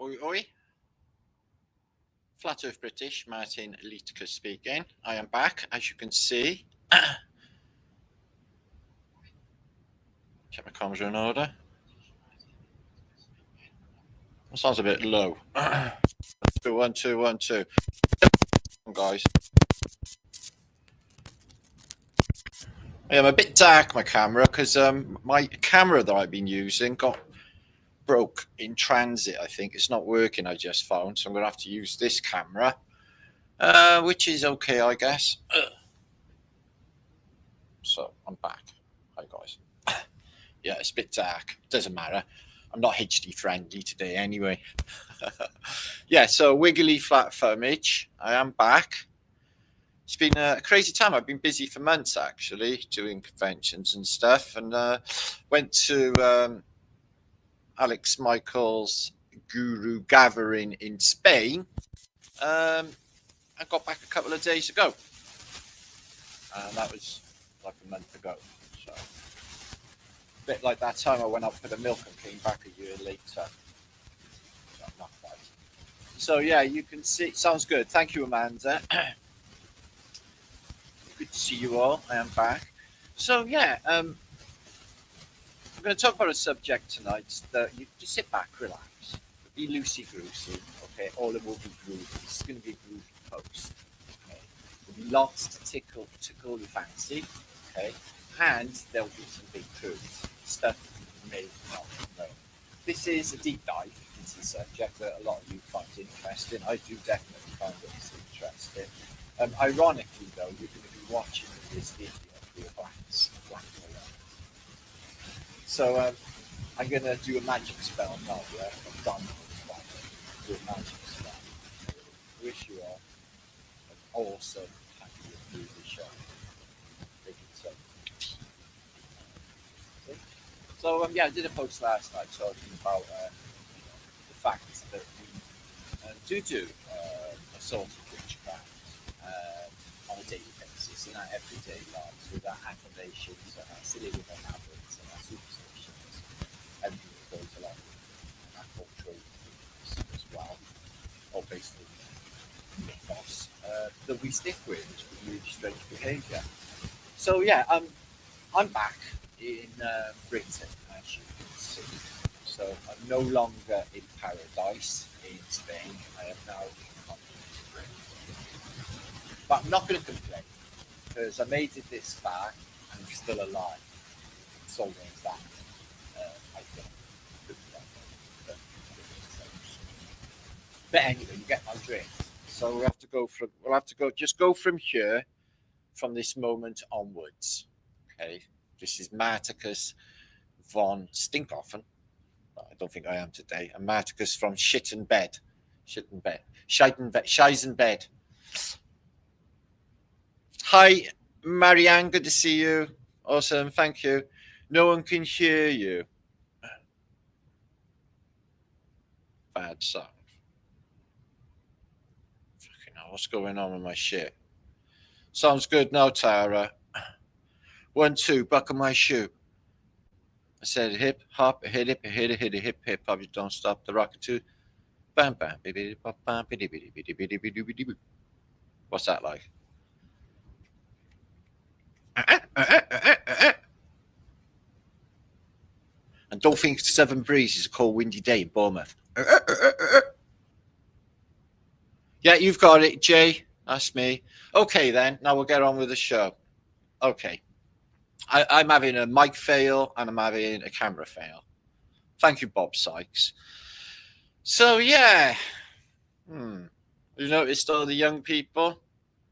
Oi, oi. Flat Earth British, Marticus speaking. I am back, as you can see. Check my comms are in order. That sounds a bit low. 2, 1, 2, 1, 2. Guys. I'm a bit dark, my camera, because my camera that I've been using broke in transit, I think. It's not working, I just found. So I'm going to have to use this camera, which is okay, I guess. So I'm back. Hi, guys. Yeah, it's a bit dark. Doesn't matter. I'm not HD friendly today anyway. Yeah, so wiggly flat footage. I am back. It's been a crazy time. I've been busy for months actually, doing conventions and stuff, and went to Alex Michael's Guru Gathering in Spain. I got back a couple of days ago, and that was like a month ago. So a bit like that time I went out for the milk and came back a year later. So not bad. So yeah, you can see. Sounds good. Thank you, Amanda. Good to see you all. I am back. So yeah, I'm going to talk about a subject tonight that you just sit back, relax, be loosey goosey. Okay, all it will be groovy. This is going to be a groovy post. Okay, there'll be lots to tickle your fancy. Okay, and there'll be some big truths, stuff you may not know. This is a deep dive into the subject that a lot of you find interesting. I do definitely find it interesting. Ironically, though, you're going to be watching this video through a black and white. So I'm going to do a magic spell now. Yeah, I've done do a magic spell. I wish you all an awesome, happy and groovy show. So yeah, I did a post last night talking about the fact that we do a sort of witchcraft on a daily basis in our everyday lives with our affirmations and our silly little habits and our superstitions, everything that goes along with our cultural beliefs as well, or basically mythos that we stick with, which is really strange behaviour. So yeah, I'm back in Britain, as you can see. So I'm no longer in paradise in Spain. I am now in Britain. But I'm not going to complain because I made it this far and I'm still alive. It's always that. I think. But anyway, you get my drift. So we'll have to go from here, from this moment onwards. Okay. This is Marticus von Stinkhoffen. I don't think I am today. I'm Marticus from Scheisenbed. Hi, Marianne. Good to see you. Awesome. Thank you. No one can hear you. Bad sound. Fucking hell, what's going on with my shit? Sounds good now, Tara. 1, 2, buckle my shoe. I said hip hop, hit it, hit it, hit it, hip hip hop. You don't stop the rocket too. Bam bam, biddy bam bam, biddy biddy biddy biddy biddy biddy. What's that like? And don't think Southern Breeze is a cold, windy day in Bournemouth. Yeah, you've got it, Jay. That's me. Okay, then. Now we'll get on with the show. Okay. I'm having a mic fail and I'm having a camera fail. Thank you, Bob Sykes. So, yeah. You noticed all the young people?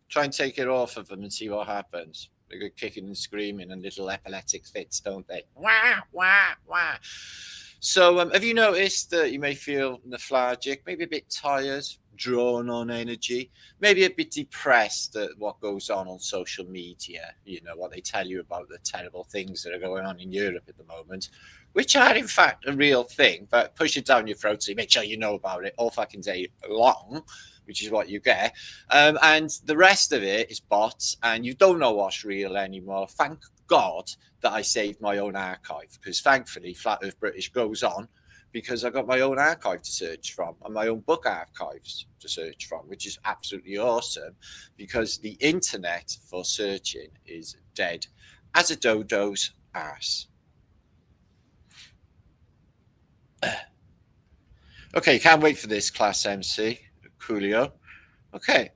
Try and take it off of them and see what happens. They go kicking and screaming and little epileptic fits, don't they? Wah, wah, wah. So have you noticed that you may feel lethargic, maybe a bit tired, drawn on energy, maybe a bit depressed at what goes on social media, what they tell you about the terrible things that are going on in Europe at the moment, which are in fact a real thing, but push it down your throat so you make sure you know about it all fucking day long, which is what you get. And the rest of it is bots, and you don't know what's real anymore. Thank God that I saved my own archive, because thankfully Flat Earth British goes on because I got my own archive to search from and my own book archives to search from, which is absolutely awesome because the internet for searching is dead as a dodo's ass. Okay, can't wait for this, Class MC. Coolio. Okay.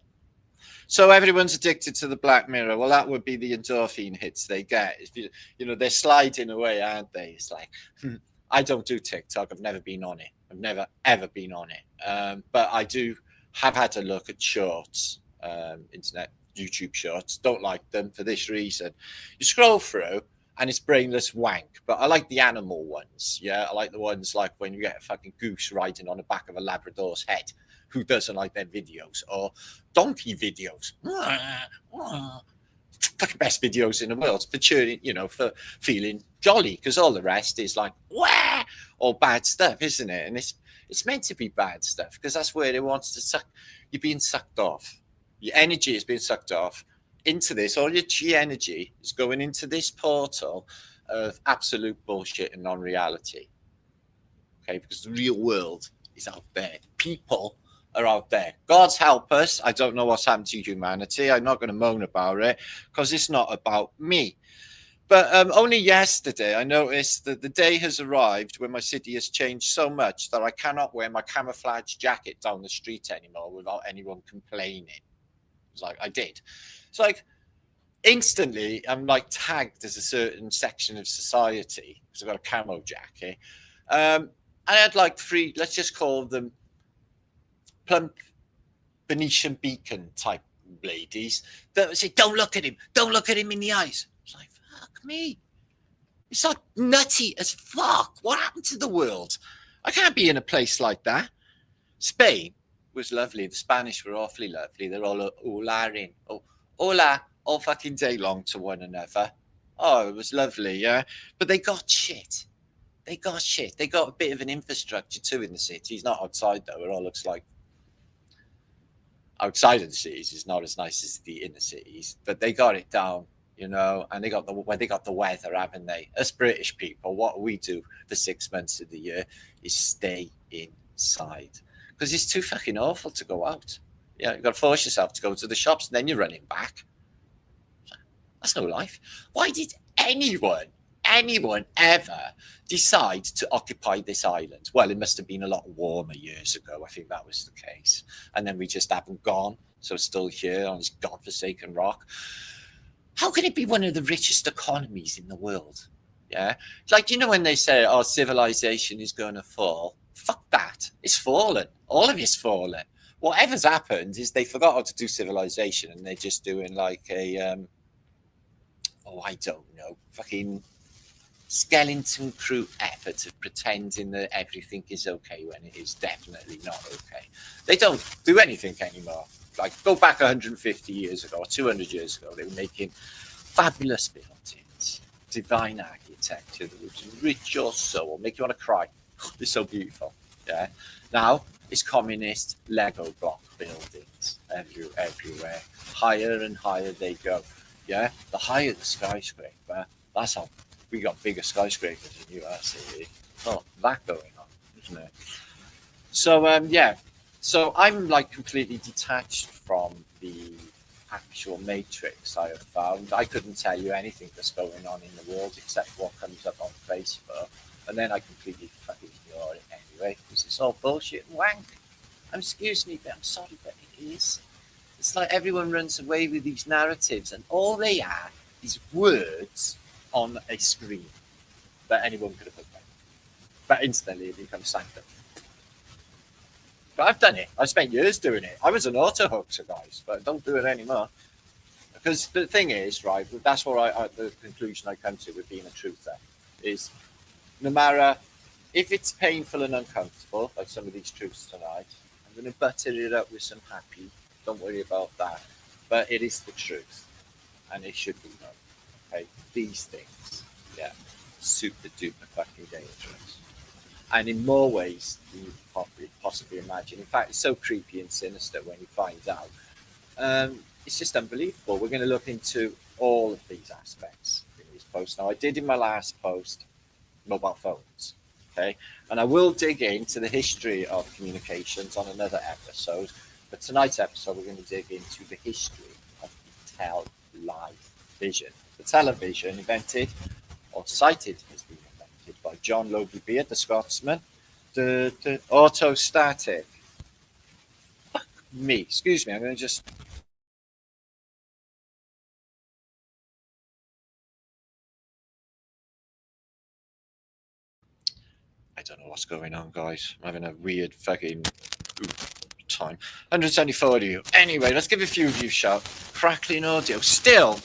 So everyone's addicted to the Black Mirror. Well, that would be the endorphin hits they get. If they're sliding away, aren't they? It's like, I don't do TikTok. I've never been on it. I've never, ever been on it. But I have had a look at shorts, internet, YouTube shorts. Don't like them for this reason. You scroll through and it's brainless wank. But I like the animal ones. Yeah, I like the ones like when you get a fucking goose riding on the back of a Labrador's head. Who doesn't like their videos? Or donkey videos. Fucking best videos in the world for cheering, for feeling jolly, because all the rest is like, wah, all bad stuff, isn't it? And it's meant to be bad stuff because that's where it wants to suck. You're being sucked off. Your energy is being sucked off into this. All your chi energy is going into this portal of absolute bullshit and non-reality. Okay, because the real world is out there. People are out there. God's help us. I don't know what's happened to humanity. I'm not going to moan about it because it's not about me. But only yesterday I noticed that the day has arrived when my city has changed so much that I cannot wear my camouflage jacket down the street anymore without anyone complaining. It's like, I did. It's like, instantly I'm like tagged as a certain section of society because I've got a camo jacket. I had like 3, let's just call them plump Venetian beacon type ladies that would say, don't look at him in the eyes. It's like, fuck me, it's like nutty as fuck. What happened to the world? I can't be in a place like that. Spain was lovely. The Spanish were awfully lovely. They're all holaing, hola all fucking day long to one another. Oh, it was lovely. Yeah, but they got shit. They got a bit of an infrastructure too in the cities, not outside though. It all looks like outside of the cities is not as nice as the inner cities, but they got it down, and they got the weather, haven't they? Us British people, what we do for 6 months of the year is stay inside because it's too fucking awful to go out. Yeah, you've got to force yourself to go to the shops and then you're running back. That's no life. Why did anyone ever decide to occupy this island? Well, it must have been a lot warmer years ago. I think that was the case. And then we just haven't gone. So it's still here on this godforsaken rock. How can it be one of the richest economies in the world? Yeah. Like, when they say, oh, civilization is going to fall. Fuck that. It's fallen. All of it's fallen. Whatever's happened is they forgot how to do civilization and they're just doing like a, I don't know, fucking skeleton crew effort of pretending that everything is okay when it is definitely not okay. They don't do anything anymore. Like, go back 150 years ago or 200 years ago, they were making fabulous buildings, divine architecture that would enrich your soul, make you want to cry. It's so beautiful. Yeah. Now it's communist Lego block buildings everywhere. Higher and higher they go. Yeah, the higher the skyscraper, that's how we got bigger skyscrapers in US. Oh, that going on, isn't it? So so I'm like completely detached from the actual matrix I have found. I couldn't tell you anything that's going on in the world except what comes up on Facebook, and then I completely fucking ignore it anyway because it's all bullshit and wank. Excuse me, but I'm sorry, but it is. It's like everyone runs away with these narratives and all they are is words on a screen that anyone could have put down. But instantly it becomes sanctum. But I've done it. I spent years doing it. I was an auto-hoaxer, guys, but I don't do it anymore. Because the thing is, right, that's what the conclusion I come to with being a truther is no matter if it's painful and uncomfortable, like some of these truths tonight, I'm going to butter it up with some happy. Don't worry about that. But it is the truth. And it should be known. Okay? These things, yeah, super duper fucking dangerous. And in more ways than you possibly imagine. In fact, it's so creepy and sinister when you find out. It's just unbelievable. We're going to look into all of these aspects in these posts. Now, I did in my last post mobile phones. okay? And I will dig into the history of communications on another episode. But tonight's episode, we're going to dig into the history of the television. The television invented or cited as being invented by John Logie Baird, the Scotsman. The autostatic. Fuck me. Excuse me. I'm going to just. I don't know what's going on, guys. I'm having a weird fucking time. 174 of you. Anyway, let's give a few of you a shout. Crackling audio. Still.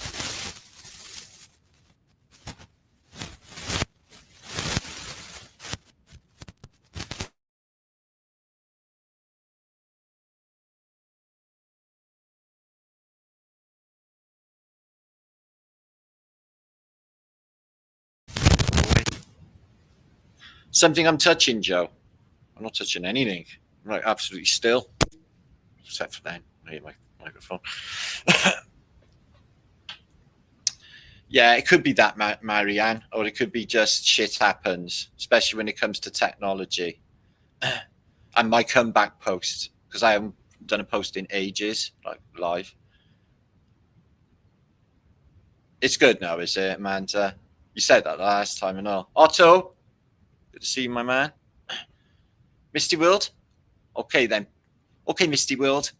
Something I'm touching, Joe. I'm not touching anything. I'm like absolutely still. Except for then. I hit my microphone. Yeah, it could be that, Marianne, or it could be just shit happens, especially when it comes to technology. And my comeback post, because I haven't done a post in ages, like live. It's good now, is it, Amanda? You said that last time and all. Otto, good to see you, my man. Misty World? Okay, then. Okay, Misty World.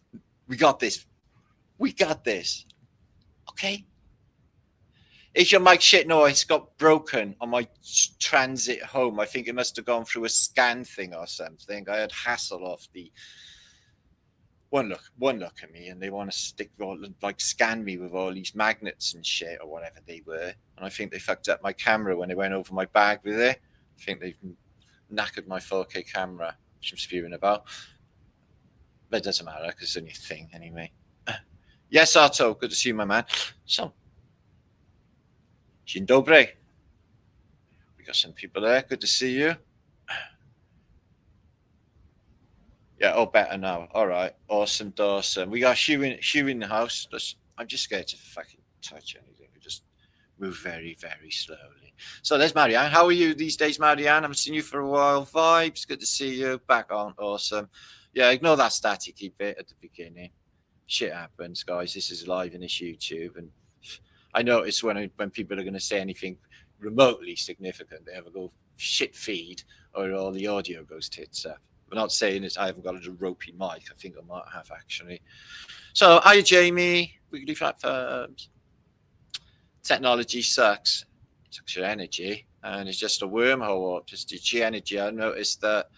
We got this. We got this. Okay? Is your mic shit? No, it's got broken on my transit home. I think it must have gone through a scan thing or something. I had hassle off the one look at me, and they want to scan me with all these magnets and shit or whatever they were. And I think they fucked up my camera when they went over my bag with it. I think they've knackered my 4K camera, which I'm spewing about. But it doesn't matter because it's only a thing anyway. Yes, Arto, good to see you, my man. So, Dzień dobry. We got some people there. Good to see you. Yeah, oh, better now. All right. Awesome, Dawson. We got Hugh in the house. I'm just scared to fucking touch anything. We just move very, very slowly. So there's Marianne. How are you these days, Marianne? I haven't seen you for a while. Vibes. Good to see you. Back on. Awesome. Yeah, ignore that static bit at the beginning. Shit happens, guys. This is live in this YouTube. And I notice when people are going to say anything remotely significant, they ever go shit feed or all the audio goes tits up. I'm not saying it. I haven't got a ropey mic. I think I might have actually. So, hi, Jamie. Weekly Flat Firms. Technology sucks. It sucks your energy, and it's just a wormhole. Just your energy. I noticed that,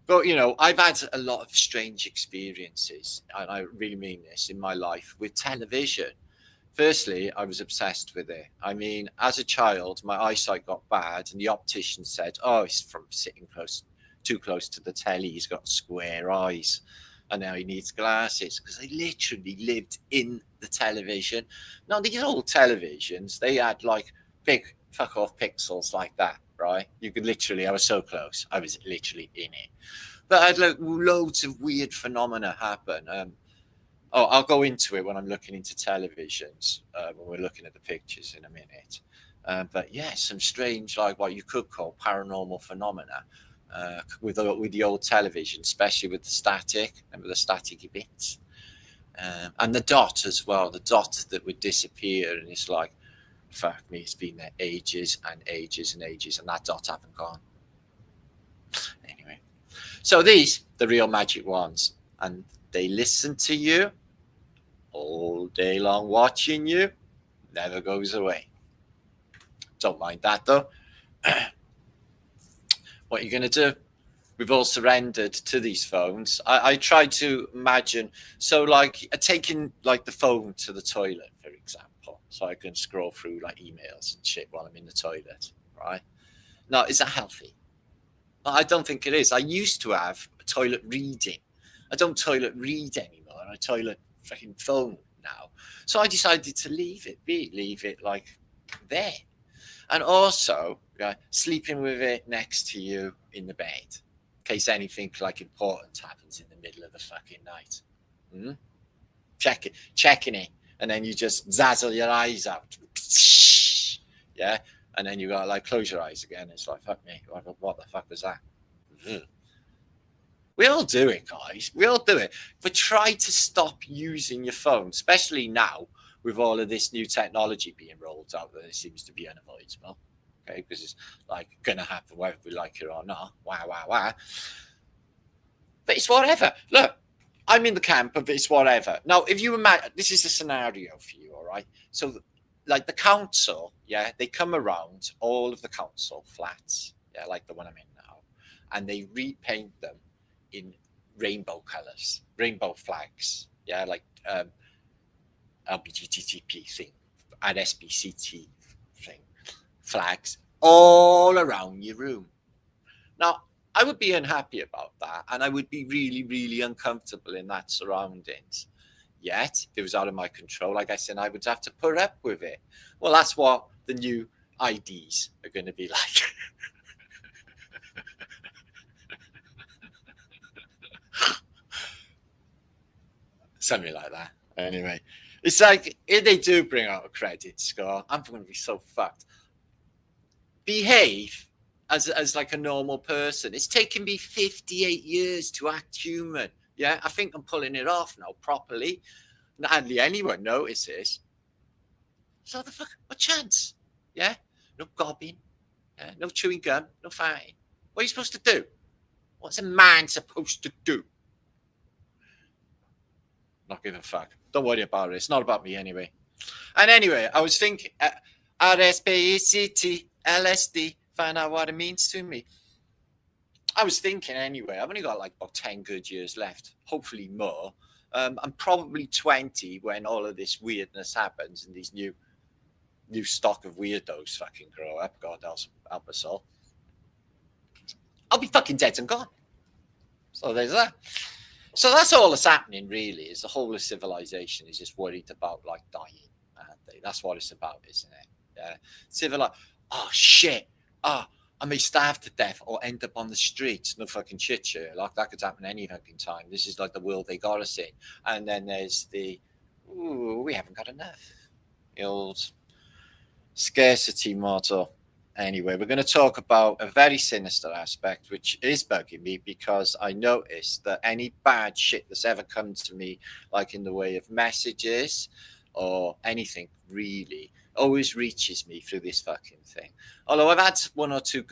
but I've had a lot of strange experiences, and I really mean this in my life with television. Firstly, I was obsessed with it. I mean, as a child, my eyesight got bad, and the optician said, "Oh, it's from sitting too close to the telly. He's got square eyes, and now he needs glasses." Because I literally lived in the television. Now, these old televisions, they had like big fuck off pixels like that, right? You could literally, I was so close. I was literally in it. But I had like loads of weird phenomena happen. I'll go into it when I'm looking into televisions, when we're looking at the pictures in a minute. But yeah, some strange, like what you could call paranormal phenomena with the old television, especially with the static and with the staticky bits. And the dot as well, the dot that would disappear. And it's like, fuck me, it's been there ages and ages and ages, and that dot haven't gone. Anyway, so these, the real magic ones, and they listen to you all day long, watching you, never goes away. Don't mind that though. What are you going to do? We've all surrendered to these phones. I try to imagine, so like taking like the phone to the toilet, for example, so I can scroll through like emails and shit while I'm in the toilet, right? Now, is that healthy? I don't think it is. I used to have a toilet reading. I don't toilet read anymore. I toilet fucking phone now. So I decided to leave it like there. And also, sleeping with it next to you in the bed, in case anything like important happens in the middle of the fucking night. Checking it, and then you just zazzle your eyes out. Yeah, And then you got like close your eyes again. It's like, fuck me, what the fuck was that? Ugh. We all do it, guys. We all do it. But try to stop using your phone, especially now with all of this new technology being rolled out that it seems to be unavoidable. Okay, because it's like gonna happen whether we like it or not. Wow. But it's whatever. Look, I'm in the camp of it's whatever. Now, if you imagine, this is a scenario for you, all right? So, like the council, yeah, they come around all of the council flats, yeah, like the one I'm in now, and they repaint them in rainbow colors, rainbow flags, yeah, like LBGTP thing, and SBCT thing, flags all around your room. Now, I would be unhappy about that, and I would be really, really uncomfortable in that surroundings. Yet, if it was out of my control, like I said, I would have to put up with it. Well, that's what the new IDs are going to be like. Something like that. Anyway, it's like if they do bring out a credit score, I'm going to be so fucked. Behave as like a normal person. It's taken me 58 years to act human. Yeah, I think I'm pulling it off now properly. Hardly anyone notices. So the fuck, what chance? Yeah, no gobbing, no chewing gum, no farting. What are you supposed to do? What's a man supposed to do? Not give a fuck. Don't worry about it. It's not about me anyway. And anyway, I was thinking, RSPECT, LSD, find out what it means to me. I was thinking anyway, I've only got like about 10 good years left, hopefully more. I'm probably 20 when all of this weirdness happens and these new stock of weirdos fucking grow up. God help us all. I'll be fucking dead and gone. So there's that. So that's all that's happening really, is the whole of civilization is just worried about like dying, aren't they? That's what it's about, isn't it? Yeah. Oh shit. Oh, I may starve to death or end up on the streets. No fucking shit, here. Like that could happen any fucking time. This is like the world they got us in. And then there's we haven't got enough. The old scarcity model. Anyway, we're going to talk about a very sinister aspect, which is bugging me because I noticed that any bad shit that's ever come to me, like in the way of messages or anything really, always reaches me through this fucking thing. Although I've had one or two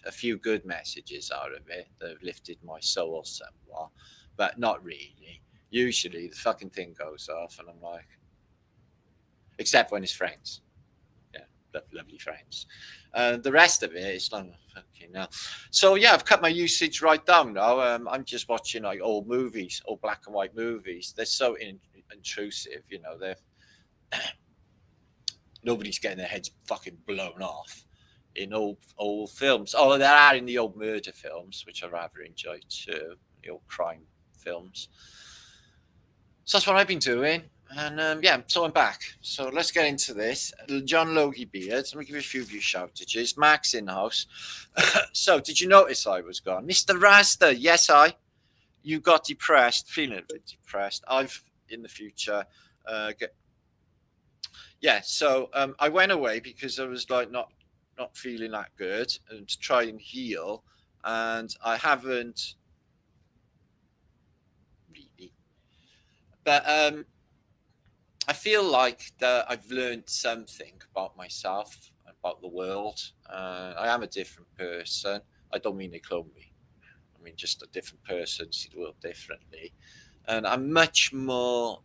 a few good messages out of it that have lifted my soul somewhat, but not really. Usually the fucking thing goes off and I'm like, except when it's friends. Lovely friends. The rest of it is like fucking hell. So yeah, I've cut my usage right down now. I'm just watching like old movies, old black and white movies. They're so intrusive, you know. They're nobody's getting their heads fucking blown off in old films. Oh, there are in the old murder films, which I rather enjoy too. The old crime films. So that's what I've been doing. And yeah, so I'm back. So let's get into this. John Logie Baird. Let me give you a few view shoutages. Max in the house. So did you notice I was gone? Mr. Rasta, yes, you got depressed, feeling a bit depressed. I've in the future so I went away because I was like not feeling that good and to try and heal. And I haven't really. But I feel like that I've learned something about myself, about the world. I am a different person. I don't mean they clone me. I mean just a different person, see the world differently. And I'm much more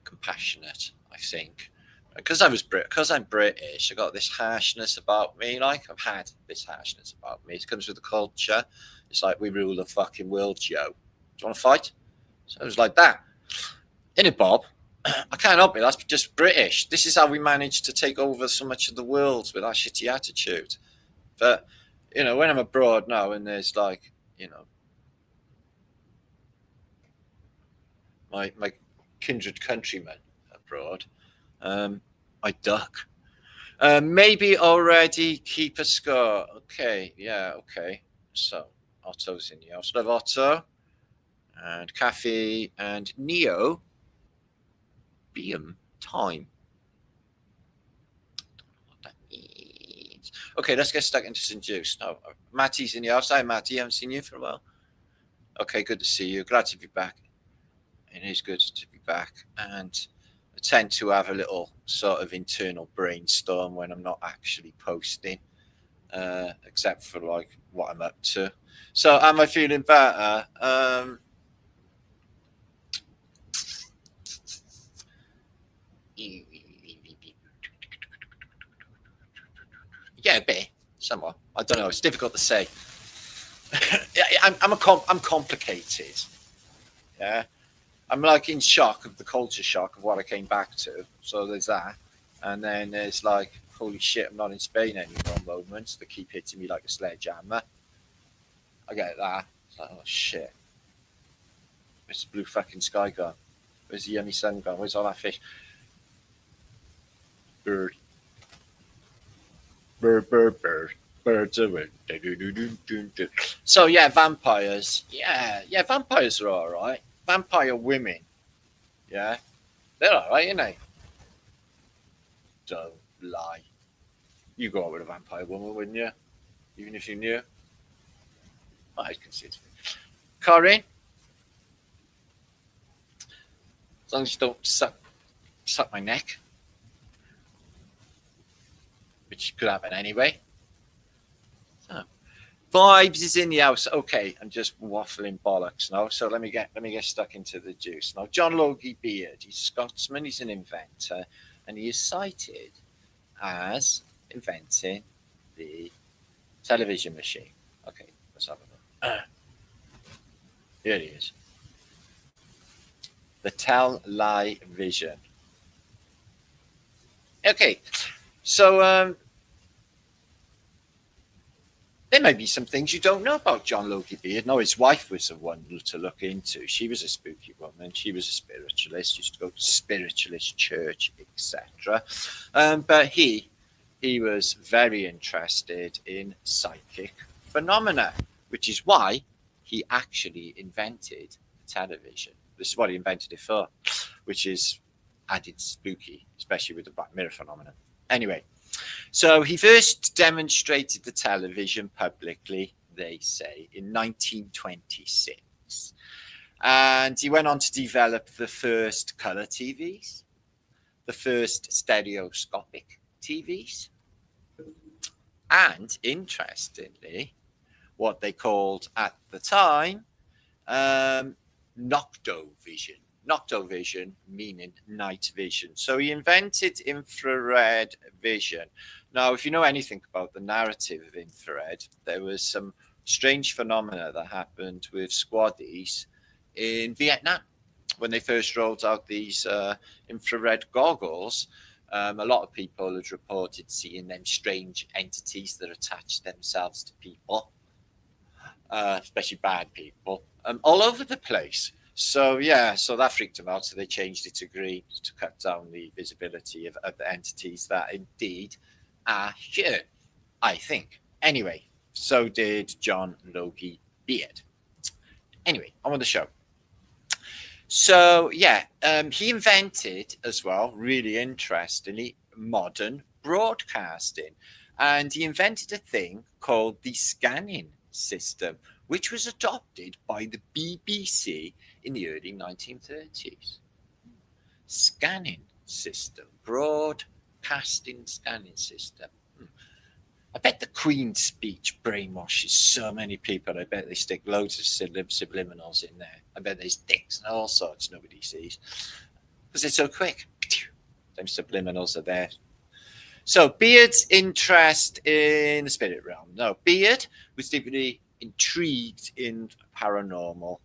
compassionate, I think. Because I'm British, I got this harshness about me. Like I've had this harshness about me. It comes with the culture. It's like we rule the fucking world, Joe. Do you want to fight? So it was like that. Innit, Bob? I can't help it. That's just British. This is how we manage to take over so much of the world with our shitty attitude. But, you know, when I'm abroad now and there's like, you know, my kindred countrymen abroad, I duck. Maybe already keep a score. Okay, yeah, okay. So, Otto's in the house. Love Otto. And Kathy and Neo. Beam time. Okay, let's get stuck into some juice. Now, Matty's in the house. Hi, Matty. I haven't seen you for a while. Okay, good to see you. Glad to be back. It is good to be back. And I tend to have a little sort of internal brainstorm when I'm not actually posting, except for like what I'm up to. So, am I feeling better? Yeah, a bit, somewhat. I don't know. It's difficult to say. I'm complicated. Yeah, I'm like in shock of the culture shock of what I came back to. So there's that, and then there's like, holy shit, I'm not in Spain anymore. Moments that keep hitting me like a sledgehammer. I get that. It's like, oh shit, where's the blue fucking sky gone? Where's the yummy sun gone? Where's all that fish? Bird, bird. Birds are weird. So yeah, vampires. Yeah, vampires are all right. Vampire women. Yeah, they're all right, ain't they? Don't lie. You go out with a vampire woman, wouldn't you? Even if you knew. I consider it. Corinne, as long as you don't suck my neck, which could happen anyway. So, vibes is in the house. Okay, I'm just waffling bollocks now. So let me get stuck into the juice now. John Logie Baird. He's a Scotsman. He's an inventor, and he is cited as inventing the television machine. Okay, let's have a look. Here it is. The television. Okay, so there may be some things you don't know about John Logie Baird. No, his wife was the one to look into. She was a spooky woman. She was a spiritualist. Used to go to spiritualist church, etc. But he was very interested in psychic phenomena, which is why he actually invented television. This is what he invented it for, which is added spooky, especially with the Black Mirror phenomenon. Anyway, so he first demonstrated the television publicly, they say, in 1926. And he went on to develop the first color TVs, the first stereoscopic TVs, and interestingly, what they called at the time noctovision. Noctovision meaning night vision. So he invented infrared vision. Now, if you know anything about the narrative of infrared, there was some strange phenomena that happened with squaddies in Vietnam when they first rolled out these infrared goggles. A lot of people had reported seeing them strange entities that attached themselves to people, especially bad people, all over the place. So yeah, so that freaked them out. So they changed it to green to cut down the visibility of the entities that indeed are here, I think. Anyway, so did John Logie Baird. Anyway, on with the show. So yeah, he invented as well, really interestingly, modern broadcasting. And he invented a thing called the scanning system, which was adopted by the BBC in the early 1930s. Scanning system, broadcasting scanning system. I bet the Queen's speech brainwashes so many people. I bet they stick loads of subliminals in there. I bet there's dicks and all sorts nobody sees because it's so quick. Them subliminals are there. So Baird's interest in the spirit realm. No, Baird was deeply intrigued in paranormal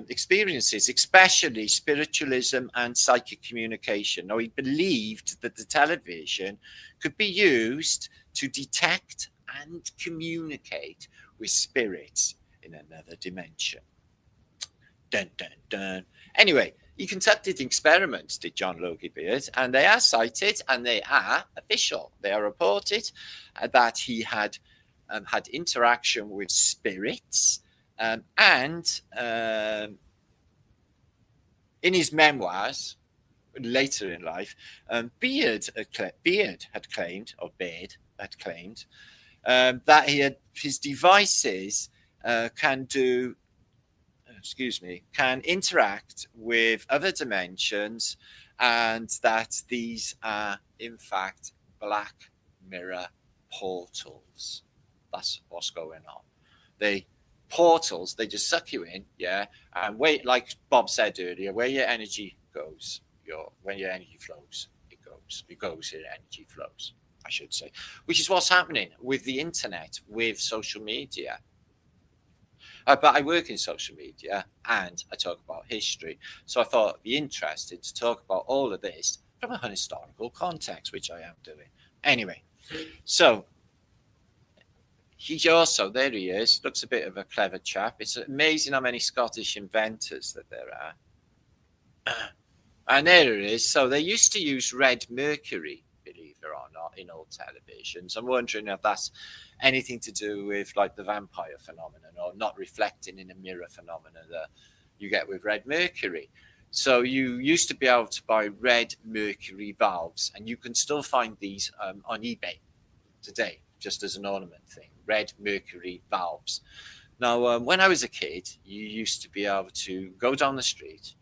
experiences, especially spiritualism and psychic communication. Now, he believed that the television could be used to detect and communicate with spirits in another dimension. Dun, dun, dun. Anyway, he conducted experiments, did John Logie Baird, and they are cited and they are official. They are reported that he had had interaction with spirits, and in his memoirs later in life, Baird had claimed, or Baird, had claimed that his devices can interact with other dimensions, and that these are in fact black mirror portals. That's what's going on. They portals, they just suck you in, yeah, and wait, like Bob said earlier, where your energy goes, when your energy flows, it goes here, energy flows, I should say, which is what's happening with the internet, with social media. But I work in social media and I talk about history. So I thought it'd be interesting to talk about all of this from a historical context, which I am doing. Anyway, so there he is, looks a bit of a clever chap. It's amazing how many Scottish inventors that there are. And there it is. So they used to use red mercury, believe it or not, in old televisions. I'm wondering if that's anything to do with like the vampire phenomenon, or not reflecting in a mirror phenomenon that you get with red mercury. So you used to be able to buy red mercury valves, and you can still find these on eBay today, just as an ornament thing, red mercury valves. Now, when I was a kid, you used to be able to go down the street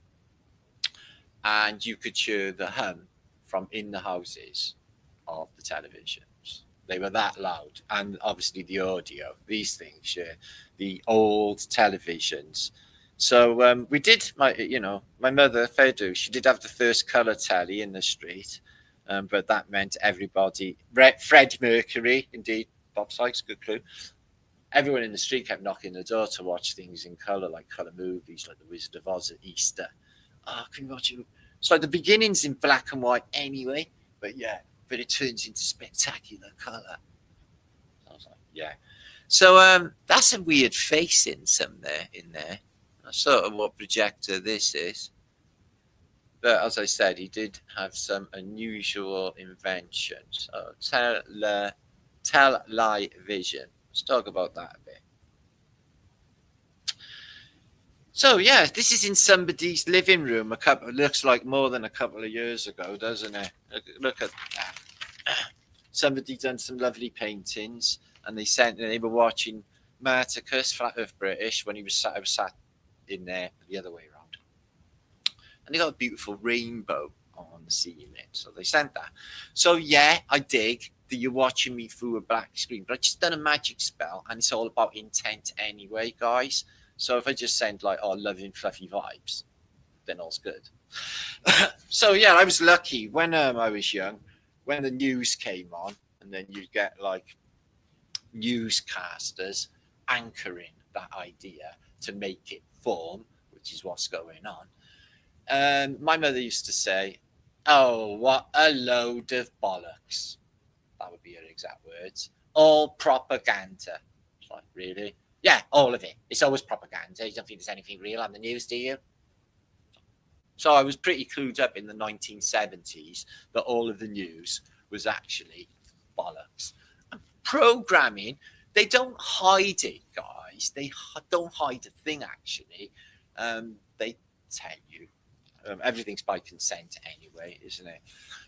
and you could hear the hum from in the houses of the televisions. They were that loud. And obviously the audio, these things, yeah, the old televisions. So we did, my mother, Fedu, she did have the first colour telly in the street. But that meant everybody, Fred Mercury, indeed, Bob Sykes, good clue. Everyone in the street kept knocking the door to watch things in colour, like colour movies, like The Wizard of Oz at Easter. Oh, can you watch it? So the beginning's in black and white anyway, but it turns into spectacular colour. I was like, yeah. So that's a weird face in there. That's sort of what projector this is. But as I said, he did have some unusual inventions. Television. Let's talk about that a bit. So yeah, this is in somebody's living room. Looks like more than a couple of years ago, doesn't it? Look at that. Somebody done some lovely paintings, and they were watching Marticus, Flat Earth British, when I was sat in there the other way around, and they got a beautiful rainbow on the ceiling. So they sent that. So yeah, I dig that you're watching me through a black screen, but I just done a magic spell, and it's all about intent anyway, guys. So if I just send like, oh, loving fluffy vibes, then all's good. So yeah, I was lucky when I was young, when the news came on, and then you get like newscasters anchoring that idea to make it form, which is what's going on. My mother used to say, "Oh, what a load of bollocks." That would be her exact words. All propaganda. It's like, really? Yeah, all of it. It's always propaganda. You don't think there's anything real on the news, do you? So I was pretty clued up in the 1970s that all of the news was actually bollocks. And programming, they don't hide it, guys. They don't hide a thing, actually. They tell you. Everything's by consent anyway, isn't it?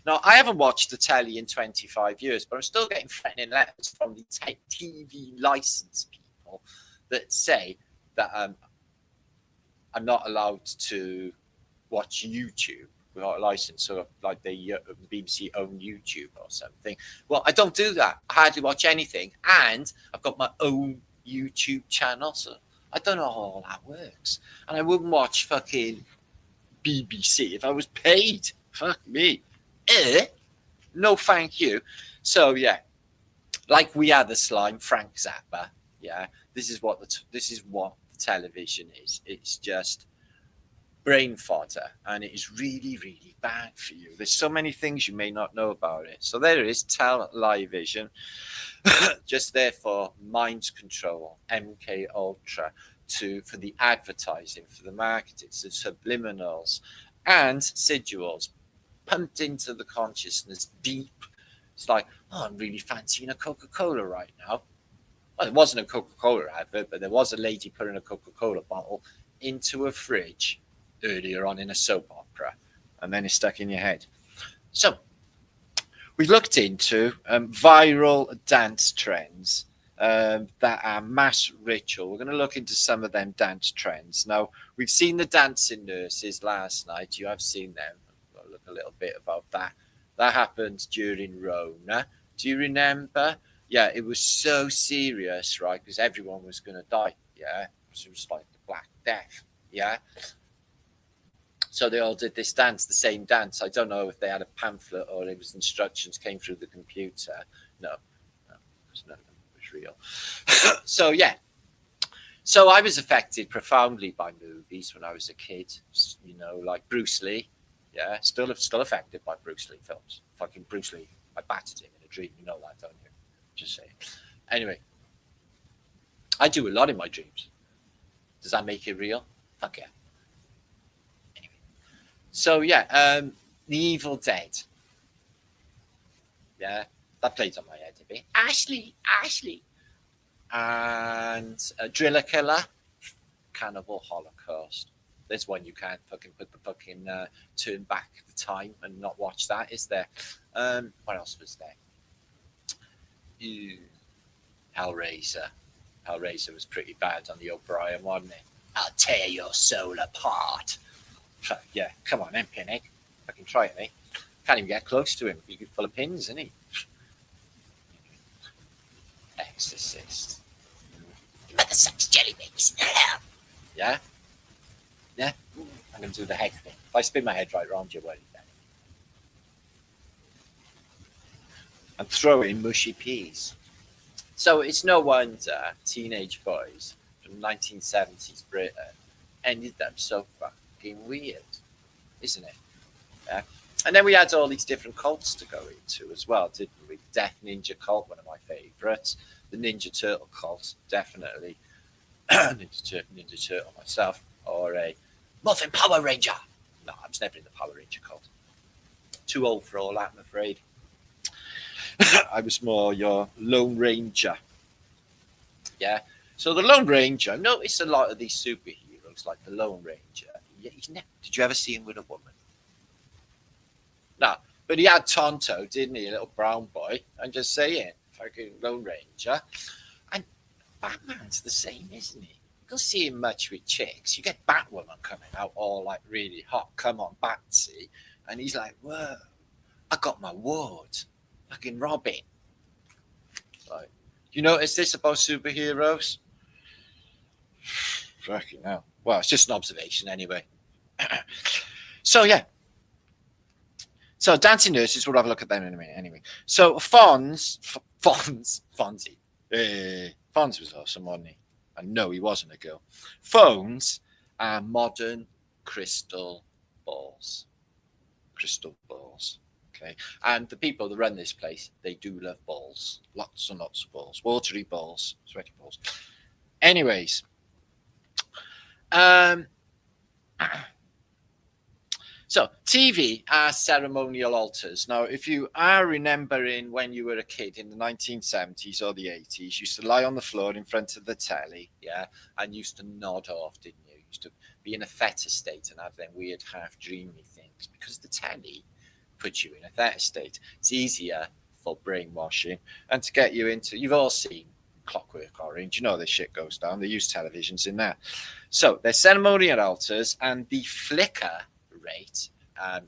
Now, I haven't watched the telly in 25 years, but I'm still getting threatening letters from the TV license people that say that I'm not allowed to watch YouTube without a license, or like the BBC own YouTube or something. Well, I don't do that. I hardly watch anything, and I've got my own YouTube channel, so I don't know how all that works. And I wouldn't watch fucking BBC if I was paid. Fuck me. No, thank you. So yeah, like We Are the Slime, Frank Zappa. Yeah, this is what the television is. It's just brain fodder, and it is really, really bad for you. There's so many things you may not know about it. So there it is, television. Just there for mind control, MK Ultra, for the advertising, for the marketing, the subliminals and residuals pumped into the consciousness deep. It's like, oh, I'm really fancying a Coca-Cola right now. Well, it wasn't a Coca-Cola advert, but there was a lady putting a Coca-Cola bottle into a fridge earlier on in a soap opera, and then it's stuck in your head. So we looked into viral dance trends that are mass ritual. We're going to look into some of them dance trends. Now, we've seen the dancing nurses last night. You have seen them. I'll look a little bit about that. That happened during Rona. Do you remember? Yeah, it was so serious, right? Because everyone was going to die. Yeah, it was like the Black Death. Yeah. So they all did this dance, the same dance. I don't know if they had a pamphlet or it was instructions came through the computer. No, because none of them was real. So yeah. So I was affected profoundly by movies when I was a kid. You know, like Bruce Lee. Yeah, still affected by Bruce Lee films. Fucking Bruce Lee. I battered him in a dream. You know that, don't you? Just saying. Anyway, I do a lot in my dreams. Does that make it real? Fuck yeah. So yeah, The Evil Dead. Yeah, that plays on my head a bit. Ashley. And Driller Killer, Cannibal Holocaust. There's one you can't fucking put the fucking turn back the time and not watch that, is there? What else was there? Hellraiser. Hellraiser was pretty bad on the O'Brien, wasn't it? I'll tear your soul apart. Yeah, come on then, Pinhead. Fucking try it, mate. Can't even get close to him. He's full of pins, isn't he? Exorcist. Mother sucks jelly babies. Yeah? Yeah? I'm going to do the head thing. If I spin my head right round, you're worried then. And throw in mushy peas. So it's no wonder teenage boys from 1970s Britain ended up so fucking weird, isn't it? Yeah. And then we had all these different cults to go into as well, didn't we? Death Ninja cult, one of my favourites. The Ninja Turtle cult, definitely. Ninja Turtle myself. Or a Muffin Power Ranger. No, I was never in the Power Ranger cult. Too old for all that, I'm afraid. I was more your Lone Ranger. Yeah. So the Lone Ranger, notice a lot of these superheroes, like the Lone Ranger. Did you ever see him with a woman? No, but he had Tonto, didn't he? A little brown boy. I'm just saying, fucking Lone Ranger. And Batman's the same, isn't he? You don't see him much with chicks. You get Batwoman coming out all like really hot. Come on, Batsy. And he's like, whoa, I got my ward. Fucking Robin. Like, you notice this about superheroes? Fucking hell. Well, it's just an observation anyway. So, yeah. So, dancing nurses, we'll have a look at them in a minute anyway. So, Fonzie. Fonz was awesome, wasn't he? And no, he wasn't a girl. Phones are modern crystal balls. Crystal balls. Okay. And the people that run this place, they do love balls. Lots and lots of balls. Watery balls, sweaty balls. Anyways. So, TV are ceremonial altars. Now, if you are remembering when you were a kid in the 1970s or the 80s, you used to lie on the floor in front of the telly, yeah, and used to nod off, didn't you? You used to be in a theta state and have them weird half-dreamy things because the telly puts you in a theta state. It's easier for brainwashing and to get you into, you've all seen Clockwork Orange, you know this shit goes down. They use televisions in that. So, they're ceremonial altars and the flicker rate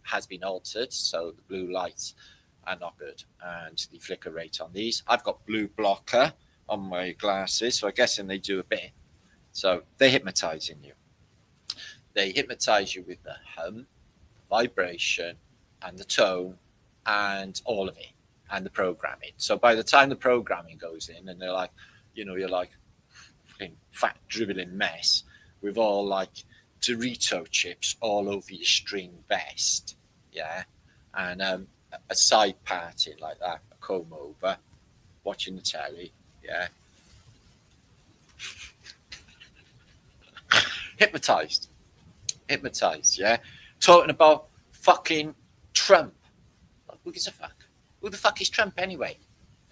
has been altered, so the blue lights are not good, and the flicker rate on these, I've got blue blocker on my glasses, so I guess they do a bit. So they're hypnotizing you. They hypnotize you with the hum, vibration, and the tone, and all of it, and the programming. So by the time the programming goes in, and they're like, you're like fucking fat dribbling mess with all like Dorito chips all over your string vest, yeah, and a side parting like that, a comb over, watching the telly, yeah. Hypnotized, yeah. Talking about fucking Trump. Who gives a fuck? Who the fuck is Trump anyway?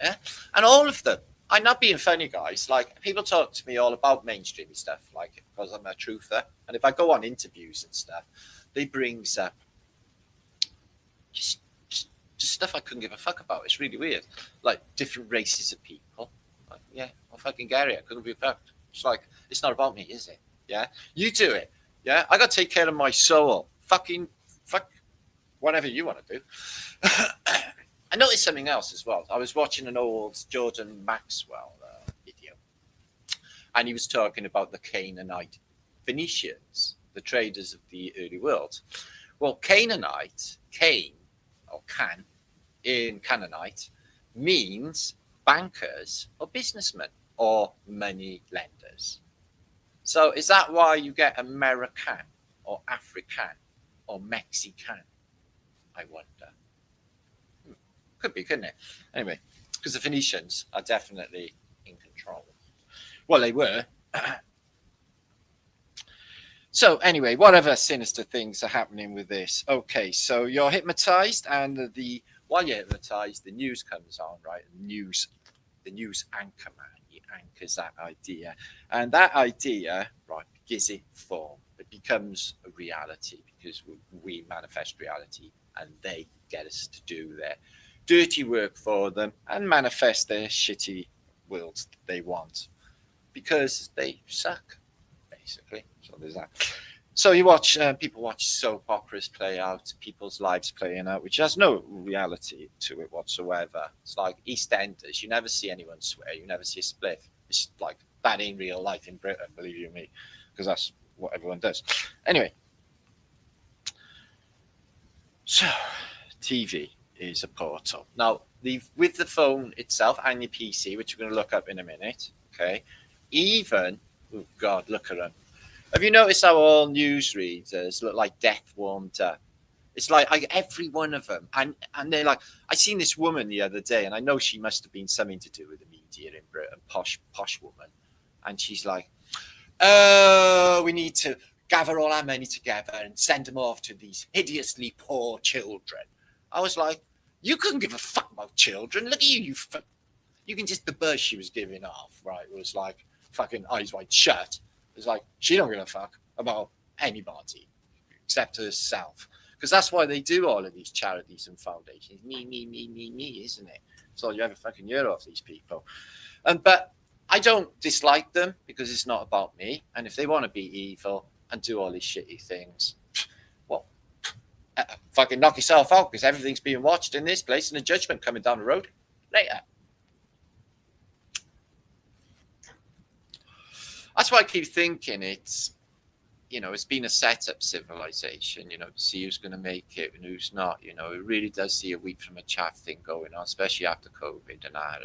Yeah, and all of them. I'm not being funny, guys. Like, people talk to me all about mainstreamy stuff, like, because I'm a truther. And if I go on interviews and stuff, they brings up just Just stuff I couldn't give a fuck about. It's really weird. Like different races of people. Like, yeah, I fucking get it. I couldn't be fucked. It's like, it's not about me, is it? Yeah, you do it. Yeah, I got to take care of my soul. Fuck whatever you want to do. I noticed something else as well. I was watching an old Jordan Maxwell video, and he was talking about the Canaanite Phoenicians, the traders of the early world. Well, Canaanite, Cain, or Can, in Canaanite, means bankers or businessmen or money lenders. So is that why you get American or African or Mexican? I wonder. Could be, couldn't it? Anyway, because the Phoenicians are definitely in control. Well, they were. So anyway, whatever sinister things are happening with this. Okay, so you're hypnotized, and while you're hypnotized, the news comes on, right? The news anchorman, he anchors that idea, and that idea, right, gives it form. It becomes a reality because we manifest reality, and they get us to do their dirty work for them and manifest their shitty worlds they want because they suck, basically. So there's that. So you watch, people watch soap operas play out, people's lives playing out, which has no reality to it whatsoever. It's like EastEnders. You never see anyone swear. You never see a spliff. It's like that in real life in Britain, believe you me, because that's what everyone does. Anyway, so TV is a portal. Now, with the phone itself and your PC, which we're going to look up in a minute, okay, even, oh God, look at them. Have you noticed how all newsreaders look like death warmed up? It's like every one of them. And they're like, I seen this woman the other day, and I know she must have been something to do with the media in Britain, posh woman. And she's like, oh, we need to gather all our money together and send them off to these hideously poor children. I was like, you couldn't give a fuck about children. Look at you, you can just, the buzz she was giving off, right, was like fucking eyes wide shut. It's like, she don't give a fuck about anybody except herself. Because that's why they do all of these charities and foundations. Me, isn't it? That's all you ever fucking hear of these people. But I don't dislike them because it's not about me. And if they want to be evil and do all these shitty things, well, fucking knock yourself out because everything's being watched in this place and a judgment coming down the road later. That's why I keep thinking it's been a setup civilization, to see who's going to make it and who's not. It really does see a wheat from a chaff thing going on, especially after COVID and that.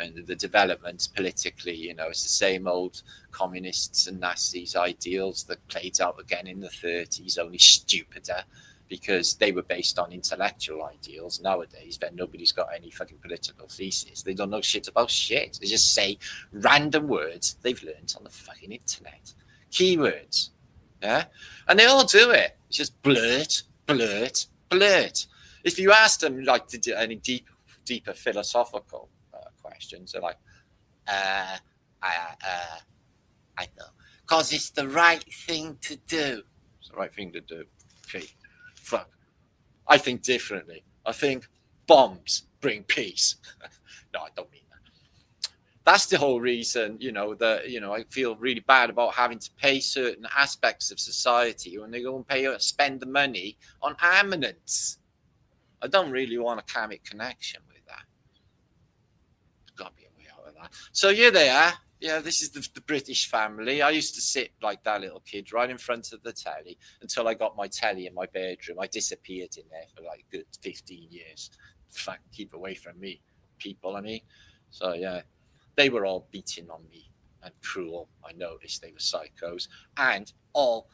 And the developments politically, it's the same old communists and Nazis ideals that played out again in the 30s, only stupider because they were based on intellectual ideals. Nowadays, then nobody's got any fucking political thesis. They don't know shit about shit. They just say random words they've learned on the fucking internet. Keywords. Yeah? And they all do it. It's just blurt. If you ask them, like, to do any deeper philosophical questions, they're like, I know. Because it's the right thing to do. It's the right thing to do. Okay. Fuck. I think differently. I think bombs bring peace. No, I don't mean that. That's the whole reason, I feel really bad about having to pay certain aspects of society when they go and spend the money on armaments. I don't really want a karmic connection with that. There's got to be a way out of that. So here they are. Yeah, this is the British family. I used to sit like that little kid right in front of the telly until I got my telly in my bedroom. I disappeared in there for like a good 15 years. Fuck, keep away from me, people, I mean. So, yeah, they were all beating on me and cruel. I noticed they were psychos. And all,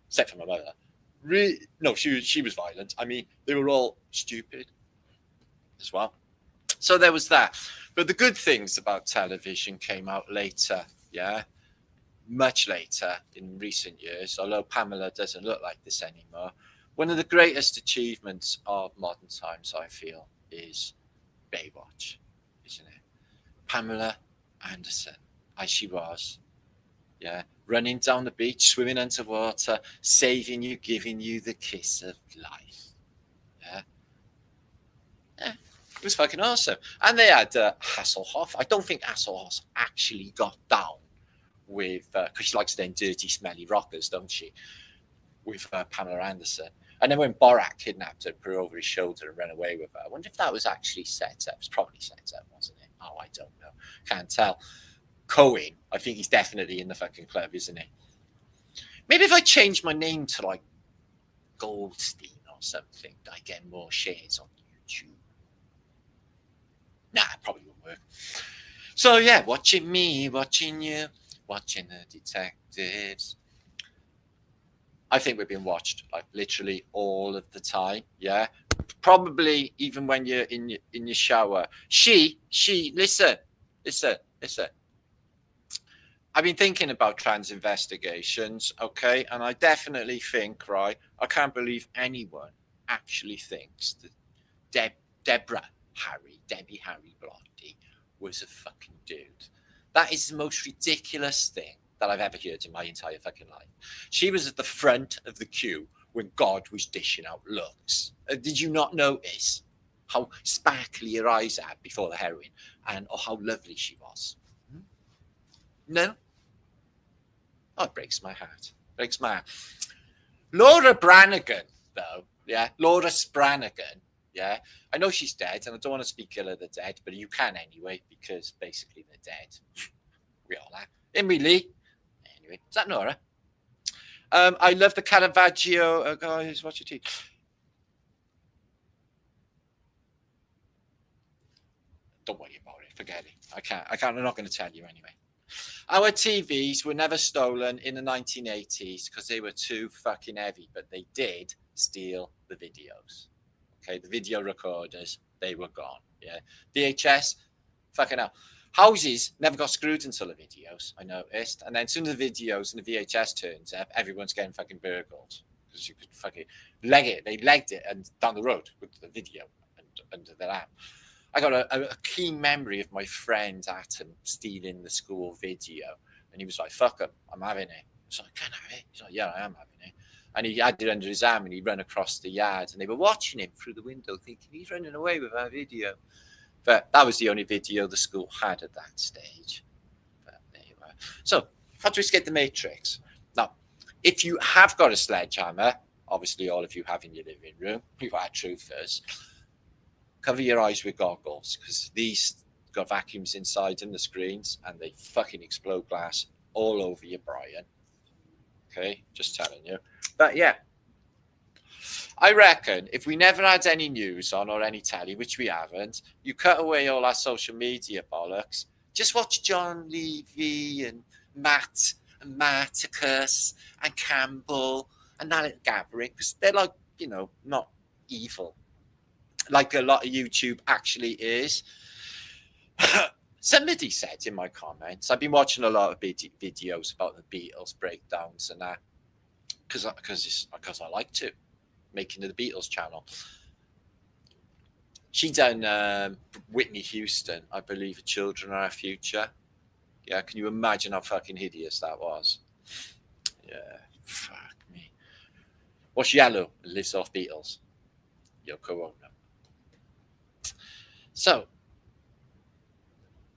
except for my mother, no, she was violent. I mean, they were all stupid as well. So there was that. But the good things about television came out later, yeah, much later in recent years, although Pamela doesn't look like this anymore. One of the greatest achievements of modern times, I feel, is Baywatch, isn't it? Pamela Anderson, as she was, yeah, running down the beach, swimming underwater, saving you, giving you the kiss of life, yeah. Yeah, it was fucking awesome. And they had Hasselhoff. I don't think Hasselhoff actually got down with, because she likes them dirty, smelly rockers, don't she? With Pamela Anderson. And then when Borat kidnapped her, put her over his shoulder and ran away with her, I wonder if that was actually set up. It's probably set up, wasn't it? Oh, I don't know. Can't tell. Cohen, I think he's definitely in the fucking club, isn't he? Maybe if I change my name to like Goldstein or something, I get more shares on YouTube. Nah, it probably won't work. So yeah, watching me, watching you, watching the detectives. I think we've been watched like literally all of the time. Yeah, probably even when you're in your shower. She, listen. I've been thinking about trans investigations, okay, and I definitely think, right, I can't believe anyone actually thinks that Debbie Harry Blondie was a fucking dude. That is the most ridiculous thing that I've ever heard in my entire fucking life. She was at the front of the queue when God was dishing out looks. Did you not notice how sparkly her eyes had before the heroin and how lovely she was? No? Oh, it breaks my heart. Breaks my heart. Laura Branigan, though, yeah, Laura Spranigan, yeah. I know she's dead, and I don't want to speak ill of the dead, but you can anyway, because basically they're dead. We all are. Emily Lee. Anyway, is that Nora? I love the Caravaggio. Guys, watch your teeth. Don't worry about it. Forget it. I can't. I'm not going to tell you anyway. Our TVs were never stolen in the 1980s because they were too fucking heavy, but they did steal the videos. Okay, the video recorders, they were gone. Yeah, VHS, fucking hell. Houses never got screwed until the videos, I noticed. And then as soon as the videos and the VHS turns up, everyone's getting fucking burgled. Because you could fucking leg it. They legged it and down the road with the video under their app. I got a keen memory of my friend Atom stealing the school video. And he was like, fuck him, I'm having it. I was like, can I have it? He's like, yeah, I am having it. And he had it under his arm and he ran across the yard. And they were watching him through the window thinking, he's running away with our video. But that was the only video the school had at that stage. But there you are. So, how to escape the Matrix? Now, if you have got a sledgehammer, obviously all of you have in your living room, you are truthers, cover your eyes with goggles because these got vacuums inside them, the screens, and they fucking explode glass all over you, Brian. Okay, just telling you. But yeah, I reckon if we never had any news on or any telly, which we haven't, you cut away all our social media bollocks. Just watch John Logie and Matt and Marticus and Campbell and that little gathering because they're like, you know, not evil like a lot of YouTube actually is. Somebody said in my comments, I've been watching a lot of videos about the Beatles breakdowns and that because I like to. Making the Beatles channel. She done Whitney Houston, I believe Children Are Our Future. Yeah, can you imagine how fucking hideous that was? Yeah, fuck me. What's Yellow lives off Beatles? Yoko Ono. So,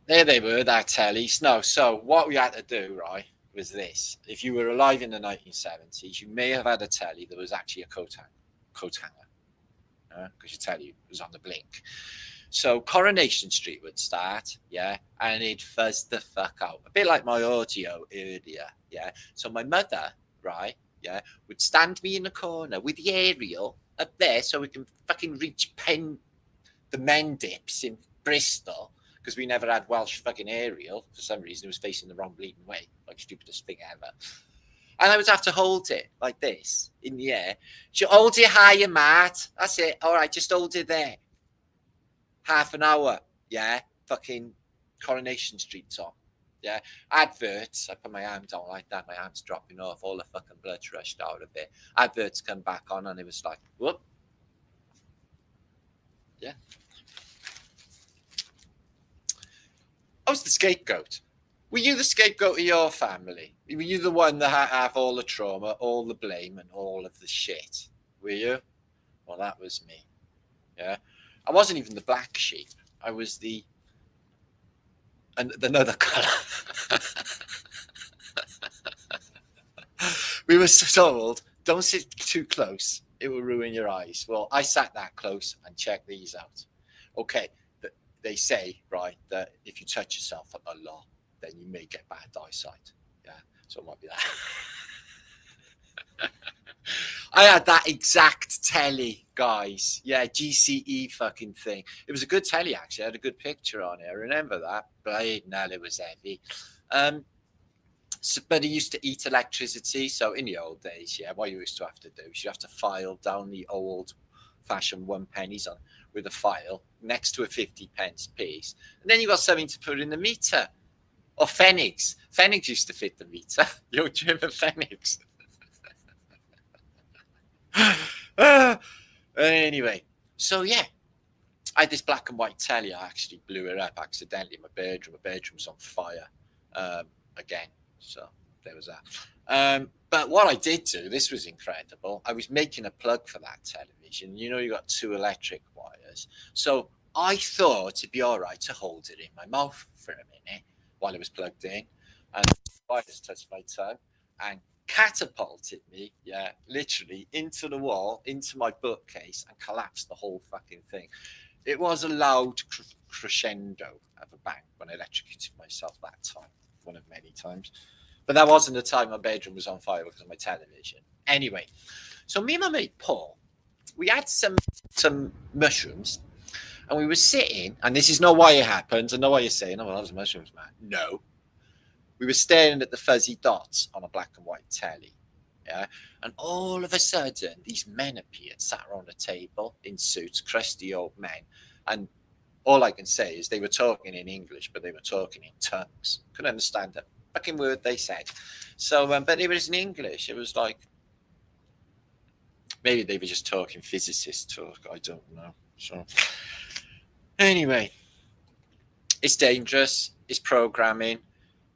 there they were, that telly. No, so what we had to do, right, was this. If you were alive in the 1970s, you may have had a telly that was actually a coat hanger. Because you tell you it was on the blink. So Coronation Street would start, yeah, and it'd fuzz the fuck out. A bit like my audio earlier, yeah. So my mother, right, yeah, would stand me in the corner with the aerial up there so we can fucking reach the Mendips in Bristol, because we never had Welsh fucking aerial. For some reason, it was facing the wrong bleeding way, like stupidest thing ever. And I would have to hold it like this in the air. So hold it higher, Matt. That's it. All right, just hold it there. Half an hour. Yeah. Fucking Coronation Street's on. Yeah. Adverts. I put my arm down like that. My arm's dropping off. All the fucking blood's rushed out of it. Adverts come back on and it was like, whoop. Yeah. I was the scapegoat. Were you the scapegoat of your family? Were you the one that have all the trauma, all the blame, and all of the shit? Were you? Well, that was me. Yeah. I wasn't even the black sheep. I was the another colour. We were told, don't sit too close. It will ruin your eyes. Well, I sat that close and checked these out. Okay, they say, right, that if you touch yourself a lot, then you may get bad eyesight. Yeah, so it might be that. I had that exact telly, guys. Yeah, GCE fucking thing. It was a good telly, actually. I had a good picture on it. I remember that. But I didn't know it was heavy. So, but it used to eat electricity. So in the old days, yeah, what you used to have to do is you have to file down the old-fashioned 1 pennies on with a file next to a 50 pence piece. And then you got something to put in the meter. Or Phoenix. Phoenix used to fit the meter. Your German Phoenix. Anyway, so yeah, I had this black and white telly. I actually blew it up accidentally in my bedroom. My bedroom's on fire again. So there was that. But what I did do, this was incredible. I was making a plug for that television. You know, you got 2 electric wires. So I thought it'd be all right to hold it in my mouth for a minute while it was plugged in. And the wires touched my tongue and catapulted me, yeah, literally into the wall, into my bookcase, and collapsed the whole fucking thing. It was a loud crescendo of a bang when I electrocuted myself that time, one of many times. But that wasn't the time my bedroom was on fire because of my television. Anyway, so me and my mate Paul, we had some mushrooms, and we were sitting, and this is not why it happened. I know why you're saying, oh, well, that was mushrooms, man. No. We were staring at the fuzzy dots on a black and white telly. Yeah. And all of a sudden, these men appeared, sat around a table in suits, crusty old men. And all I can say is they were talking in English, but they were talking in tongues. Couldn't understand a fucking word they said. So, but it was in English. It was like, maybe they were just talking physicist talk. I don't know. So, anyway, it's dangerous. It's programming.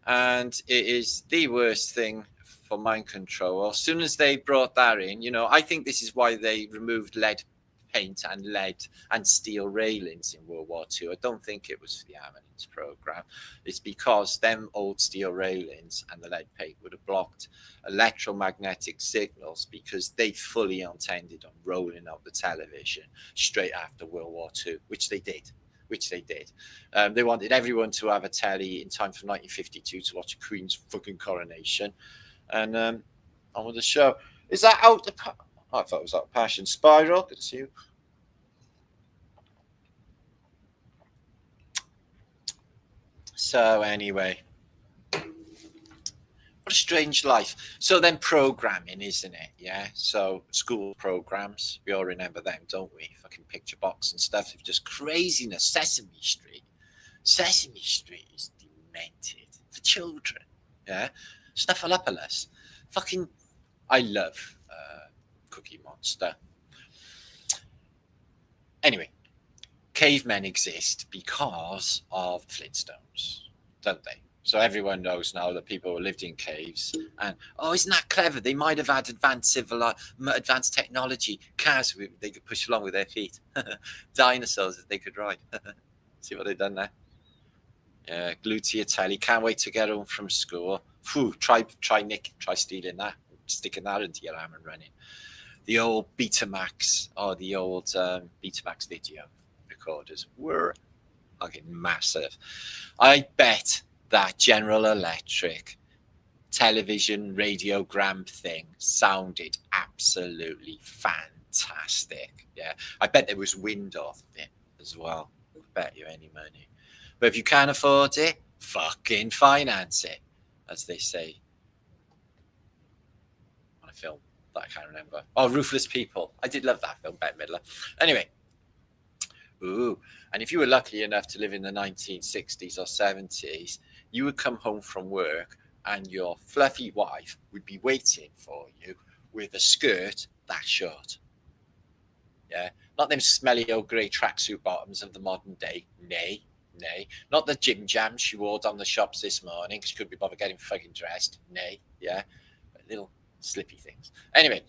And it is the worst thing for mind control. As soon as they brought that in, you know, I think this is why they removed lead paint and lead and steel railings in World War II. I don't think it was for the armaments program. It's because them old steel railings and the lead paint would have blocked electromagnetic signals because they fully intended on rolling out the television straight after World War II, which they did. They wanted everyone to have a telly in time for 1952 to watch Queen's fucking coronation. And on with the show. Is that out? I thought it was out Passion. Spiral, good to see you. So anyway, what a strange life. So then programming, isn't it? Yeah. So school programs, we all remember them, don't we? Fucking picture box and stuff. It's just craziness. Sesame Street is demented for children. Yeah. Snuffleupagus. Fucking, I love Cookie Monster. Anyway, cavemen exist because of Flintstones, don't they? So everyone knows now that people lived in caves. And, oh, isn't that clever? They might have had advanced technology. Cars they could push along with their feet. Dinosaurs that they could ride. See what they've done there? Yeah, glued to your telly. Can't wait to get home from school. Phew, try stealing that. Sticking that into your arm and running. The old Betamax, or the old Betamax video recorders were fucking massive. I bet that General Electric television radiogram thing sounded absolutely fantastic. Yeah, I bet there was wind off it as well. I bet you any money. But if you can't afford it, fucking finance it, as they say on a film that I can't remember. Oh, Ruthless People. I did love that film, Bette Midler. Anyway. Ooh. And if you were lucky enough to live in the 1960s or 70s, you would come home from work and your fluffy wife would be waiting for you with a skirt that short. Yeah. Not them smelly old grey tracksuit bottoms of the modern day. Nay. Not the gym jams she wore down the shops this morning because she couldn't be bothered getting fucking dressed. Nay. Yeah. But little slippy things. Anyway.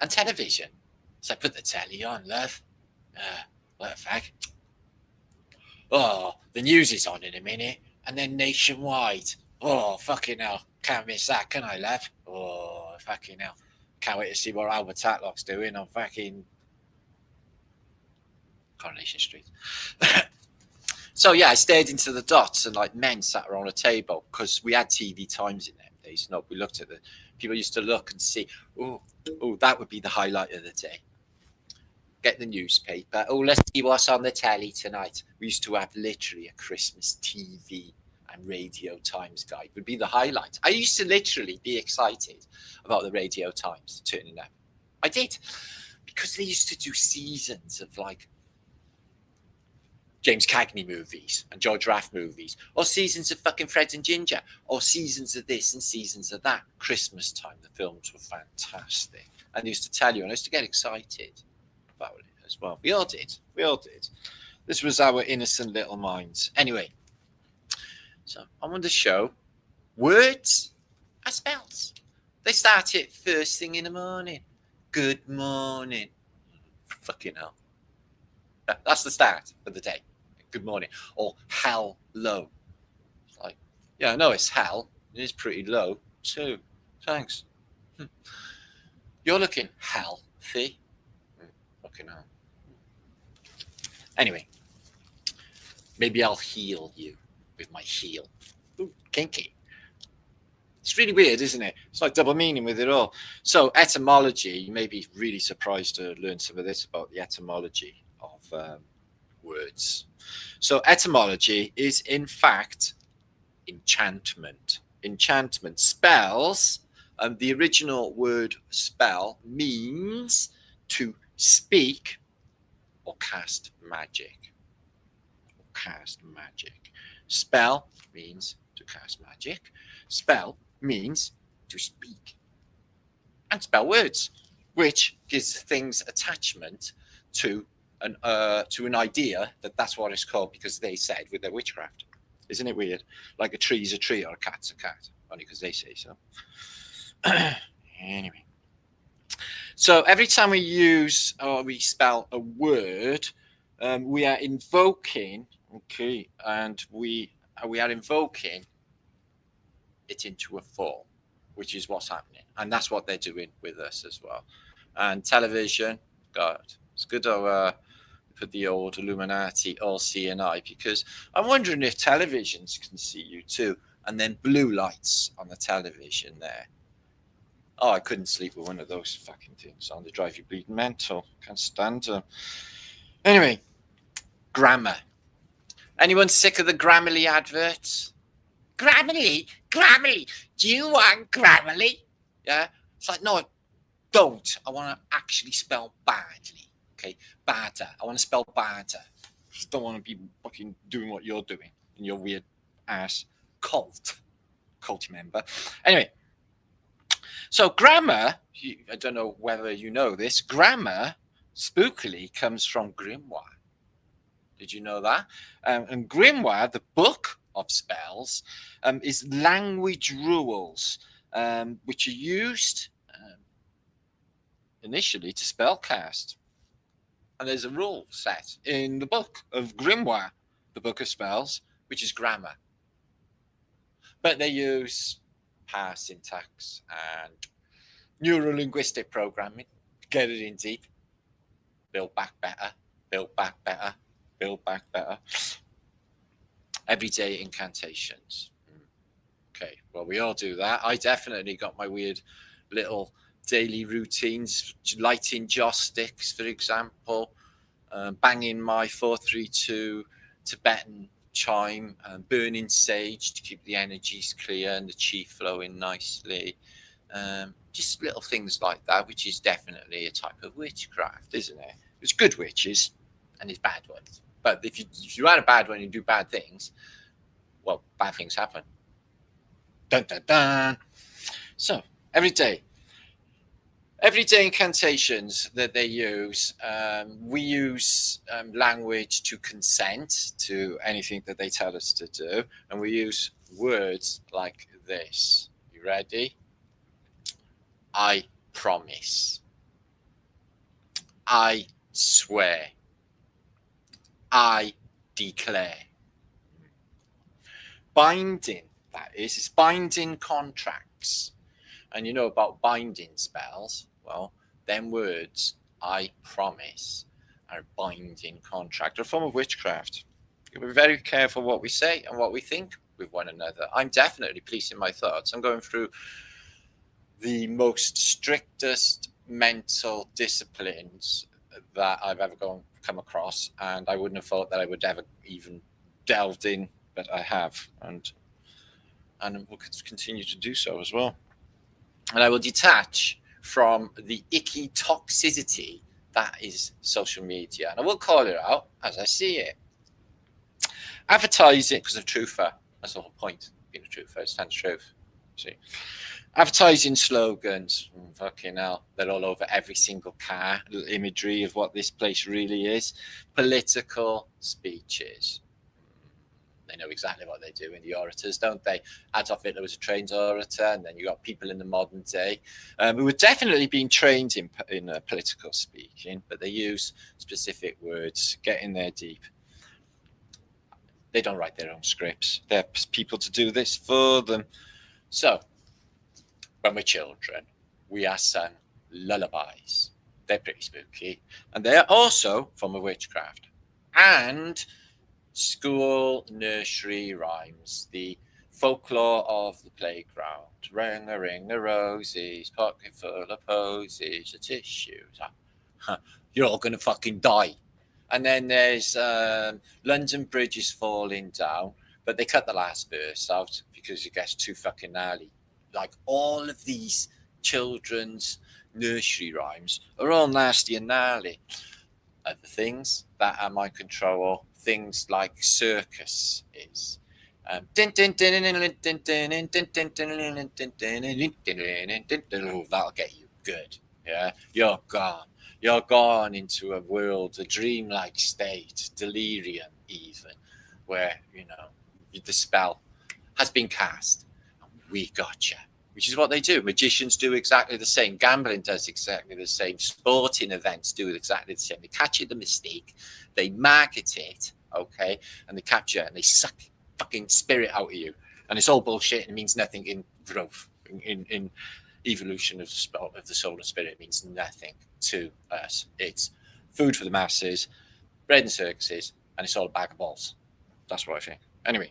And television. So I put the telly on, love. What the fuck? Oh, the news is on in a minute, and then nationwide. Oh, fucking hell. Can't miss that, can I, love? Oh, fucking hell. Can't wait to see what Albert Tatlock's doing on fucking Coronation Street. So, yeah, I stared into the dots, and like men sat around a table because we had TV times in them days. No, we looked at the people used to look and see, oh, that would be the highlight of the day. Get the newspaper. Oh, let's see what's on the telly tonight. We used to have literally a Christmas TV and Radio Times guide would be the highlight. I used to literally be excited about the Radio Times turning up. I did, because they used to do seasons of like James Cagney movies and George Raft movies, or seasons of fucking Fred and Ginger, or seasons of this and seasons of that. Christmas time, the films were fantastic. And they used to tell you, and I used to get excited about it as well. We all did. This was our innocent little minds. Anyway, so I'm on the show. Words are spells. They start it first thing in the morning. Good morning. Fucking hell. That's the start of the day. Good morning. Or hello. It's like, yeah, I know it's hell. It is pretty low too. Thanks. You're looking healthy. Fucking hell. Anyway, maybe I'll heal you with my heel. Ooh, kinky. It's really weird, isn't it? It's like double meaning with it all. So etymology, you may be really surprised to learn some of this about the etymology of words. So etymology is in fact enchantment. Enchantment. Spells, the original word spell means to speak or cast magic. Spell means to cast magic. Spell means to speak and spell words, which gives things attachment to an idea that's what it's called because they said with their witchcraft. Isn't it weird? Like a tree's a tree or a cat's a cat, only because they say so. Anyway. So every time we use or we spell a word, we are invoking, okay, and we are invoking it into a form, which is what's happening. And that's what they're doing with us as well. And television, God, it's good to put the old Illuminati all seeing eye, because I'm wondering if televisions can see you too. And then blue lights on the television there. Oh, I couldn't sleep with one of those fucking things on. They drive you bleeding mental. Can't stand them. Anyway, grammar. Anyone sick of the Grammarly adverts? Grammarly? Do you want Grammarly? Yeah? It's like, no, I don't. I want to actually spell badly. Okay? Badder. I want to spell badder. I just don't want to be fucking doing what you're doing in your weird ass cult member. Anyway. So grammar, I don't know whether you know this, grammar spookily comes from grimoire. Did you know that? And grimoire, the book of spells, is language rules, which are used initially to spellcast. And there's a rule set in the book of grimoire, the book of spells, which is grammar. But they use past syntax and neuro-linguistic programming, get it in deep, build back better. Everyday incantations. Okay, well, we all do that. I definitely got my weird little daily routines, lighting joss sticks, for example, banging my 432 Tibetan chime, burning sage to keep the energies clear and the chi flowing nicely. Just little things like that, which is definitely a type of witchcraft, isn't it? There's good witches and there's bad ones. But if you are a bad one and you do bad things, well, bad things happen. Dun, dun, dun. So, everyday incantations that they use, we use language to consent to anything that they tell us to do, and we use words like this. You ready? I promise. I swear. I declare. Binding, that is, it's binding contracts. And you know about binding spells. Well, them words, I promise, are a binding contract, or a form of witchcraft. We're very careful what we say and what we think with one another. I'm definitely policing my thoughts. I'm going through the most strictest mental disciplines that I've ever come across, and I wouldn't have thought that I would ever even delved in, but I have, and will continue to do so as well. And I will detach from the icky toxicity that is social media, and I will call it out as I see it. Advertising, because of truther, that's the whole point. Being a truther, it stands truth. See, advertising slogans, fucking hell, they're all over every single car. Little imagery of what this place really is. Political speeches. They know exactly what they do in the orators, don't they? Adolf Hitler was a trained orator, and then you got people in the modern day who were definitely being trained in political speaking, but they use specific words, get in there deep. They don't write their own scripts. There are people to do this for them. So, when we're children, we are sung lullabies. They're pretty spooky. And they are also a form of witchcraft. And school nursery rhymes, the folklore of the playground. Ring a roses, pocket full of posies, the tissues. You're all going to fucking die. And then there's London Bridge is falling down, but they cut the last verse out because it gets too fucking gnarly. Like all of these children's nursery rhymes are all nasty and gnarly. Other things that are my control, things like circus is. That'll get you good. Yeah, you're gone. You're gone into a world, a dreamlike state, delirium even, where, the spell has been cast. We gotcha. Which is what they do. Magicians do exactly the same. Gambling does exactly the same. Sporting events do exactly the same. They catch you the mistake, they market it, okay, and they capture it and they suck fucking spirit out of you. And it's all bullshit and it means nothing in growth. In evolution of the soul and spirit, it means nothing to us. It's food for the masses, bread and circuses, and it's all a bag of balls. That's what I think. Anyway,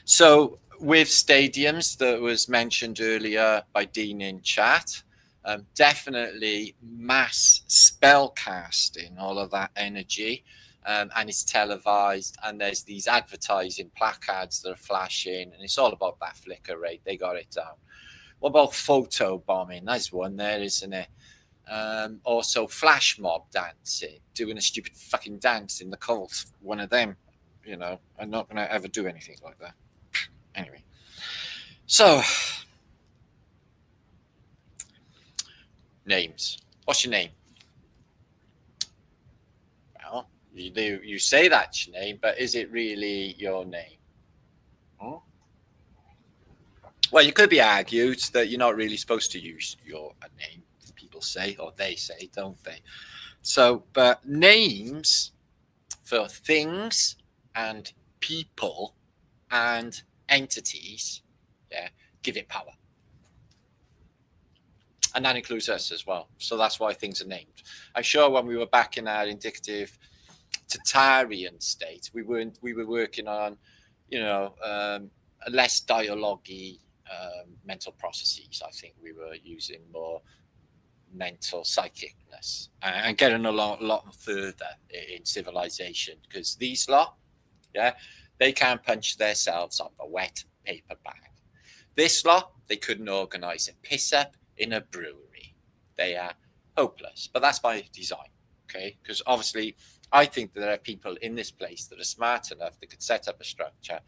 so with stadiums that was mentioned earlier by Dean in chat, definitely mass spell casting, all of that energy, and it's televised, and there's these advertising placards that are flashing, and it's all about that flicker rate. They got it down. What about photo bombing? That's one there, isn't it? Also flash mob dancing, doing a stupid fucking dance in the cult. One of them, I'm not going to ever do anything like that. Anyway, so names. What's your name? Well, you say that's your name, but is it really your name? Well, it could be argued that you're not really supposed to use your name. People say, or they say, don't they? So, but names for things and people and entities, give it power. And that includes us as well. So that's why things are named. I'm sure when we were back in our indicative Tatarian state, we were working on, a less dialogue-y mental processes. I think we were using more mental psychicness and getting a lot further in civilization, because these lot, they can't punch themselves up a wet paper bag. This lot, they couldn't organise a piss up in a brewery. They are hopeless, but that's by design, okay? Because obviously, I think that there are people in this place that are smart enough that could set up a structure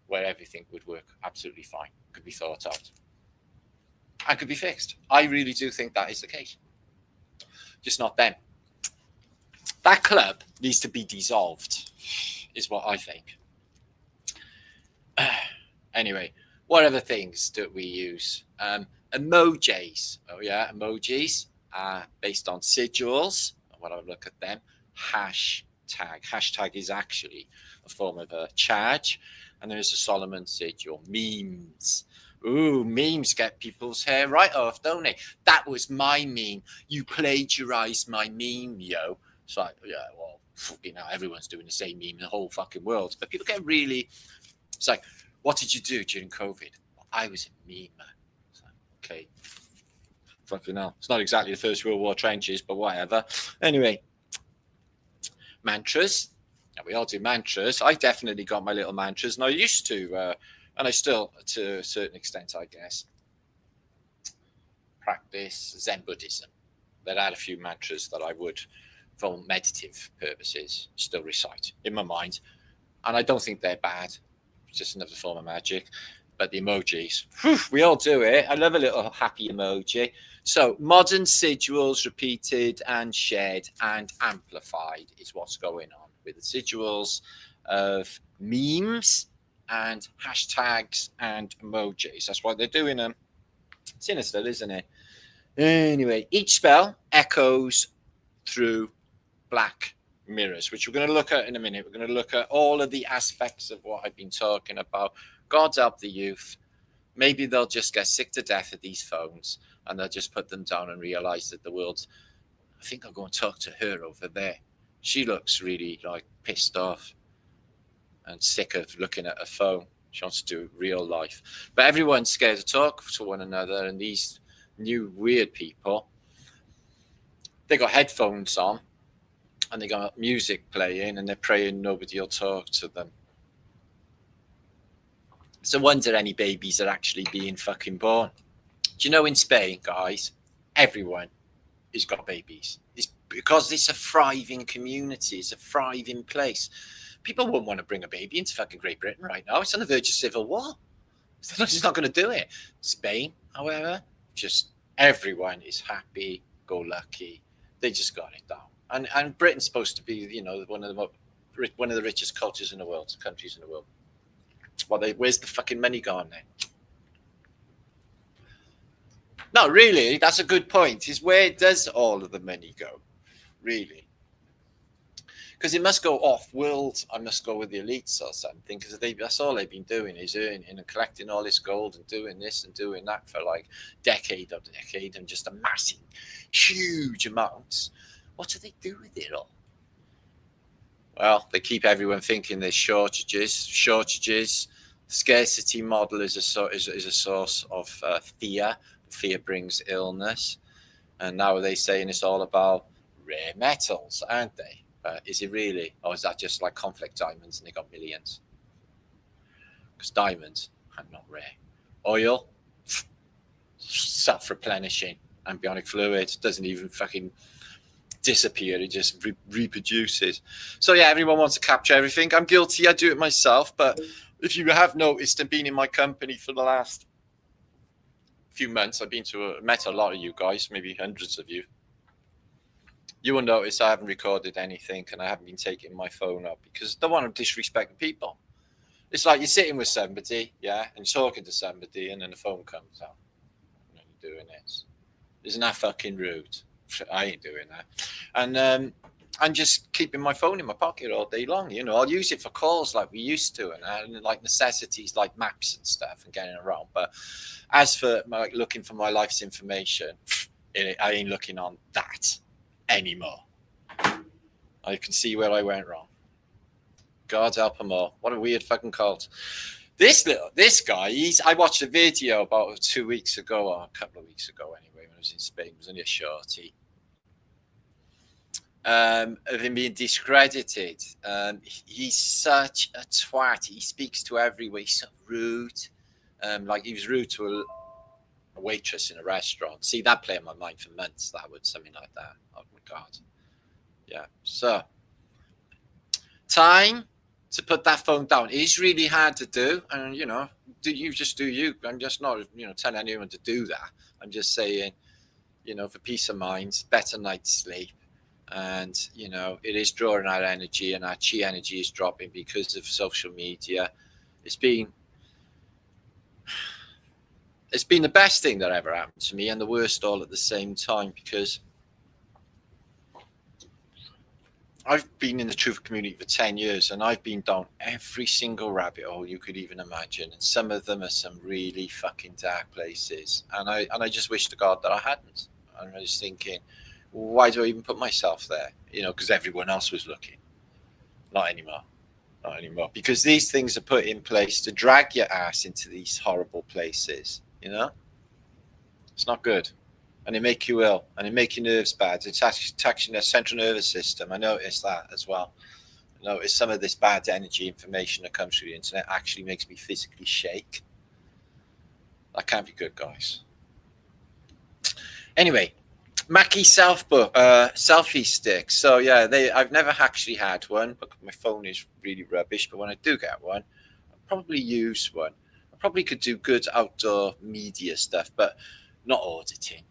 where everything would work absolutely fine, could be thought out, and could be fixed. I really do think that is the case. Just not them. That club needs to be dissolved, is what I think. Anyway, what other things do we use? Emojis. Oh yeah, emojis are based on sigils. When I look at them, hash tag. Hashtag is actually a form of a charge. And there's a Solomon sigil. Memes. Ooh, memes get people's hair right off, don't they? That was my meme. You plagiarized my meme, yo. It's like, yeah, well, fucking hell, everyone's doing the same meme in the whole fucking world. But people get really, it's like, what did you do during COVID? Well, I was a meme, man. It's like, okay. Fucking hell. It's not exactly the First World War trenches, but whatever. Anyway, mantras. Now, we all do mantras. I definitely got my little mantras, and I used to, and I still, to a certain extent, I guess, practice Zen Buddhism. There are a few mantras that I would, for meditative purposes, still recite in my mind. And I don't think they're bad. It's just another form of magic. But the emojis, whew, we all do it. I love a little happy emoji. So modern sigils repeated and shared and amplified is what's going on with the sigils of memes and hashtags and emojis. That's why they're doing them. Sinister, isn't it? Anyway, each spell echoes through black mirrors, which we're going to look at in a minute. We're going to look at all of the aspects of what I've been talking about. God help the youth. Maybe they'll just get sick to death of these phones and they'll just put them down and realize that the world, I think I'll go and talk to her over there. She looks really like pissed off and sick of looking at her phone. She wants to do real life. But everyone's scared to talk to one another, and these new weird people, they got headphones on and they got music playing and they're praying nobody will talk to them. It's a wonder any babies are actually being fucking born. Do you know in Spain, guys, everyone has got babies. It's because it's a thriving community. It's a thriving place. People wouldn't want to bring a baby into fucking Great Britain right now. It's on the verge of civil war. It's not going to do it. Spain, however, just everyone is happy, go lucky. They just got it down. And Britain's supposed to be, you know, one of the richest cultures in the world, countries in the world. Well, where's the fucking money gone then? No, really, that's a good point. Is where does all of the money go? Really? Because it must go off world. I must go with the elites or something. Because that's all they've been doing is earning and collecting all this gold and doing this and doing that for like decade after decade and just amassing huge amounts. What do they do with it all? Well, they keep everyone thinking there's shortages. Scarcity model is a source of fear. Fear brings illness. And now they're saying it's all about rare metals, aren't they? Is it really? Or is that just like conflict diamonds and they got millions? Because diamonds are not rare. Oil, self-replenishing. Ambionic fluid doesn't even fucking disappear. It just reproduces. So yeah, everyone wants to capture everything. I'm guilty. I do it myself. But if you have noticed and been in my company for the last few months, I've met a lot of you guys, maybe hundreds of you. You will notice I haven't recorded anything and I haven't been taking my phone up because I don't want to disrespect people. It's like you're sitting with somebody, yeah, and you're talking to somebody and then the phone comes out. And then you're doing this. Isn't that fucking rude? I ain't doing that. And I'm just keeping my phone in my pocket all day long. You know, I'll use it for calls like we used to and like necessities like maps and stuff and getting around. But as for looking for my life's information, I ain't looking on that anymore. I can see where I went wrong. God help them all. What a weird fucking cult. This guy, I watched a video about 2 weeks ago, or a couple of weeks ago anyway, when I was in Spain. It was only a shorty. Of him being discredited. He's such a twat. He speaks to everyone. He's so rude. Like he was rude to a waitress in a restaurant. See, that played in my mind for months. That would something like that. Oh my God. Yeah. So time to put that phone down. It's really hard to do. And you know, do you. I'm just not, telling anyone to do that. I'm just saying, for peace of mind, better night's sleep. And, it is drawing our energy and our chi energy is dropping because of social media. It's been the best thing that ever happened to me and the worst all at the same time because I've been in the truth community for 10 years and I've been down every single rabbit hole you could even imagine. And some of them are some really fucking dark places. And I just wish to God that I hadn't. And I was thinking, why do I even put myself there? You know, because everyone else was looking. Not anymore. Not anymore. Because these things are put in place to drag your ass into these horrible places. You know? It's not good. And they make you ill, and they make your nerves bad. It's attacking the central nervous system. I noticed that as well. I noticed some of this bad energy information that comes through the internet actually makes me physically shake. That can't be good, guys. Anyway, Mackie selfie stick. So yeah, I've never actually had one, but my phone is really rubbish. But when I do get one, I'll probably use one. I probably could do good outdoor media stuff, but not auditing.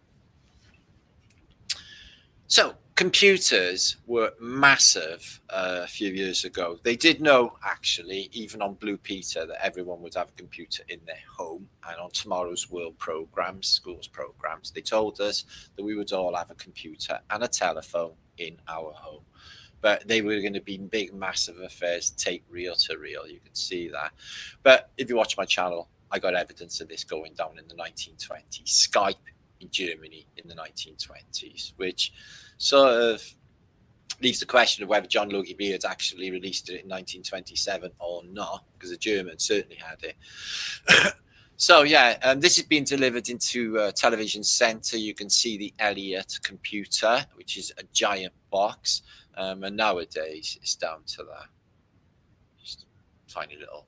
So computers were massive a few years ago. They did know, actually, even on Blue Peter, that everyone would have a computer in their home. And on Tomorrow's World programs, schools programs, they told us that we would all have a computer and a telephone in our home. But they were going to be big, massive affairs, tape reel to reel. You can see that. But if you watch my channel, I got evidence of this going down in the 1920s. Skype in Germany in the 1920s, which sort of leaves the question of whether John Logie Baird actually released it in 1927 or not, because the Germans certainly had it. So yeah, this has been delivered into a television center. You can see the Elliott computer, which is a giant box, and nowadays it's down to that. Just a tiny little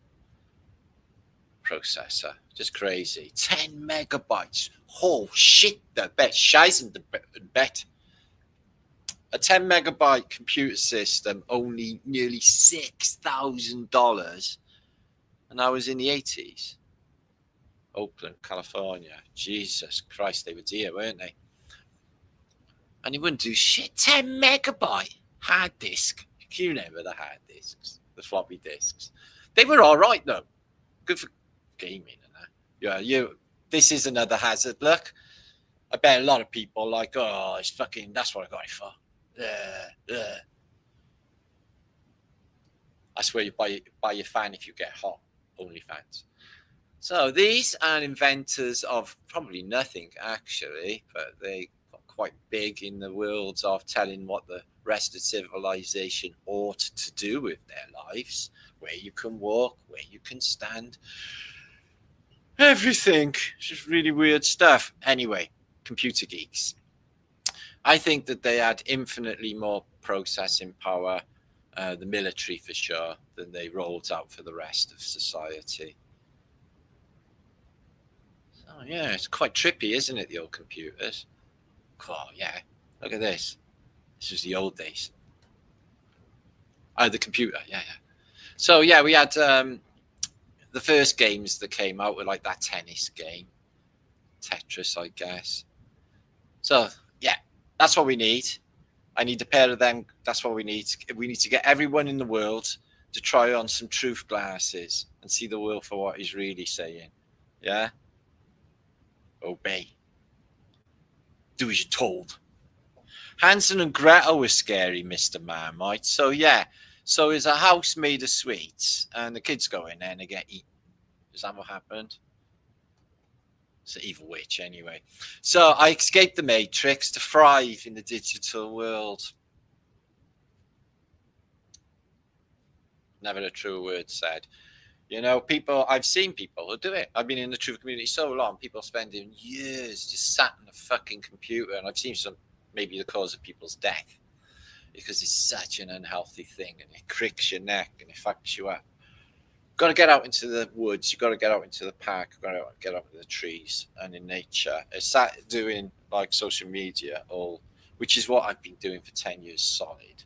processor, just crazy. 10 megabytes. Oh shit, the bet scheißen the bet. A 10 megabyte computer system, only nearly $6,000, and I was in the 80s. Oakland, California. Jesus Christ, they were dear, weren't they? And you wouldn't do shit. 10 megabyte hard disk. You remember the hard disks, the floppy disks. They were all right though. Good for gaming and that. Yeah, this is another hazard. Look, I bet a lot of people like, oh, it's fucking. That's what I got it for. That's where you buy your fan if you get hot. Only fans. So these are inventors of probably nothing actually, but they got quite big in the world of telling what the rest of civilization ought to do with their lives, where you can walk, where you can stand, everything. It's just really weird stuff. Anyway, computer geeks. I think that they had infinitely more processing power, the military for sure, than they rolled out for the rest of society. Oh yeah, it's quite trippy, isn't it, the old computers? Oh yeah, look at this. This was the old days. Oh, the computer, yeah. So yeah, we had the first games that came out were like that tennis game, Tetris, I guess. So yeah, that's what we need. I need a pair of them. That's what we need. We need to get everyone in the world to try on some truth glasses and see the world for what he's really saying. Yeah? Obey. Do as you're told. Hansel and Gretel was scary, Mr. Marmite. So yeah. So it's a house made of sweets and the kids go in there and they get eaten. Is that what happened? It's an evil witch anyway. So I escaped the Matrix to thrive in the digital world. Never a true word said. You know, people, I've seen people who do it. I've been in the truth community so long, people spending years just sat on a fucking computer, and I've seen some, maybe the cause of people's death, because it's such an unhealthy thing, and it cricks your neck, and it fucks you up. Got to get out into the woods. You've got to get out into the park. You've got to get out into the trees and in nature. It's that doing like social media, which is what I've been doing for 10 years solid.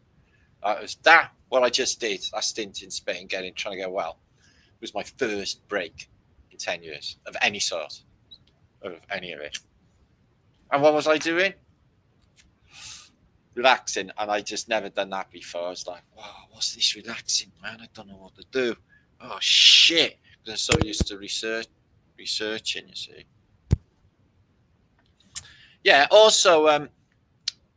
What I just did, that stint in Spain, trying to get well, was my first break in 10 years of any sort, of any of it. And what was I doing? Relaxing. And I just never done that before. I was like, wow, what's this relaxing, man? I don't know what to do. Oh shit! Because I'm so used to researching, you see. Yeah. Also,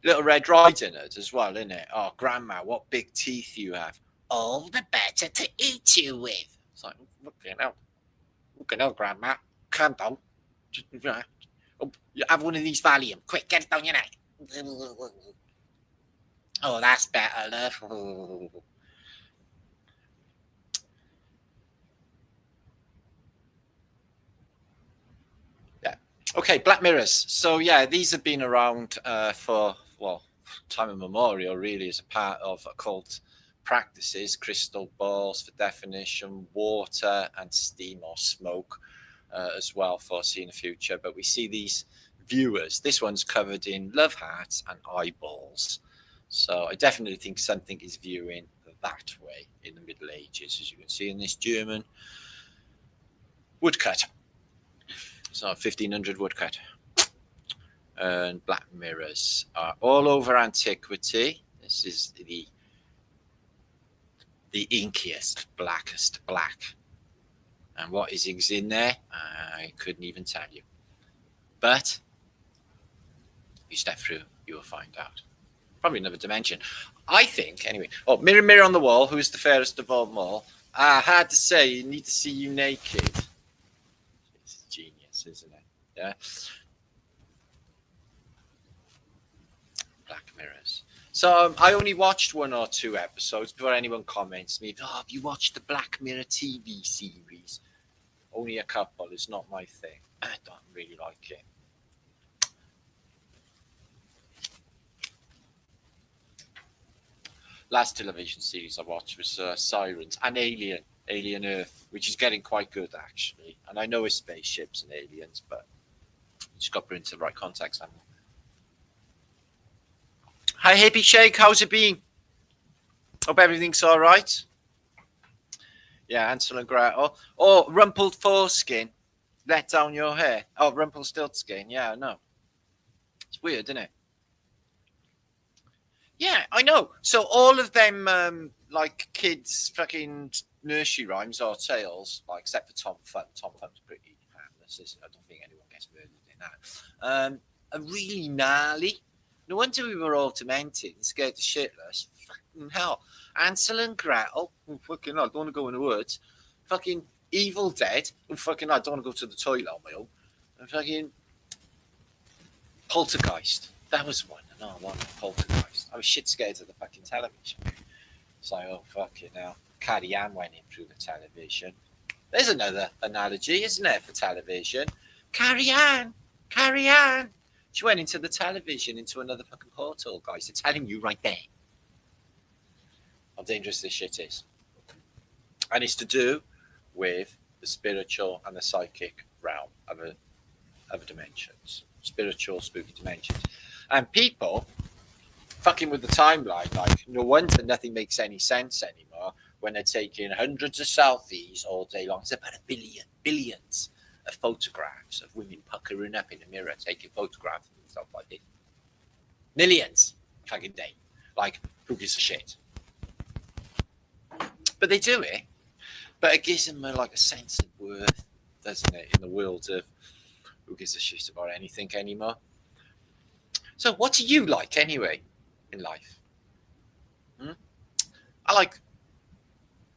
Little Red Riding Hood as well, isn't it? Oh, Grandma, what big teeth you have. All the better to eat you with. It's like, fucking hell, Grandma. Calm down. You have one of these Valium. Quick, get it down your neck. Oh, that's better, love. Yeah. Okay, Black Mirrors. So, yeah, these have been around for, well, time immemorial, really, as a part of occult practices. Crystal balls for definition, water and steam or smoke as well for seeing the future. But we see these viewers. This one's covered in love hearts and eyeballs. So I definitely think something is viewing that way in the Middle Ages, as you can see in this German woodcut. So 1500 woodcut. And black mirrors are all over antiquity. This is the inkiest, blackest black. And what is in there, I couldn't even tell you. But if you step through, you will find out. Probably another dimension. I think, anyway. Oh, mirror, mirror on the wall, who is the fairest of all them all? Hard to say, you need to see you naked. It's genius, isn't it? Yeah. Black Mirrors. So I only watched 1 or 2 episodes before anyone comments me, have you watched the Black Mirror TV series? Only a couple. It's not my thing. I don't really like it. Last television series I watched was Sirens and Alien Earth, which is getting quite good, actually. And I know it's spaceships and aliens, but you just got to put into the right context. Hi, Hippie Shake. How's it been? Hope everything's all right. Yeah, Ansel and Gretel. Oh, rumpled foreskin. Let down your hair. Oh, Rumpelstiltskin. Yeah, I know. It's weird, isn't it? Yeah, I know. So all of them, like kids, fucking nursery rhymes or tales, like except for Tom Thumb. Tom Thumb's pretty harmless, isn't it? I don't think anyone gets murdered in that. Are really gnarly. No wonder we were all demented and scared to shitless. Fucking hell. Ansel and Gretel. Oh, fucking hell, I don't want to go in the woods. Fucking Evil Dead. Oh, fucking hell, I don't want to go to the toilet on my own. And fucking Poltergeist. That was one. No, one Poltergeist. I was shit scared of the fucking television. It's like, oh, fucking hell. Carrie Ann went in through the television. There's another analogy, isn't there, for television? Carrie Ann. Carrie Ann. She went into the television, into another fucking portal, guys. They're telling you right there how dangerous this shit is. And it's to do with the spiritual and the psychic realm of other dimensions. Spiritual, spooky dimensions. And people fucking with the timeline, like, no wonder nothing makes any sense anymore when they're taking hundreds of selfies all day long. It's about billions of photographs of women puckering up in the mirror, taking photographs and stuff like this. Millions fucking day. Like, who gives a shit? But they do it. But it gives them like a sense of worth, doesn't it, in the world of who gives a shit about anything anymore. So what do you like anyway in life? I like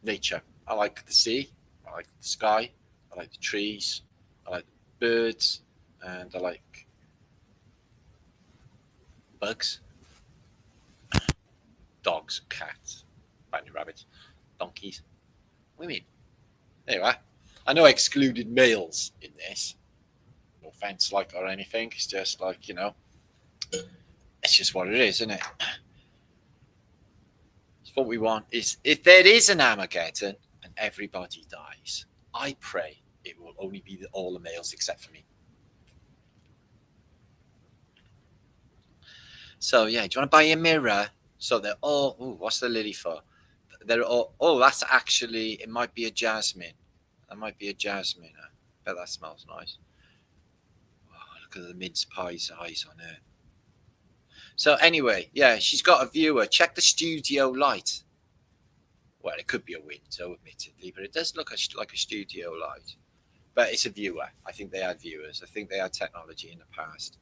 nature. I like the sea. I like the sky. I like the trees. I like birds. And I like bugs. Dogs, cats, bunny rabbits, donkeys, women. There you are. I know I excluded males in this. No offense, like, or anything. It's just like, you know, it's just what it is, isn't it? It's what we want. Is if there is an Armageddon and everybody dies, I pray it will only be all the males except for me. So yeah, do you want to buy a mirror? So they're all. Ooh, what's the lily for? They're all. Oh, that's actually. It might be a jasmine. That might be a jasmine. I bet that smells nice. Oh, look at the mince pie's eyes on her. So anyway, yeah, she's got a viewer. Check the studio light. Well, it could be a window, admittedly, but it does look like a studio light. But it's a viewer. I think they had viewers. I think they had technology in the past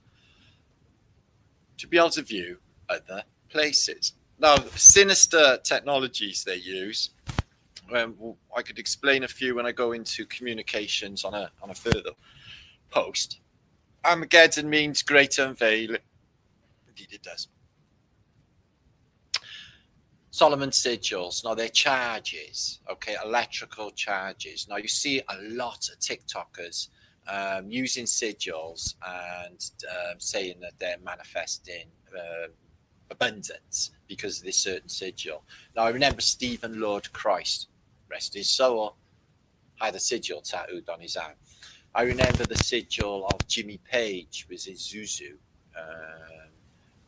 to be able to view other places. Now, sinister technologies they use. I could explain a few when I go into communications on a further post. Armageddon means great unveiling. Indeed, it does. Solomon sigils. Now, they're charges, okay, electrical charges. Now, you see a lot of TikTokers using sigils and saying that they're manifesting abundance because of this certain sigil. Now, I remember Stephen Lord Christ, rest his soul, had a sigil tattooed on his arm. I remember the sigil of Jimmy Page was his Zuzu,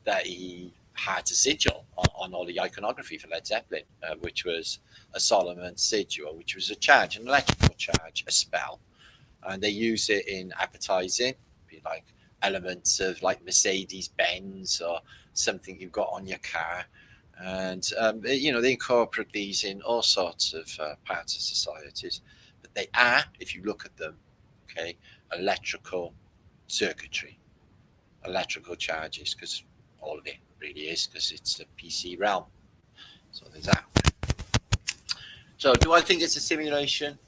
that he had a sigil on all the iconography for Led Zeppelin, which was a Solomon sigil, which was a charge, an electrical charge, a spell. And they use it in advertising, be like elements of like Mercedes-Benz or something you've got on your car. And, they incorporate these in all sorts of parts of societies. But they are, if you look at them, okay, electrical circuitry, electrical charges, because all of it really is, because it's the PC realm. So there's that. So do I think it's a simulation?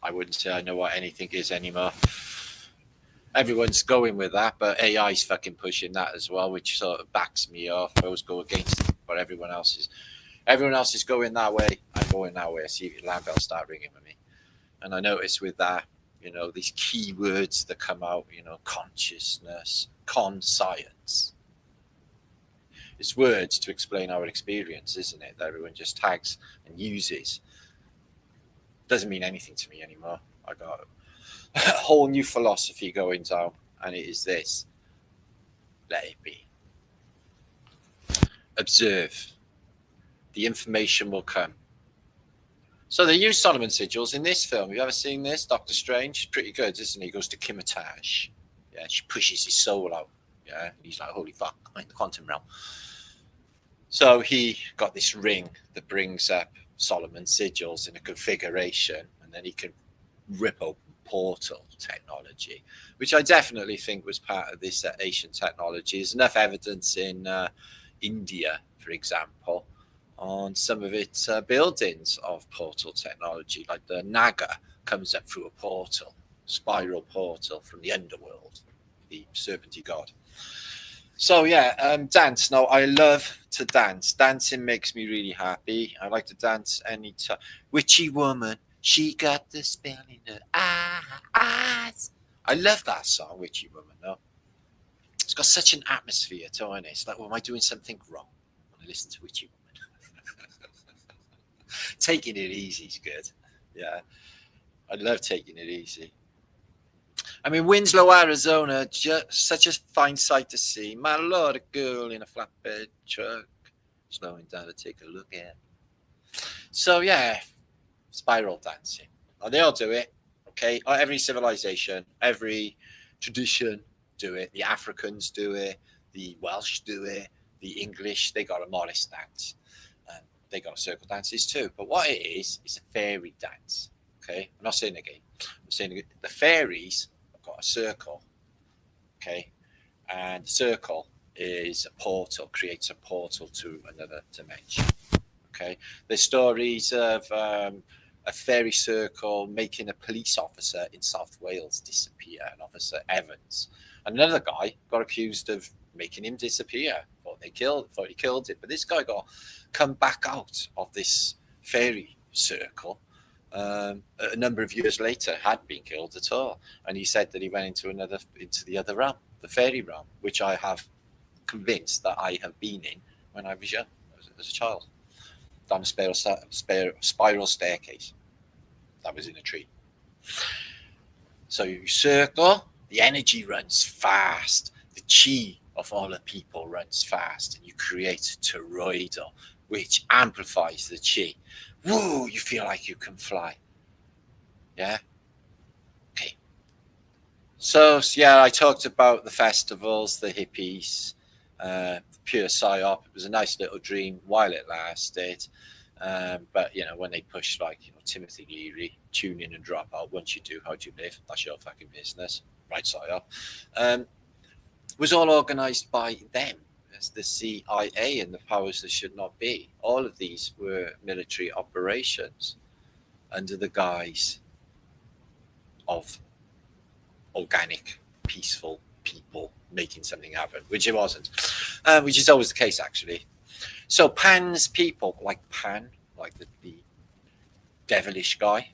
I wouldn't say I know what anything is anymore. Everyone's going with that, but AI's fucking pushing that as well, which sort of backs me off. I always go against it, but everyone else is going that way. I'm going that way. I see alarm bells start ringing with me. And I notice with that, these keywords that come out, consciousness, conscience. It's words to explain our experience, isn't it? That everyone just tags and uses. Doesn't mean anything to me anymore. I got a whole new philosophy going down, and it is this: let it be. Observe. The information will come. So they use Solomon sigils in this film. Have you ever seen this? Doctor Strange? Pretty good, isn't he? He goes to Kimitage. Yeah, she pushes his soul out. Yeah, and he's like, holy fuck, I'm in the quantum realm. So he got this ring that brings up Solomon sigils in a configuration, and then he can rip open portal technology, which I definitely think was part of this Asian technology. There's enough evidence in India, for example, on some of its buildings of portal technology, like the Naga comes up through a portal, spiral portal from the underworld, the serpenty god. So yeah, dance. Now I love to dance. Dancing makes me really happy. I like to dance anytime. Witchy woman, she got the spell in her eyes. I love that song, Witchy Woman. No, it's got such an atmosphere to it. It's like, well, am I doing something wrong when I listen to Witchy Woman? Taking it easy is good. Yeah, I love taking it easy. I mean, Winslow, Arizona, just such a fine sight to see. My Lord, a girl in a flatbed truck, slowing down to take a look at. So yeah, spiral dancing. Now, they all do it. Okay, every civilization, every tradition do it. The Africans do it. The Welsh do it. The English, they got a Morris dance. They got circle dances too. But what it is a fairy dance. Okay, I'm not saying again. I'm saying the fairies have got a circle. Okay, and the circle is a portal, creates a portal to another dimension. Okay, there's stories of a fairy circle making a police officer in South Wales disappear, an Officer Evans. Another guy got accused of making him disappear. Thought he killed it, but this guy got come back out of this fairy circle a number of years later, had been killed at all, and he said that he went into the other realm, the fairy realm, which I have convinced that I have been in when I was young, as a child, down a spiral staircase that was in a tree. So you circle, the energy runs fast, the chi of all the people runs fast, and you create a toroidal which amplifies the chi. Woo, you feel like you can fly. Yeah? Okay. So, yeah, I talked about the festivals, the hippies, pure psyop. It was a nice little dream while it lasted. But you know, when they push like, you know, Timothy Leary, tune in and drop out. Once you do, how do you live? That's your fucking business. Right side up. Was all organised by them as the CIA and the powers that should not be. All of these were military operations under the guise of organic, peaceful people making something happen, which it wasn't, which is always the case, actually. So Pan's people, like Pan, like the devilish guy,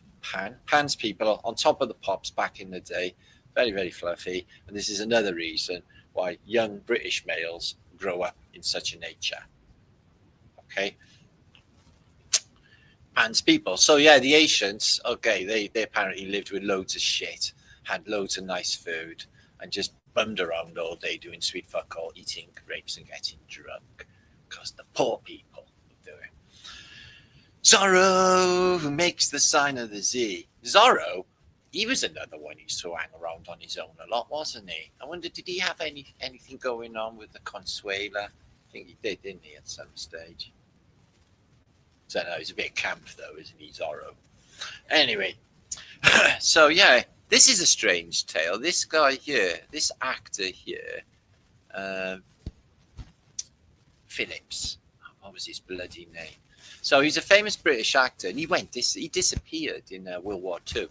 Pan's people are on top of the pops back in the day, very, very fluffy. And this is another reason why young British males grow up in such a nature. Okay. Pan's people. So yeah, the ancients, okay, they apparently lived with loads of shit, had loads of nice food, and just bummed around all day doing sweet fuck all, eating grapes and getting drunk, because the poor people would do it. Zorro, who makes the sign of the Z. Zorro, he was another one who used to hang around on his own a lot, wasn't he? I wonder, did he have anything going on with the Consuela? I think he did, didn't he, at some stage? So no, he's a bit camp though, isn't he, Zorro? Anyway, so yeah, this is a strange tale. This guy here, this actor here, Phillips. What was his bloody name? So he's a famous British actor, and he disappeared in World War II.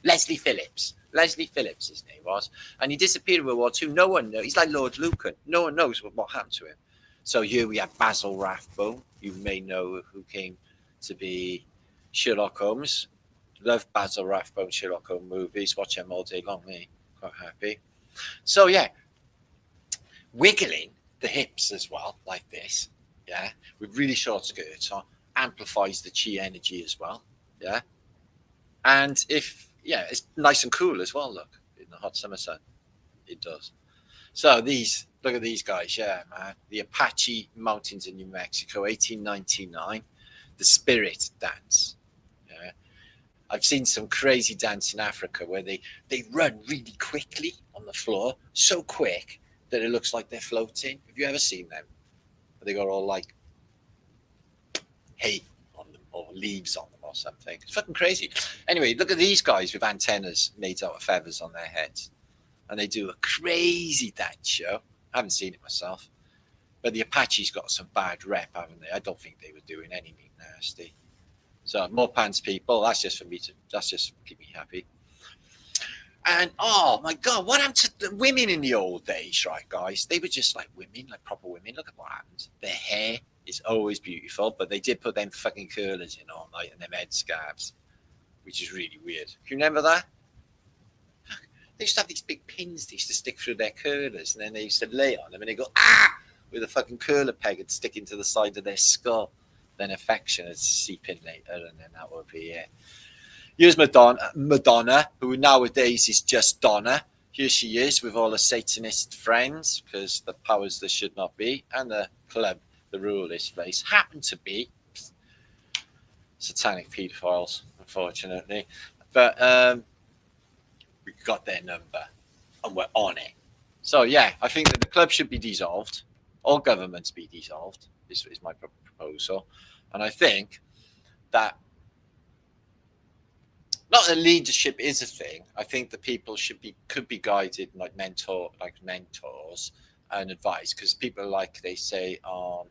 Leslie Phillips. Leslie Phillips, his name was, and he disappeared in World War II. No one knows. He's like Lord Lucan. No one knows what happened to him. So here we have Basil Rathbone. You may know who came to be Sherlock Holmes. Love Basil Rathbone Sherlock Holmes movies. Watch them all day long. Me, quite happy. So yeah, wiggling the hips as well, like this. Yeah, with really short skirts on, amplifies the chi energy as well. Yeah, and it's nice and cool as well. Look, in the hot summer sun, it does. So look at these guys, yeah, man. The Apache Mountains in New Mexico, 1899. The Spirit Dance. Yeah. I've seen some crazy dance in Africa where they run really quickly on the floor, so quick that it looks like they're floating. Have you ever seen them? They got all like hay on them or leaves on them or something. It's fucking crazy. Anyway, look at these guys with antennas made out of feathers on their heads. And they do a crazy dance show. I haven't seen it myself. But the Apaches got some bad rep, haven't they? I don't think they were doing anything nasty. So more pants people. That's just to keep me happy. And oh my God, what happened to the women in the old days, right, guys? They were just like women, like proper women. Look at what happened. Their hair is always beautiful, but they did put them fucking curlers in all night and them head scarves, which is really weird. Can you remember that? They used to have these big pins they used to stick through their curlers, and then they used to lay on them, and they go, with a fucking curler peg and stick into the side of their skull. Then affection would seep in later, and then that would be it. Here's Madonna, who nowadays is just Donna. Here she is with all the Satanist friends, because the powers that should not be, and the club, the rule this place, happen to be satanic pedophiles, unfortunately. But we got their number and we're on it. So yeah, I think that the club should be dissolved. All governments be dissolved. This is my proposal. And I think that not that leadership is a thing. I think that people could be guided like mentors and advice, because people, like they say on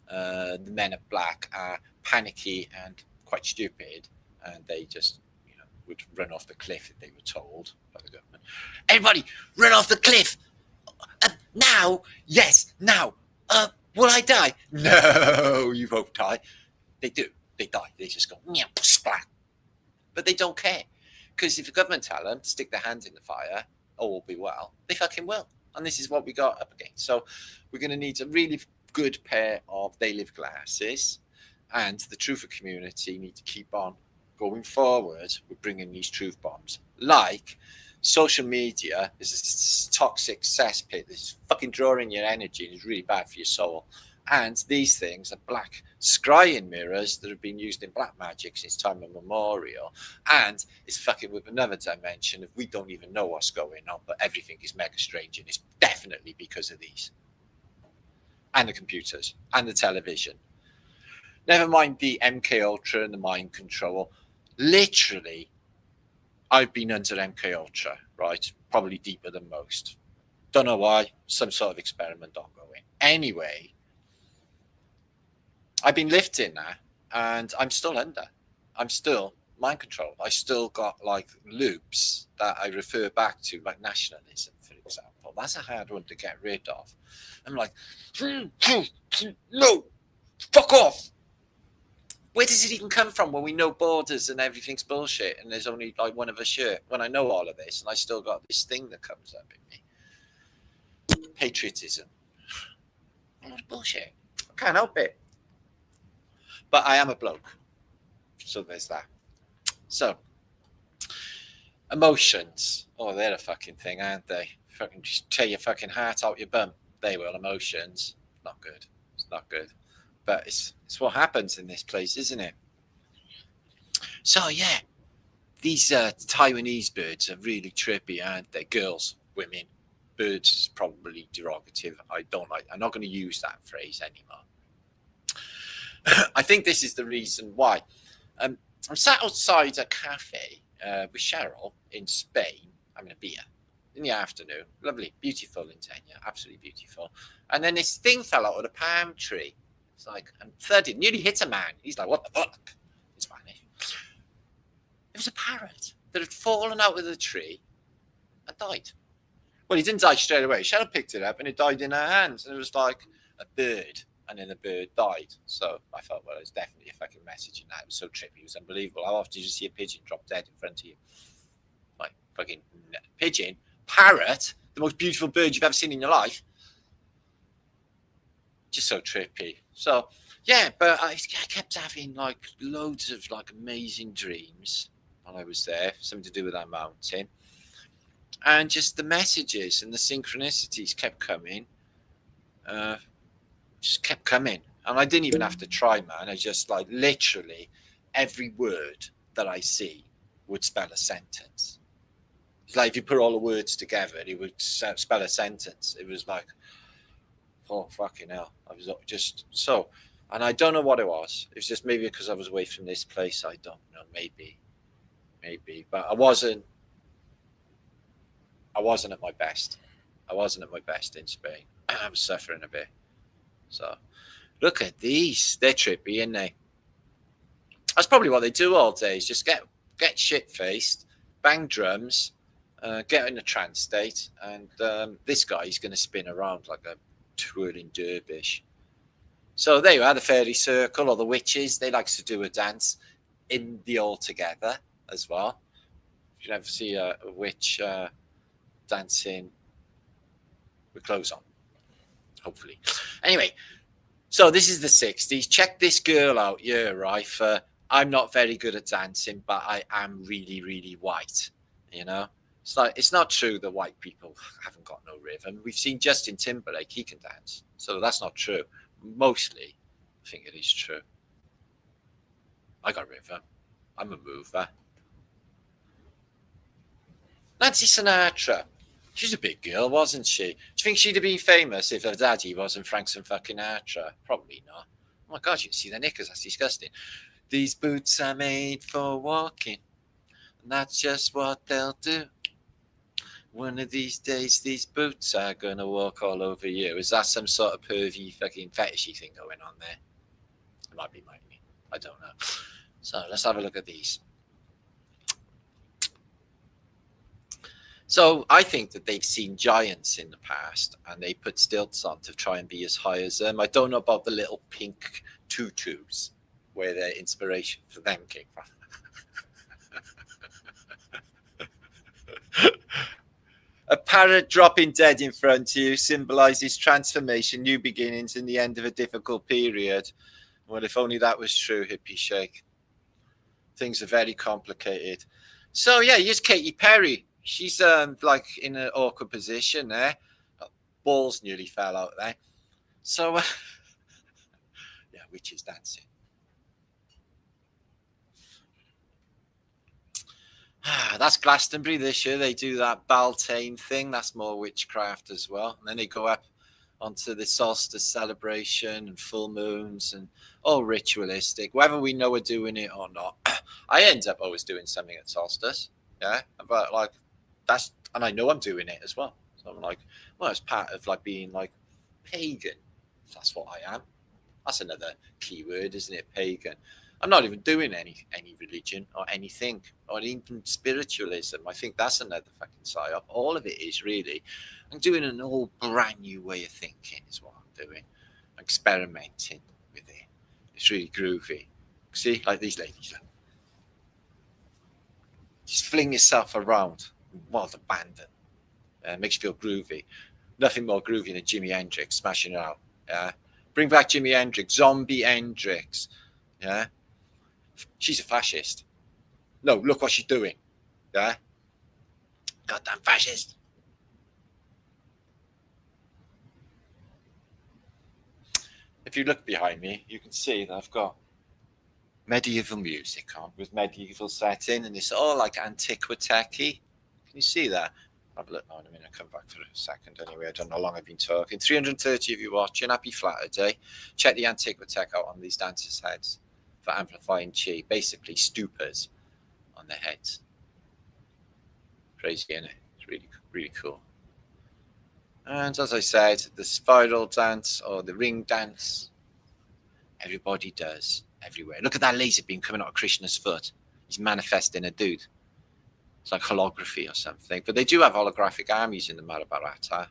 the Men of Black, are panicky and quite stupid, and they just would run off the cliff if they were told by the government. Everybody, run off the cliff! Now? Yes, now. Will I die? No, you won't die. They do. They die. They just go, splat. But they don't care. Because if the government tell them to stick their hands in the fire, all will be well, they fucking will. And this is what we got up against. So we're going to need a really good pair of They Live glasses, and the Truther community need to keep on going forward with bringing these truth bombs. Like, social media is a toxic cesspit. It's fucking drawing your energy and it's really bad for your soul. And these things are black scrying mirrors that have been used in black magic since time immemorial. And it's fucking with another dimension of we don't even know what's going on, but everything is mega strange, and it's definitely because of these. And the computers and the television. Never mind the MK Ultra and the mind control. Literally, I've been under MK Ultra, right? Probably deeper than most. Don't know why. Some sort of experiment ongoing. Anyway, I've been lifting now, and I'm still under. I'm still mind control. I still got like loops that I refer back to, like nationalism, for example. That's a hard one to get rid of. I'm like, no, fuck off. Where does it even come from when we know borders and everything's bullshit and there's only like one of us here? When I know all of this and I still got this thing that comes up in me. Patriotism. Bullshit. I can't help it. But I am a bloke. So there's that. So, emotions. Oh, they're a fucking thing, aren't they? Fucking just tear your fucking heart out your bum. They will. Emotions. Not good. It's not good. But it's what happens in this place, isn't it? So, yeah. These Taiwanese birds are really trippy, aren't they? Girls, women. Birds is probably derogative. I don't like. I'm not going to use that phrase anymore. I think this is the reason why. I'm sat outside a cafe with Cheryl in Spain, having a beer in the afternoon. Lovely, beautiful in Tenya, absolutely beautiful. And then this thing fell out of the palm tree. It's like, and thudded, nearly hit a man. He's like, what the fuck? In Spanish. It was a parrot that had fallen out of the tree and died. Well, he didn't die straight away. Cheryl picked it up and it died in her hands. And it was like a bird. And then the bird died. So I thought, well, there's definitely a fucking message in that. It was so trippy. It was unbelievable. How often did you see a pigeon drop dead in front of you? Like, fucking pigeon, parrot, the most beautiful bird you've ever seen in your life. Just so trippy. So, yeah, but I kept having, like, loads of, like, amazing dreams while I was there. Something to do with that mountain. And just the messages and the synchronicities kept coming. Just kept coming. And I didn't even have to try, man. I just, like, literally every word that I see would spell a sentence. It's like if you put all the words together, it would spell a sentence. It was like, oh, fucking hell. I was just so, and I don't know what it was. It was just maybe because I was away from this place. I don't know. Maybe. But I wasn't at my best. I wasn't at my best in Spain. I was suffering a bit. So, look at these. They're trippy, aren't they? That's probably what they do all day, is just get shit-faced, bang drums, get in a trance state, and this guy's going to spin around like a twirling dervish. So there you are, the fairy circle, or the witches. They like to do a dance in the all together as well. You never see a witch dancing with clothes on. Hopefully. Anyway, so this is the 60s. Check this girl out here, right? For I'm not very good at dancing, but I am really, really white. You know, it's not true that white people haven't got no rhythm. We've seen Justin Timberlake; he can dance, so that's not true. Mostly, I think it is true. I got rhythm. I'm a mover. Nancy Sinatra. She's a big girl, wasn't she? Do you think she'd have been famous if her daddy wasn't Frank Sinatra? Probably not. Oh my God, you can see the knickers. That's disgusting. These boots are made for walking, and that's just what they'll do. One of these days, these boots are going to walk all over you. Is that some sort of pervy fucking fetishy thing going on there? It might be. I don't know. So let's have a look at these. So I think that they've seen giants in the past and they put stilts on to try and be as high as them. I don't know about the little pink tutus where their inspiration for them came from. A parrot dropping dead in front of you symbolizes transformation, new beginnings, and the end of a difficult period. Well, if only that was true, hippie shake. Things are very complicated. So yeah, here's Katy Perry. She's like in an awkward position there. Balls nearly fell out there. So yeah, witches dancing. That's Glastonbury this year. They do that Beltane thing. That's more witchcraft as well. And then they go up onto the solstice celebration and full moons and all ritualistic, whether we know we're doing it or not. I end up always doing something at solstice, yeah, but like that's, and I know I'm doing it as well. So I'm like, well, it's part of like being like pagan. That's what I am. That's another keyword, isn't it? Pagan. I'm not even doing any religion or anything, or even spiritualism. I think that's another fucking psyop. All of it is really, I'm doing an all brand new way of thinking is what I'm doing. I'm experimenting with it. It's really groovy. See, like these ladies. Look. Just fling yourself around, wild abandon. Makes you feel groovy. Nothing more groovy than Jimi Hendrix smashing it out. Yeah. Bring back Jimi Hendrix, zombie Hendrix. Yeah. She's a fascist. No, look what she's doing. Yeah. Goddamn fascist. If you look behind me, you can see that I've got medieval music on with medieval setting, and it's all like antiquity. Can you see that? I'll have a look now in a minute. I'll come back for a second anyway. I don't know how long I've been talking. 330 of you watching. Happy Flaterday. Check the antiquitech out on these dancers' heads for amplifying chi. Basically, stupas on their heads. Crazy, isn't it? It's really, really cool. And as I said, the spiral dance or the ring dance, everybody does everywhere. Look at that laser beam coming out of Krishna's foot. He's manifesting a dude. It's like holography or something. But they do have holographic armies in the Mahabharata.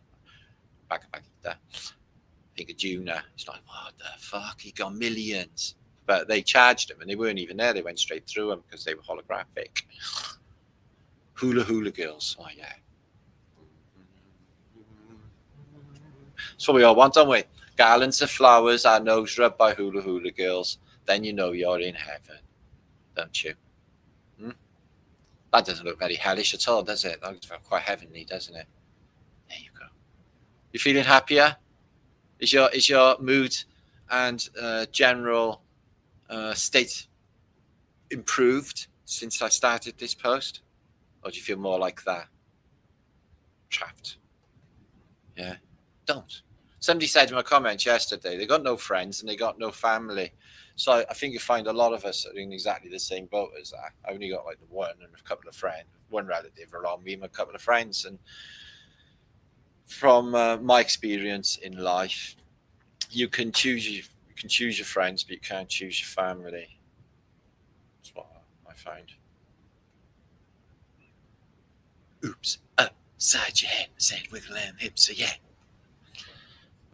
Bhagavad-gita. I think Arjuna. It's like, what the fuck? He got millions. But they charged him and they weren't even there. They went straight through him because they were holographic. Hula hula girls. Oh, yeah. That's what we all want, don't we? Garlands of flowers, our nose rubbed by hula hula girls. Then you know you're in heaven, don't you? That doesn't look very hellish at all, does it? That looks quite heavenly, doesn't it? There you go. You feeling happier? Is your mood and general state improved since I started this post? Or do you feel more like that? Trapped? Yeah. Don't. Somebody said in my comments yesterday, they got no friends and they got no family. So I think you find a lot of us are in exactly the same boat as that. I only got like the one and a couple of friends, one relative around me and a couple of friends. And from my experience in life, you can choose your friends, but you can't choose your family. That's what I find. Oops, upside your head, said wiggle them hips, so yeah.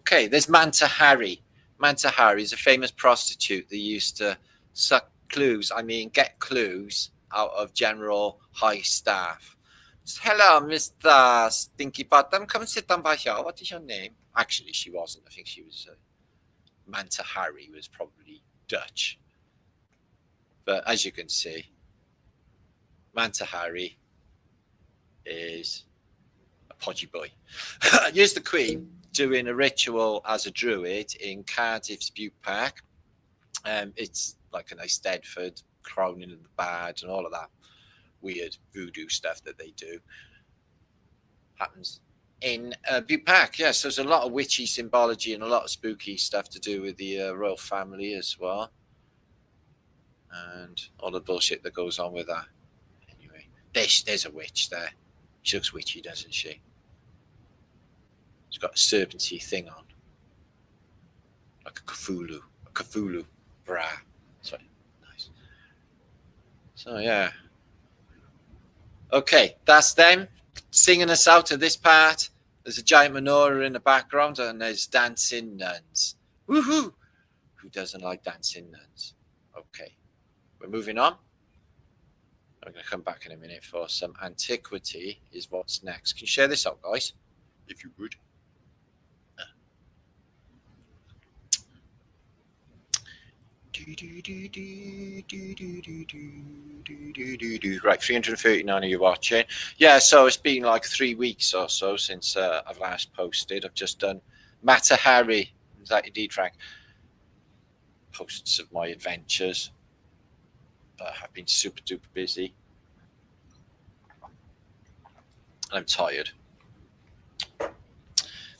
Okay, there's Manta Hari. Manta Hari is a famous prostitute that used to suck clues, get clues out of general high staff. Hello, Mr. Stinky Bottom, come and sit down by here. What is your name? Actually, she wasn't. I think she was Manta Hari was probably Dutch. But as you can see, Manta Hari is a podgy boy. Here's the Queen doing a ritual as a druid in Cardiff's Butte Park. It's like a nice Stedford, crowning of the bard and all of that weird voodoo stuff that they do. Happens in Butte Park. Yes, there's a lot of witchy symbology and a lot of spooky stuff to do with the royal family as well. And all the bullshit that goes on with that. Anyway, there's a witch there. She looks witchy, doesn't she? She's got a serpenty thing on. Like a Cthulhu bra. That's right. Nice. So, yeah. Okay, that's them singing us out of this part. There's a giant menorah in the background and there's dancing nuns. Woohoo! Who doesn't like dancing nuns? Okay, we're moving on. I'm going to come back in a minute for some antiquity is what's next. Can you share this out, guys? If you would. Right, 339 of you watching. Yeah, so it's been like 3 weeks or so since I've last posted. I've just done Mata Hari. Is that indeed, Frank? Posts of my adventures. I've been super duper busy. I'm tired.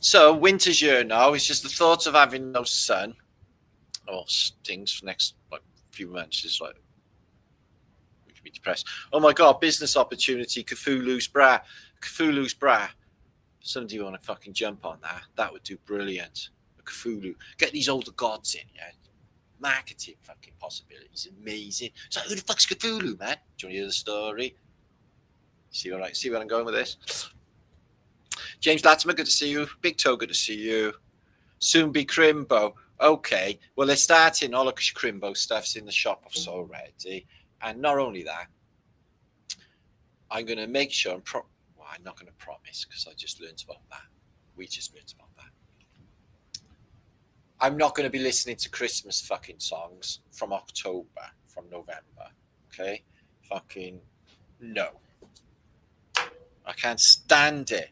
So winter's here now. It's just the thought of having no sun or things for next few months is like we can be depressed. Oh my god, business opportunity, Cthulhu's bra. Somebody want to fucking jump on that? That would do brilliant. A Cthulhu. Get these older gods in, yeah. Marketing fucking possibilities, amazing. So who the fuck's Cthulhu, man? Do you want to hear the story? See where I'm going with this? James Latimer, good to see you. Big Toe, good to see you. Soon be Crimbo. Okay, well they're starting all of Crimbo stuff's in the shop already, and not only that, I'm going to make sure I'm not going to promise because I just learned about that. We just learned about that. I'm not going to be listening to Christmas fucking songs from October, from November. Okay? Fucking no. I can't stand it.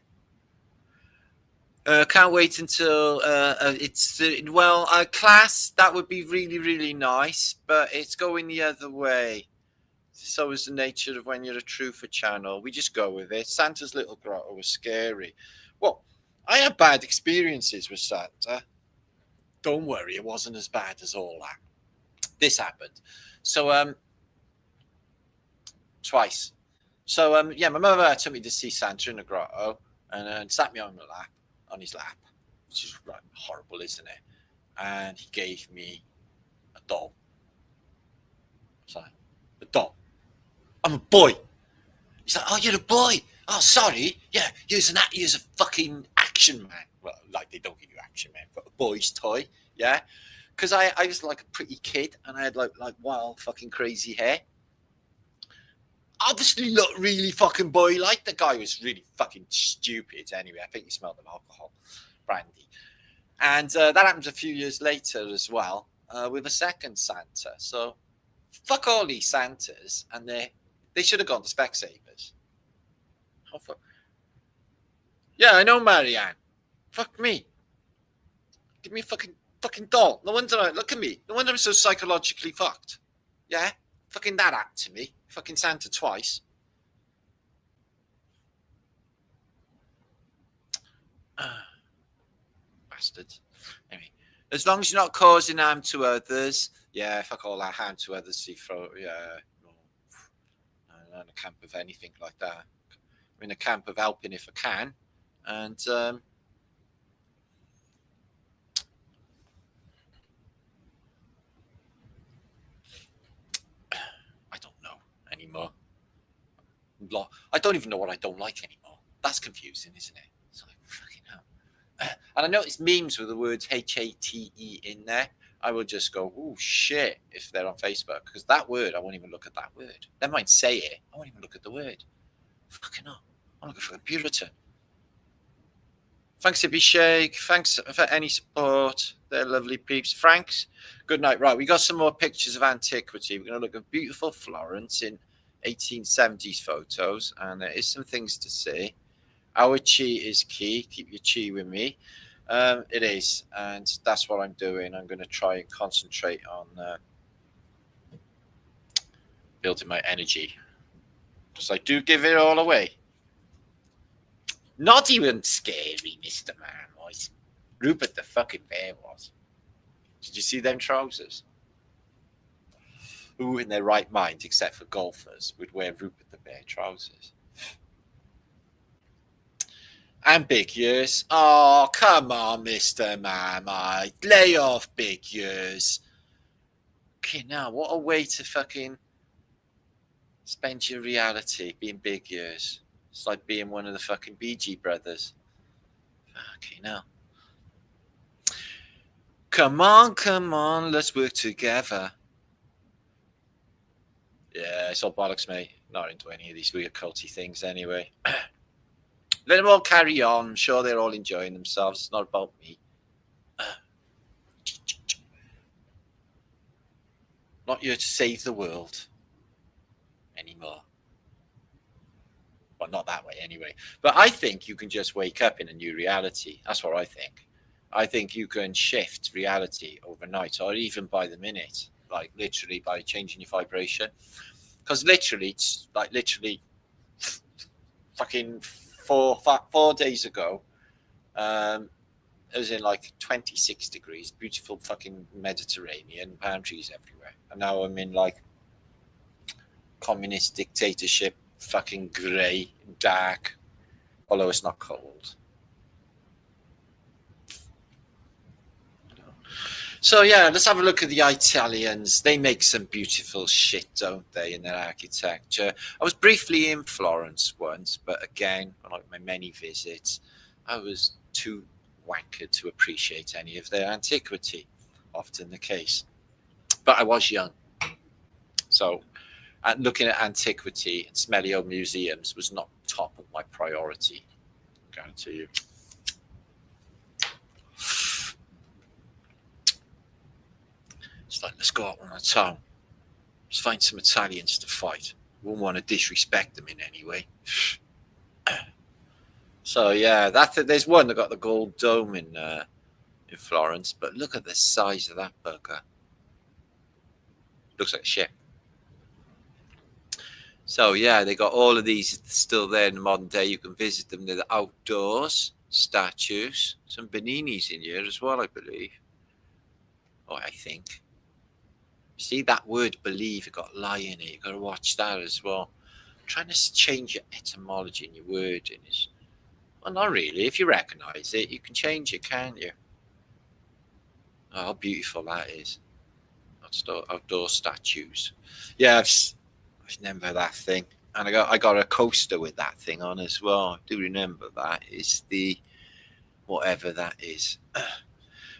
Can't wait until it's class. That would be really, really nice, but it's going the other way. So is the nature of when you're a truther channel. We just go with it. Santa's little grotto was scary. Well, I had bad experiences with Santa. Don't worry, it wasn't as bad as all that. This happened. So twice. So my mother took me to see Santa in the grotto and sat me on his lap, which is right, horrible, isn't it? And he gave me a doll. So a doll. I'm a boy. He's like, oh, you're a boy. Oh, sorry. Yeah, you're a fucking action man. Well, like they don't give you action man, but a boy's toy. Yeah, because I was like a pretty kid and I had like wild fucking crazy hair. Obviously looked really fucking boy-like. The guy was really fucking stupid. Anyway, I think he smelled of alcohol, brandy. And that happened a few years later as well with a second Santa. So fuck all these Santas, and they should have gone to Specsavers. Oh, fuck. Yeah, I know, Marianne. Fuck me. Give me a fucking doll. No wonder look at me. No wonder I'm so psychologically fucked. Yeah? Fucking that happened to me. Fucking Santa twice. Bastards. Anyway, as long as you're not causing harm to others, yeah, fuck all that harm to others. Yeah, no. I'm in a camp of anything like that. I'm in a camp of helping if I can, and I don't know anymore. I don't even know what I don't like anymore. That's confusing, isn't it? It's like fucking hell. And I noticed memes with the words HATE in there. I will just go, oh shit, if they're on Facebook, because that word, I won't even look at that word. They might say it, I won't even look at the word. Fucking hell. I'm looking for a Puritan. Thanks, Abhishek. Thanks for any support. They're lovely peeps. Franks, good night. Right, we got some more pictures of antiquity. We're going to look at beautiful Florence in 1870s photos, and there is some things to see. Our chi is key. Keep your chi with me. It is, and that's what I'm doing. I'm going to try and concentrate on building my energy, because I do give it all away. Not even scary, Mr. Man was. Rupert the fucking Bear was. Did you see them trousers? Who in their right mind, except for golfers, would wear Rupert the Bear trousers? And big ears. Oh, come on, Mr. Marmite. Lay off big ears. Okay, now, what a way to fucking spend your reality, being big ears. It's like being one of the fucking BG brothers. Okay, now. Come on, let's work together. Yeah, it's all bollocks, mate. Not into any of these weird culty things anyway. Let them all carry on. I'm sure they're all enjoying themselves. It's not about me. Not here to save the world anymore. Well, not that way anyway. But I think you can just wake up in a new reality. That's what I think. I think you can shift reality overnight or even by the minute, like literally by changing your vibration. Because literally, it's like literally fucking 4 days ago, It was in like 26 degrees, beautiful fucking Mediterranean, palm trees everywhere. And now I'm in like communist dictatorship, fucking grey, dark, although it's not cold. So yeah, let's have a look at the Italians. They make some beautiful shit, don't they, in their architecture? I was briefly in Florence once, but again, like my many visits, I was too wankered to appreciate any of their antiquity, often the case. But I was young. So looking at antiquity and smelly old museums was not top of my priority, I guarantee you. It's like, let's go out on a town. Let's find some Italians to fight. Wouldn't want to disrespect them in any way. So yeah, there's one that got the gold dome in Florence, but look at the size of that bugger. Looks like a ship. So yeah, they got all of these still there in the modern day. You can visit them. They're the outdoors statues. Some Bernini's in here as well, I believe. Oh, I think. See that word believe, it got lie in it. You've got to watch that as well. Trying to change your etymology in your wording is, well, not really. If you recognise it, you can change it, can't you? Oh, how beautiful that is. Outdoor statues. Yeah, I remember that thing. And I got a coaster with that thing on as well. I do remember that. It's the whatever that is.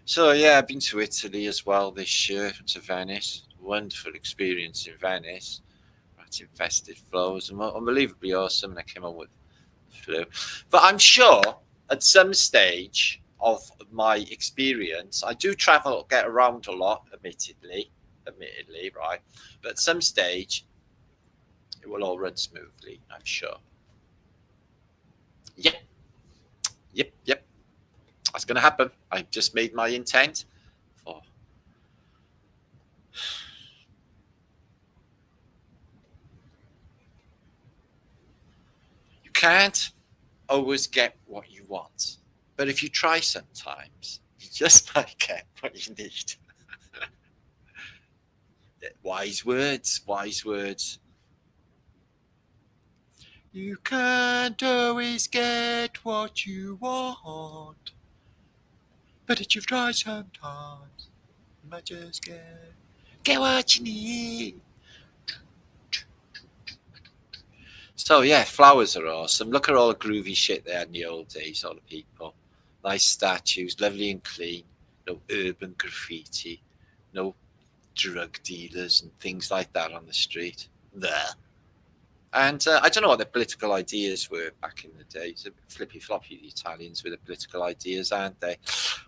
So yeah, I've been to Italy as well this year, to Venice. Wonderful experience in Venice. Rat infested flows and unbelievably awesome. And I came on with the flu. But I'm sure at some stage of my experience, I do travel, get around a lot, admittedly, right? But at some stage, it will all run smoothly, I'm sure. Yep. That's going to happen. I just made my intent. You can't always get what you want, but if you try sometimes, you just might get what you need. Wise words. You can't always get what you want, but if you try sometimes, you might just get what you need. So yeah, flowers are awesome. Look at all the groovy shit they had in the old days, all the people. Nice statues, lovely and clean. No urban graffiti, no drug dealers and things like that on the street. There. And I don't know what their political ideas were back in the day. It's a bit flippy floppy, the Italians, with their political ideas, aren't they?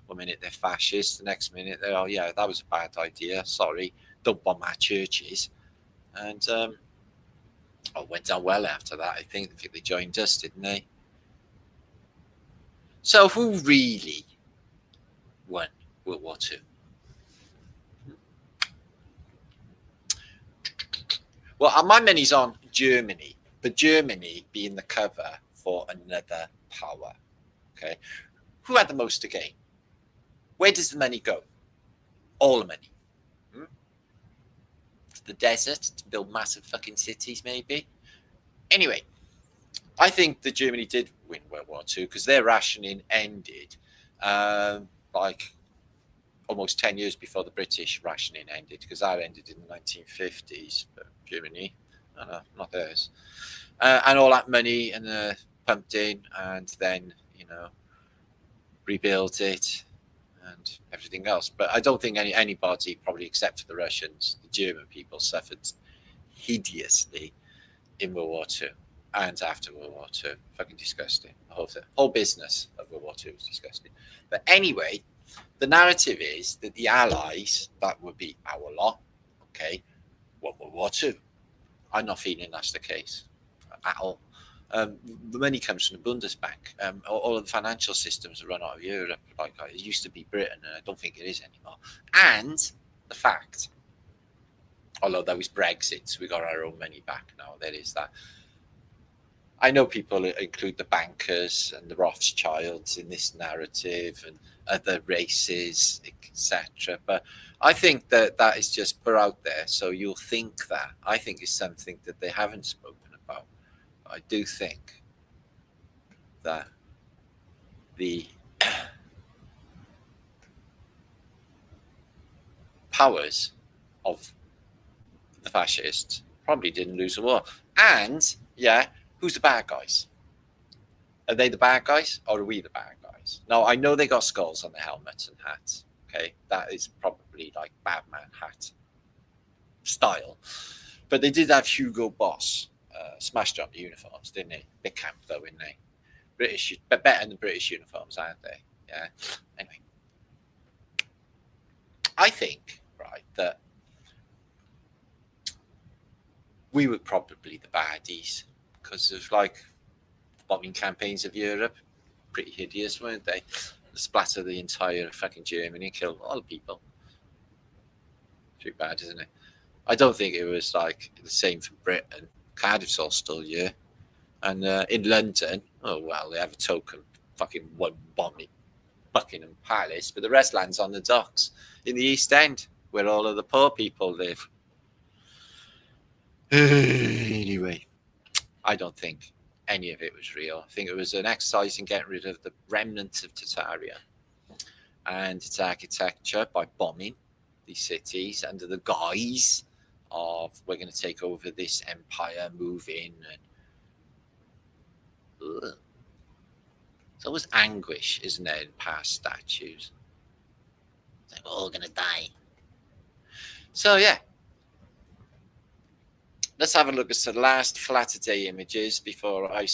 One minute they're fascist, the next minute they're, oh yeah, that was a bad idea. Sorry, don't bomb our churches. And it went down well after that. I think they joined us, didn't they? So who really won World War II? Well, my money's on Germany, but Germany being the cover for another power. Okay, who had the most to gain? Where does the money go? All the money. To the desert to build massive fucking cities, maybe. Anyway, I think that Germany did win World War II because their rationing ended like almost 10 years before the British rationing ended, because that ended in the 1950s. But Germany, not theirs. And all that money and pumped in, and then rebuilt it and everything else. But I don't think anybody, probably except for the Russians, the German people, suffered hideously in World War II and after World War II. Fucking disgusting. The whole business of World War II was disgusting. But anyway, the narrative is that the Allies, that would be our lot, okay, won World War II. I'm not feeling that's the case at all. The money comes from the Bundesbank. All of the financial systems are run out of Europe. Like it used to be Britain, and I don't think it is anymore. And the fact, although that was Brexit, so we got our own money back now. There is that. I know people include the bankers and the Rothschilds in this narrative and other races, etc. But I think that that is just put out there, so you'll think that. I think it's something that they haven't spoken about. I do think that the powers of the fascists probably didn't lose the war. And, yeah, who's the bad guys? Are they the bad guys or are we the bad guys? Now, I know they got skulls on their helmets and hats. Okay, that is probably like Batman hat style. But they did have Hugo Boss smashed up the uniforms, didn't they? Big camp, though, didn't they? British, but better than British uniforms, aren't they? Yeah. Anyway, I think, right, that we were probably the baddies because of like bombing campaigns of Europe. Pretty hideous, weren't they? Splatter the entire fucking Germany, killed a lot of people. Too bad, isn't it? I don't think it was like the same for Britain. Cardiff's all still here. And in London, oh well, they have a token fucking one bombing Buckingham Palace, but the rest lands on the docks in the East End, where all of the poor people live. Anyway, I don't think any of it was real. I think it was an exercise in getting rid of the remnants of Tartaria and its architecture by bombing these cities under the guise of we're going to take over this empire, move in, and it's always anguish, isn't it, in past statues? It's like we're all going to die. So yeah, let's have a look at the last Flaterday images before I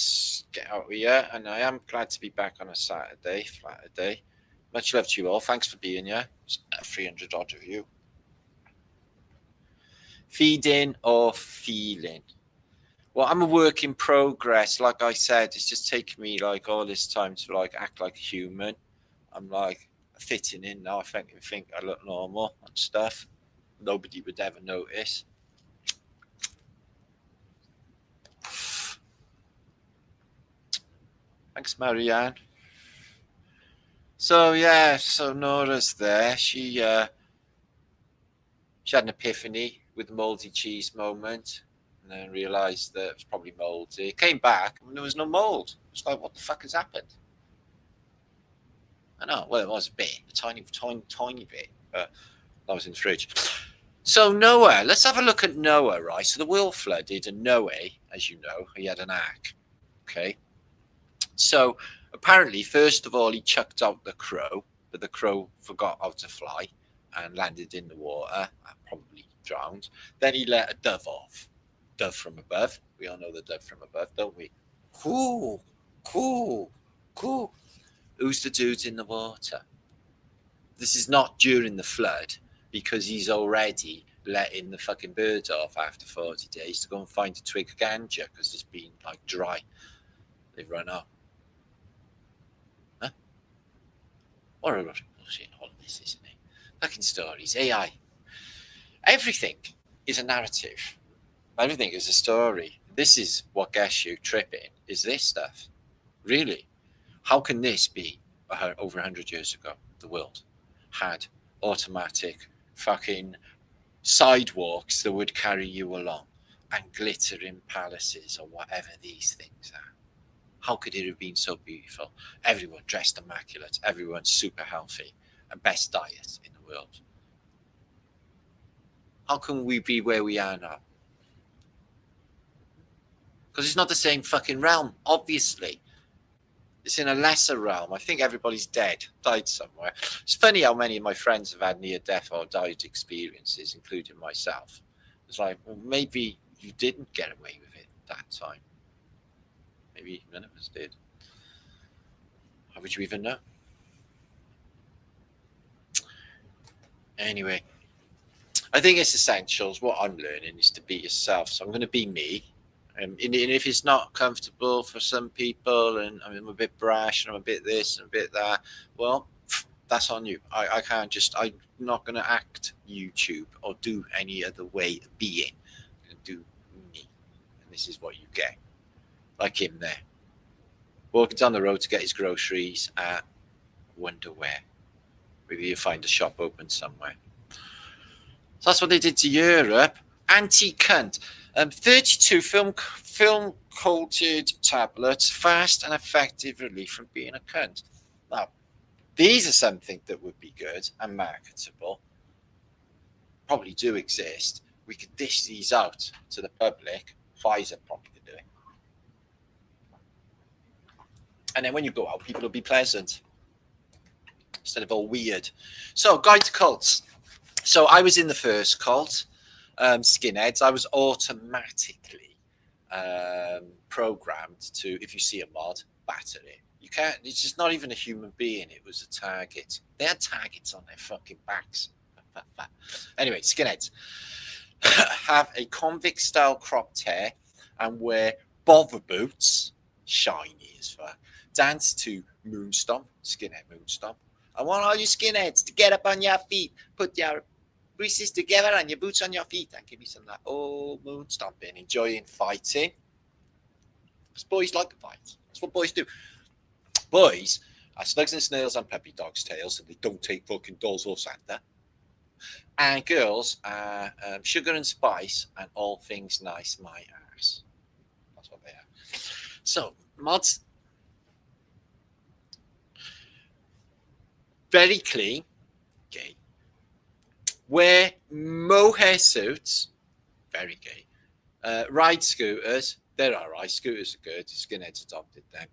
get out of here. And I am glad to be back on a Saturday, Flaterday. Much love to you all. Thanks for being here. It's 300 odd of you. Feeding or feeling? Well, I'm a work in progress. Like I said, it's just taken me like all this time to like act like a human. I'm like fitting in now. I think I look normal and stuff. Nobody would ever notice. Thanks, Marianne. So yeah, so Nora's there. She had an epiphany with the mouldy cheese moment, and then realised that it was probably mouldy. It came back and there was no mould. It's like, what the fuck has happened? I know. Well, it was a bit, a tiny bit, but that was in the fridge. So Noah, let's have a look at Noah, right? So the world flooded, and Noah, as you know, he had an ark. Okay. So apparently, first of all, he chucked out the crow, but the crow forgot how to fly and landed in the water, probably drowned. Then he let a dove off. Dove from above. We all know the dove from above, don't we? Cool, cool, cool. Who's the dude in the water? This is not during the flood because he's already letting the fucking birds off after 40 days to go and find a twig of ganja because it's been like dry. They've run out. Huh? What a lot of bullshit all of this, isn't it? Fucking stories, AI. Everything is a narrative. Everything is a story. This is what gets you tripping, is this stuff. Really? How can this be over 100 years ago? The world had automatic fucking sidewalks that would carry you along and glittering palaces or whatever these things are. How could it have been so beautiful? Everyone dressed immaculate, everyone super healthy, and best diet in the world. How can we be where we are now? Because it's not the same fucking realm, obviously. It's in a lesser realm. I think everybody's died somewhere. It's funny how many of my friends have had near-death or died experiences, including myself. It's like, well, maybe you didn't get away with it that time. Maybe none of us did. How would you even know? Anyway, I think it's essentials. What I'm learning is to be yourself. So I'm going to be me. And if it's not comfortable for some people and I'm a bit brash and I'm a bit this and a bit that, well, that's on you. I can't just, I'm not going to act YouTube or do any other way of being. I'm going to do me. And this is what you get. like him there, walking down the road to get his groceries at wonder where. Maybe you find a shop open somewhere. So that's what they did to Europe. Anti-cunt. 32 film-coated tablets, fast and effective relief from being a cunt. Now, these are something that would be good and marketable. Probably do exist. We could dish these out to the public. Pfizer probably could do it. And then when you go out, people will be pleasant instead of all weird. So, guide to cults. So I was in the first cult, skinheads. I was automatically programmed to, if you see a mod, batter it. You can't. It's just not even a human being. It was a target. They had targets on their fucking backs. Anyway, skinheads have a convict-style cropped hair and wear bother boots, shiny as fuck. Dance to Moonstomp, skinhead Moonstomp. I want all you skinheads to get up on your feet, put your braces together and your boots on your feet, and give me some of that old moon stomping, enjoying fighting. Because boys like to fight. That's what boys do. Boys are slugs and snails and puppy dogs' tails, and they don't take fucking dolls or Santa. And girls are sugar and spice and all things nice, my ass. That's what they are. So, mods. Very clean, gay. Wear mohair suits, very gay. Ride scooters, they're all right. Scooters are good. Skinheads adopted them.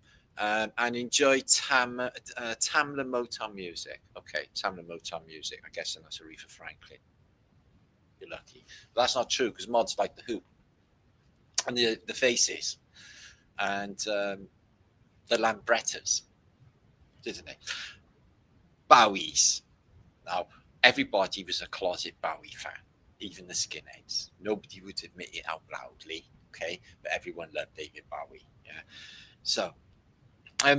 And enjoy Tamla Motown music. Okay, Tamla Motown music. I guess that's Aretha Franklin. You're lucky. But that's not true because mods like the Who and the Faces and the Lambrettas, didn't they? Bowies. Now, everybody was a closet Bowie fan, even the skinheads. Nobody would admit it out loudly, okay? But everyone loved David Bowie, yeah? So,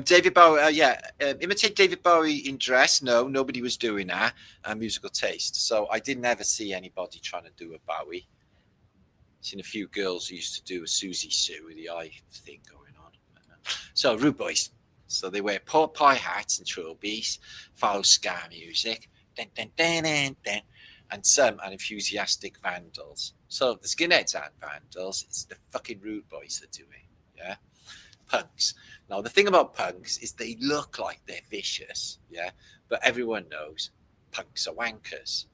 David Bowie, imitate David Bowie in dress. No, nobody was doing that. Musical taste. So, I didn't ever see anybody trying to do a Bowie. Seen a few girls who used to do a Susie Sue with the eye thing going on. So, Rude Boys. So they wear pork pie hats and trilbies, follow ska music, dun, dun, dun, dun, dun, and some are enthusiastic vandals. So the skinheads aren't vandals, it's the fucking Rude Boys that do it, yeah? Punks. Now the thing about punks is they look like they're vicious, yeah? But everyone knows punks are wankers,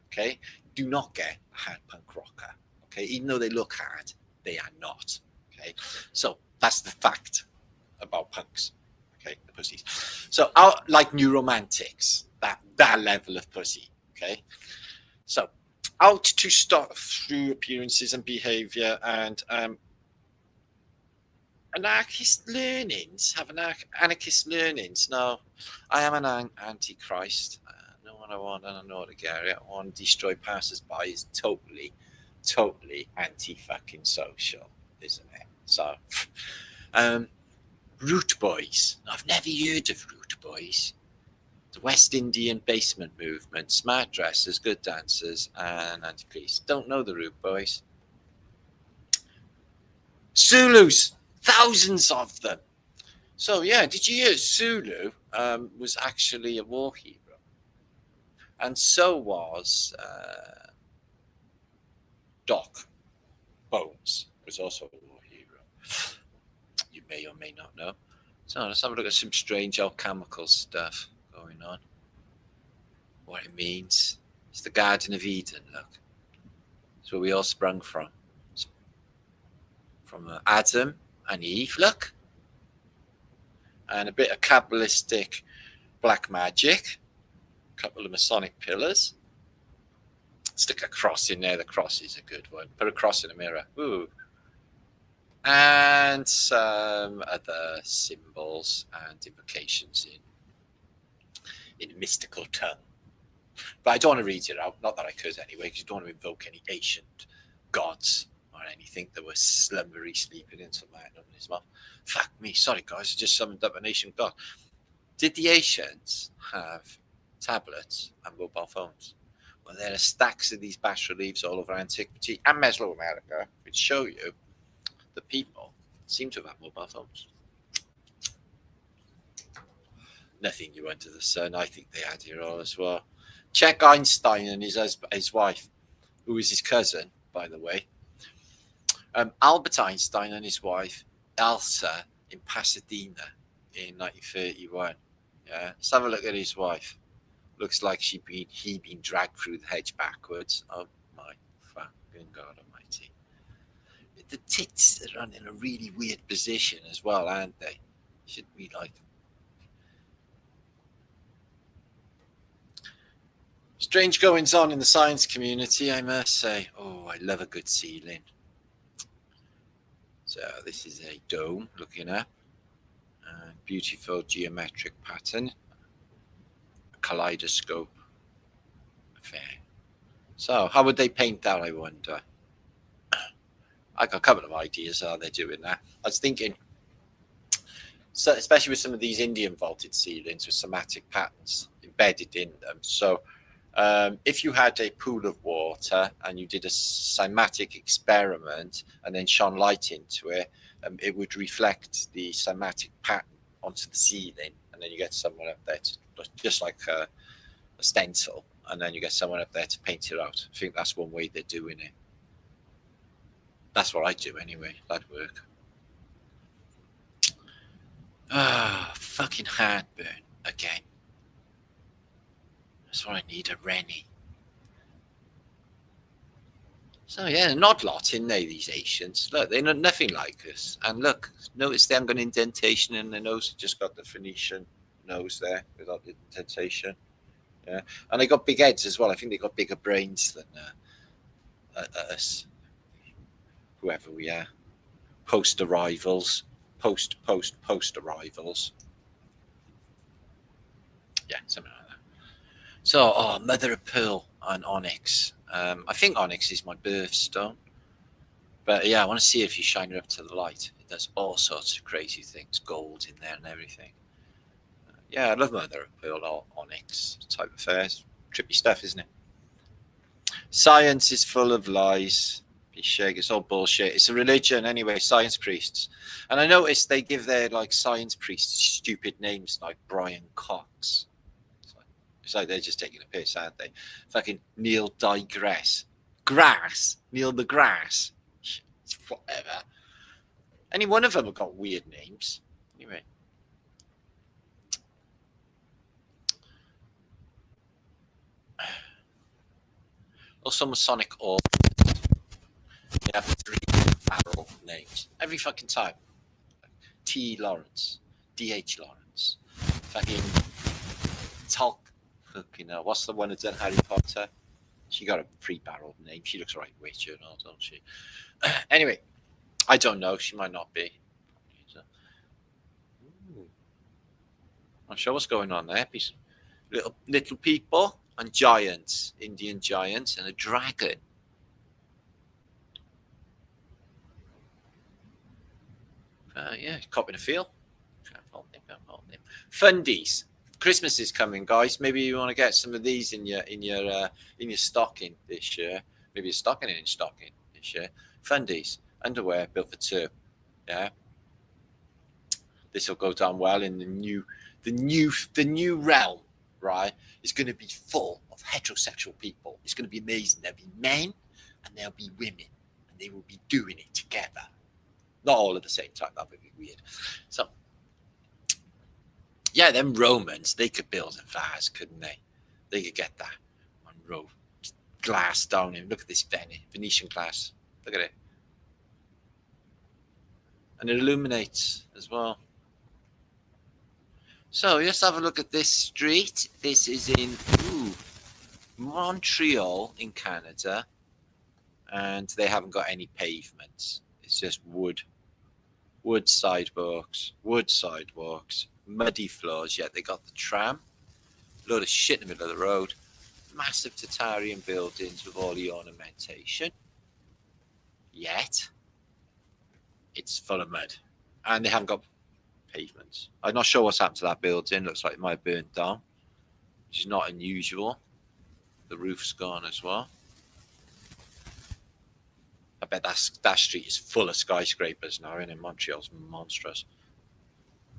okay? Do not get a hard punk rocker, okay? Even though they look hard, they are not, okay? So that's the fact about punks. Okay, the pussies. So, like new romantics, that level of pussy. Okay, so out to start through appearances and behaviour and anarchist learnings. Have anarchist learnings. No, I am an antichrist. No one I want, and I know how to get it. I want to destroy passers-by is totally anti-fucking social, isn't it? So, Root Boys. I've never heard of Root Boys. The West Indian basement movement, smart dressers, good dancers, and anti-police. Don't know the Root Boys. Zulus, thousands of them. So yeah, did you hear Zulu was actually a war hero? And so was Doc Bones, was also a war hero. You may or may not know. So let's have a look at some strange alchemical stuff going on. What it means. It's the Garden of Eden, look. It's where we all sprung from. From Adam and Eve, look. And a bit of Kabbalistic black magic. A couple of Masonic pillars. Stick a cross in there. The cross is a good one. Put a cross in a mirror. Ooh. And some other symbols and invocations in a mystical tongue. But I don't want to read it out. Not that I could anyway, because you don't want to invoke any ancient gods or anything that were slumbery sleeping in some man in his mouth. Fuck me. Sorry, guys. I just summoned up an ancient god. Did the ancients have tablets and mobile phones? Well, there are stacks of these bas reliefs all over antiquity and Mesoamerica, which show you the people Seem to have mobile phones. Nothing new under the sun. I think they had here all as well. Check Einstein and his wife, who is his cousin, by the way. Albert Einstein and his wife, Elsa, in Pasadena in 1931. Yeah, let's have a look at his wife. Looks like he'd been dragged through the hedge backwards. Oh my fucking God almighty. The tits are in a really weird position as well, aren't they? Should we like strange goings on in the science community, I must say. Oh, I love a good ceiling. So this is a dome looking up. Beautiful geometric pattern. A kaleidoscope affair. So how would they paint that, I wonder? I got a couple of ideas how they're doing that. I was thinking, so especially with some of these Indian vaulted ceilings with somatic patterns embedded in them. So if you had a pool of water and you did a cymatic experiment and then shone light into it, it would reflect the cymatic pattern onto the ceiling, and then you get someone up there to, just like a stencil, and then you get someone up there to paint it out. I think that's one way they're doing it. That's what I do anyway. That'd work. Fucking heartburn again. That's what I need, a Rennie. So yeah, an odd lot in there, these Asians. Look, they're nothing like us. And look, notice they haven't got an indentation in their nose. Just got the Phoenician nose there without the indentation. Yeah, and they got big heads as well. I think they got bigger brains than us. Whoever we are, post arrivals. Yeah, something like that. So, mother of pearl and onyx. I think onyx is my birthstone, but yeah, I want to see if you shine it up to the light. It does all sorts of crazy things, gold in there and everything. Yeah, I love mother of pearl or onyx type affairs. Trippy stuff, isn't it? Science is full of lies. It's all bullshit. It's a religion anyway, science priests. And I noticed they give their like science priests stupid names like Brian Cox. It's like they're just taking a piss, aren't they? Fucking Neil Digress. Neil the Grass. Whatever. Any one of them have got weird names. Anyway. Also, Masonic Orb. They have 3 barrel names every fucking time. T. Lawrence, D.H. Lawrence, fucking Talk. Fucking hell, what's the one that's done Harry Potter? She got a 3-barrel name. She looks right Witcher and all, don't she? Anyway, I don't know. She might not be. Not sure what's going on there. Little people and giants, Indian giants, and a dragon. Yeah, copying a feel. Fundies. Christmas is coming, guys. Maybe you want to get some of these in your stocking this year. Maybe a stocking in stocking this year. Fundies, underwear built for 2. Yeah, this will go down well in the new realm. Right, it's going to be full of heterosexual people. It's going to be amazing. There'll be men and there'll be women, and they will be doing it together. Not all at the same time. That would be weird. So, yeah, them Romans, they could build a vase, couldn't they? They could get that on row glass down in. Look at this Venetian glass. Look at it. And it illuminates as well. So let's have a look at this street. This is in Montreal in Canada. And they haven't got any pavements. It's just wood sidewalks, muddy floors. Yet they got the tram. Load of shit in the middle of the road. Massive Tatarian buildings with all the ornamentation. Yet it's full of mud. And they haven't got pavements. I'm not sure what's happened to that building. Looks like it might have burnt down, which is not unusual. The roof's gone as well. A bet that street is full of skyscrapers now, and in Montreal's monstrous.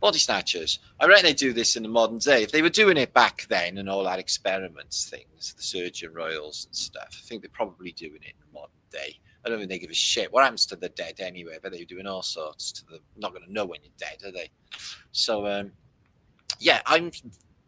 Body snatchers. I reckon they do this in the modern day. If they were doing it back then and all that experiments things, the Surgeon Royals and stuff, I think they're probably doing it in the modern day. I don't think they give a shit what happens to the dead anyway, but they're doing all sorts to them. Not going to know when you're dead, are they? So, yeah, I'm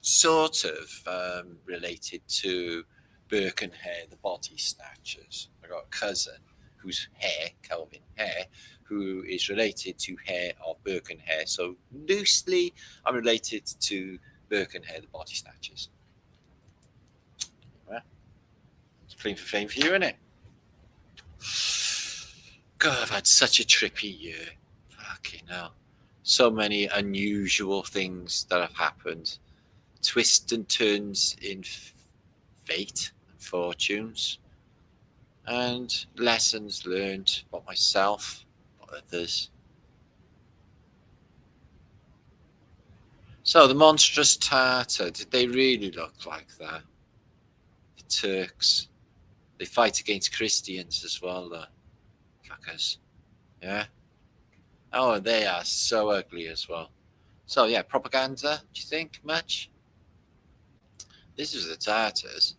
sort of related to Burke and Hare, the body snatchers. I got a cousin whose Hare, Kelvin Hare, who is related to Hare of Burke and Hare. So loosely, I'm related to Burke and Hare, the body snatchers. Well, it's clean for fame for you, isn't it? God, I've had such a trippy year. Fucking hell. So many unusual things that have happened. Twists and turns in fate and fortunes. And lessons learned about myself, about others. So the monstrous Tartar, did they really look like that? The Turks. They fight against Christians as well, though. Fuckers. Yeah. Oh, they are so ugly as well. So yeah, propaganda, do you think much? This is the Tartars.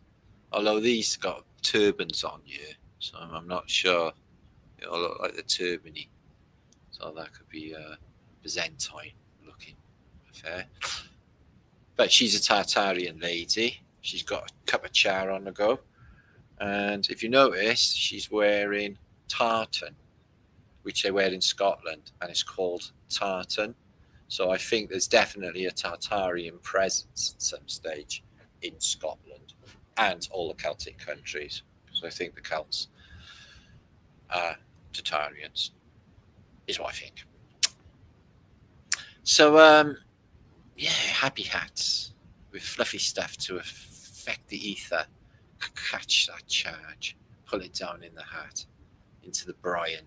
Although these got turbans on you, so I'm not sure. It'll look like the turbany. So that could be Byzantine looking affair. But she's a Tartarian lady. She's got a cup of char on the go. And if you notice, she's wearing tartan, which they wear in Scotland, and it's called tartan. So I think there's definitely a Tartarian presence at some stage in Scotland and all the Celtic countries. So I think the Celts are Tartarians, is what I think. So, yeah, happy hats with fluffy stuff to affect the ether, catch that charge, pull it down in the hat, into the brine.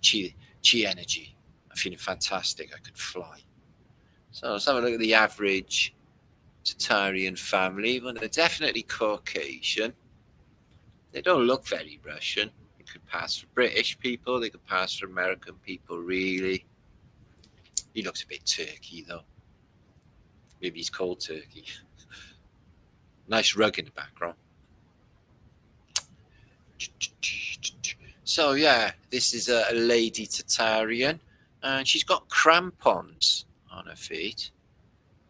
Chi energy. I'm feeling fantastic. I could fly. So let's have a look at the average Tartarian family. Well, they're definitely Caucasian. They don't look very Russian. They could pass for British people. They could pass for American people, really. He looks a bit Turkey, though. Maybe he's cold Turkey. Nice rug in the background. So, yeah, this is a lady Tartarian, and she's got crampons on her feet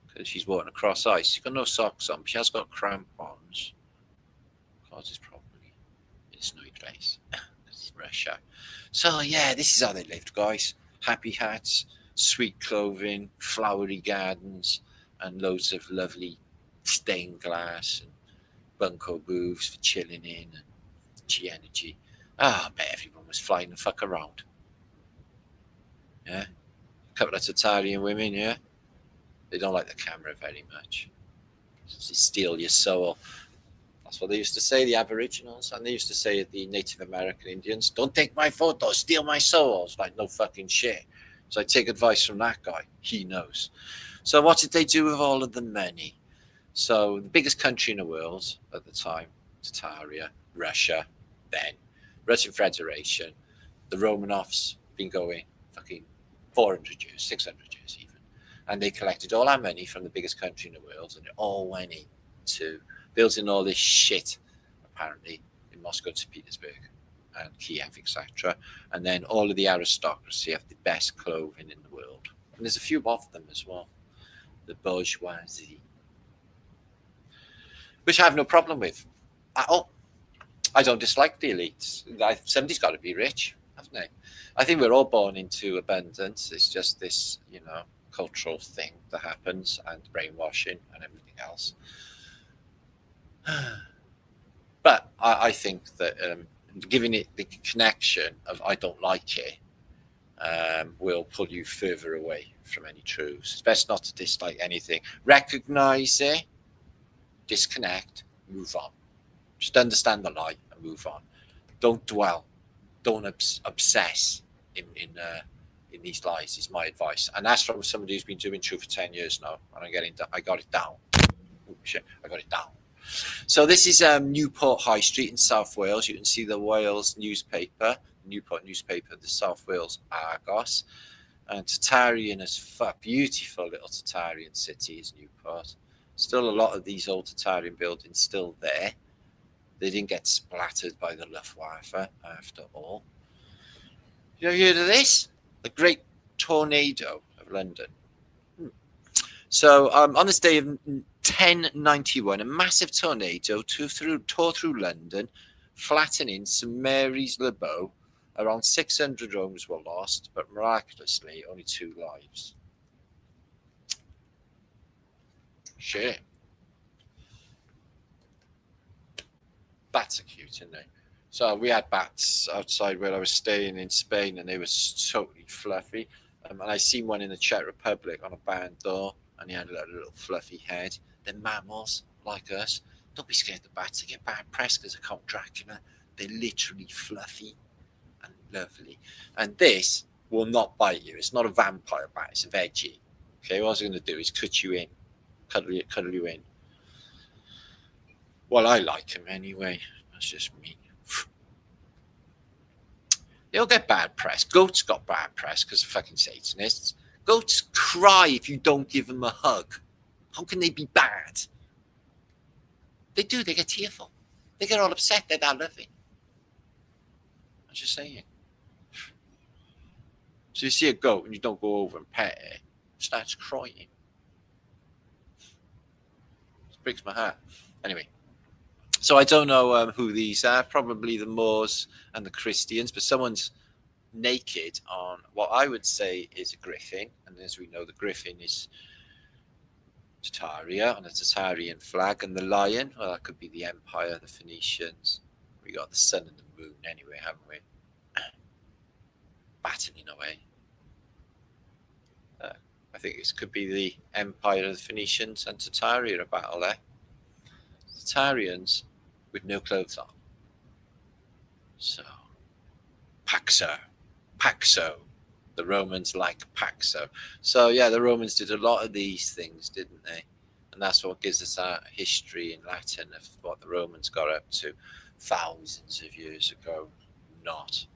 because she's walking across ice. She's got no socks on, but she has got crampons. Because it's probably in a snowy place. It's Russia. So, yeah, this is how they lived, guys. Happy hats, sweet clothing, flowery gardens, and loads of lovely stained glass and bunko booths for chilling in and chi energy. I bet everyone was flying the fuck around. Yeah. A couple of Tartarian women, yeah. They don't like the camera very much. They steal your soul. That's what they used to say, the Aboriginals. And they used to say the Native American Indians, don't take my photos, steal my souls. Like, no fucking shit. So I take advice from that guy. He knows. So what did they do with all of the money? So the biggest country in the world at the time, Tartaria, Russia, then Russian Federation, the Romanovs been going fucking 400 years, 600 years even. And they collected all our money from the biggest country in the world, and it all went into building all this shit, apparently, in Moscow, St. Petersburg, and Kiev, etc. And then all of the aristocracy have the best clothing in the world. And there's a few of them as well. The bourgeoisie. Which I have no problem with at all. I don't dislike the elites. Somebody's got to be rich, haven't they? I think we're all born into abundance. It's just this, cultural thing that happens, and brainwashing and everything else. But I think that giving it the connection of I don't like it will pull you further away from any truths. It's best not to dislike anything. Recognize it, disconnect, move on. Just understand the lie and move on. Don't dwell. Don't obsess in these lies is my advice. And that's from somebody who's been doing truth for 10 years now. And I got it down. Oh, shit, I got it down. So this is Newport High Street in South Wales. You can see the Wales newspaper, Newport newspaper, the South Wales Argos. And Tartarian is fuck. Beautiful little Tartarian city is Newport. Still a lot of these old Tartarian buildings still there. They didn't get splattered by the Luftwaffe after all. You ever heard of this? The Great Tornado of London. So on this day of 1091, a massive tornado tore through London, flattening St Mary's Le Bow. Around 600 homes were lost, but miraculously, only 2 lives. Shit. Bats are cute, aren't they? So we had bats outside where I was staying in Spain, and they were totally fluffy. And I seen one in the Czech Republic on a barn door, and he had a little fluffy head. They're mammals like us. Don't be scared of the bats. They get bad press because of Count Dracula. They're literally fluffy and lovely. And this will not bite you. It's not a vampire bat. It's a veggie. Okay, what I was going to do is cut you in, cuddle you in. Well, I like him anyway. That's just me. They'll get bad press. Goats got bad press because of fucking Satanists. Goats cry if you don't give them a hug. How can they be bad? They do. They get tearful. They get all upset. They're that loving. I'm just saying. So you see a goat and you don't go over and pet it, it starts crying. It breaks my heart. Anyway. So I don't know who these are. Probably the Moors and the Christians. But someone's naked on what I would say is a griffin. And as we know, the griffin is Tartaria on a Tartarian flag. And the lion, well, that could be the Empire, the Phoenicians. We got the sun and the moon anyway, haven't we? Battling away. I think this could be the Empire of the Phoenicians and Tartaria a battle there. Tartarians with no clothes on. So, Paxo. The Romans like Paxo. So, yeah, the Romans did a lot of these things, didn't they? And that's what gives us our history in Latin of what the Romans got up to thousands of years ago. Not.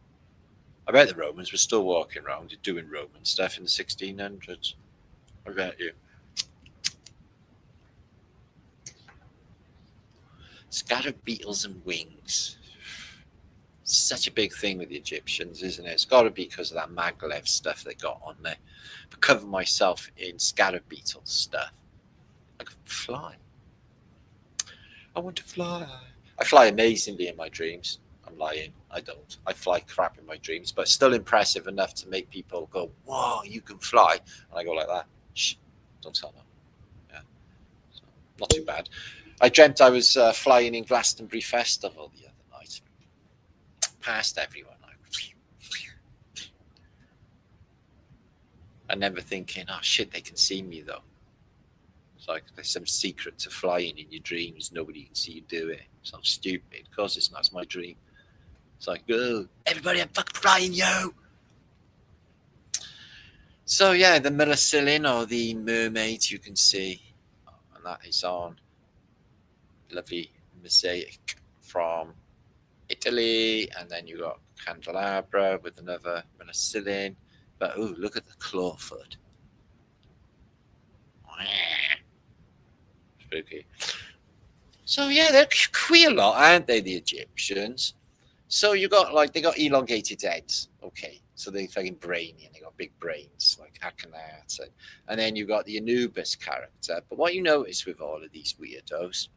I bet the Romans were still walking around doing Roman stuff in the 1600s. I bet you. Scattered beetles and wings. Such a big thing with the Egyptians, isn't it? It's got to be because of that maglev stuff they got on there. I cover myself in scattered beetle stuff. I could fly. I want to fly. I fly amazingly in my dreams. I'm lying. I don't. I fly crap in my dreams, but still impressive enough to make people go, whoa, you can fly. And I go like that. Shh, don't tell them. Yeah. So, not too bad. I dreamt I was flying in Glastonbury Festival the other night. Past everyone. I never thinking, oh shit, they can see me though. It's like there's some secret to flying in your dreams. Nobody can see you do it. Sounds stupid. Of course it's not. It's my dream. It's like, oh, everybody, I'm fucking flying, yo. So yeah, the Millicillin or the mermaids you can see. And that is on lovely mosaic from Italy, and then you got candelabra with another Millicillin. But oh, look at the clawfoot. Spooky. So yeah, they're queer lot, aren't they, the Egyptians? So you got like they got elongated heads, okay. So they're fucking brainy and they got big brains like Akhenaten. And then you got the Anubis character. But what you notice with all of these weirdos,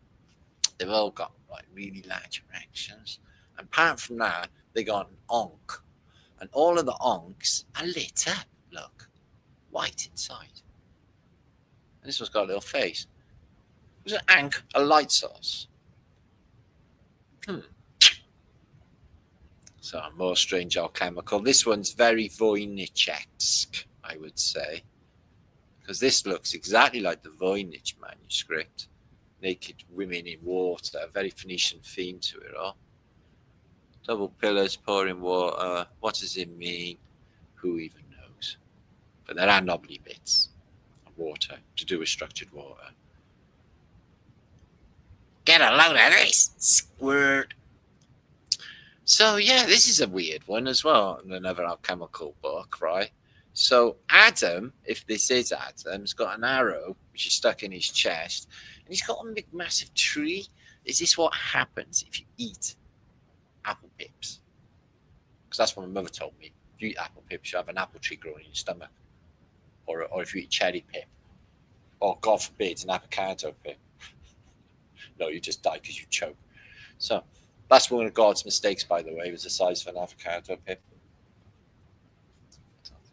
they've all got like really large erections. And apart from that, they got an onk. And all of the onks are lit up. Look. White inside. And this one's got a little face. Was an ankh a light source? So more strange alchemical. This one's very Voynich-esque, I would say. Because this looks exactly like the Voynich manuscript. Naked women in water, a very Phoenician theme to it all. Double pillars pouring water. What does it mean? Who even knows? But there are knobbly bits of water to do with structured water. Get a load of this, squirt. So yeah, this is a weird one as well. Another alchemical book, right? So Adam, if this is Adam's got an arrow which is stuck in his chest, and he's got a big massive tree. Is this what happens if you eat apple pips? Because that's what my mother told me. If you eat apple pips, you have an apple tree growing in your stomach. Or if you eat cherry pip. Or God forbid, an avocado pip. No, you just die because you choke. So that's one of God's mistakes, by the way, was the size of an avocado pip.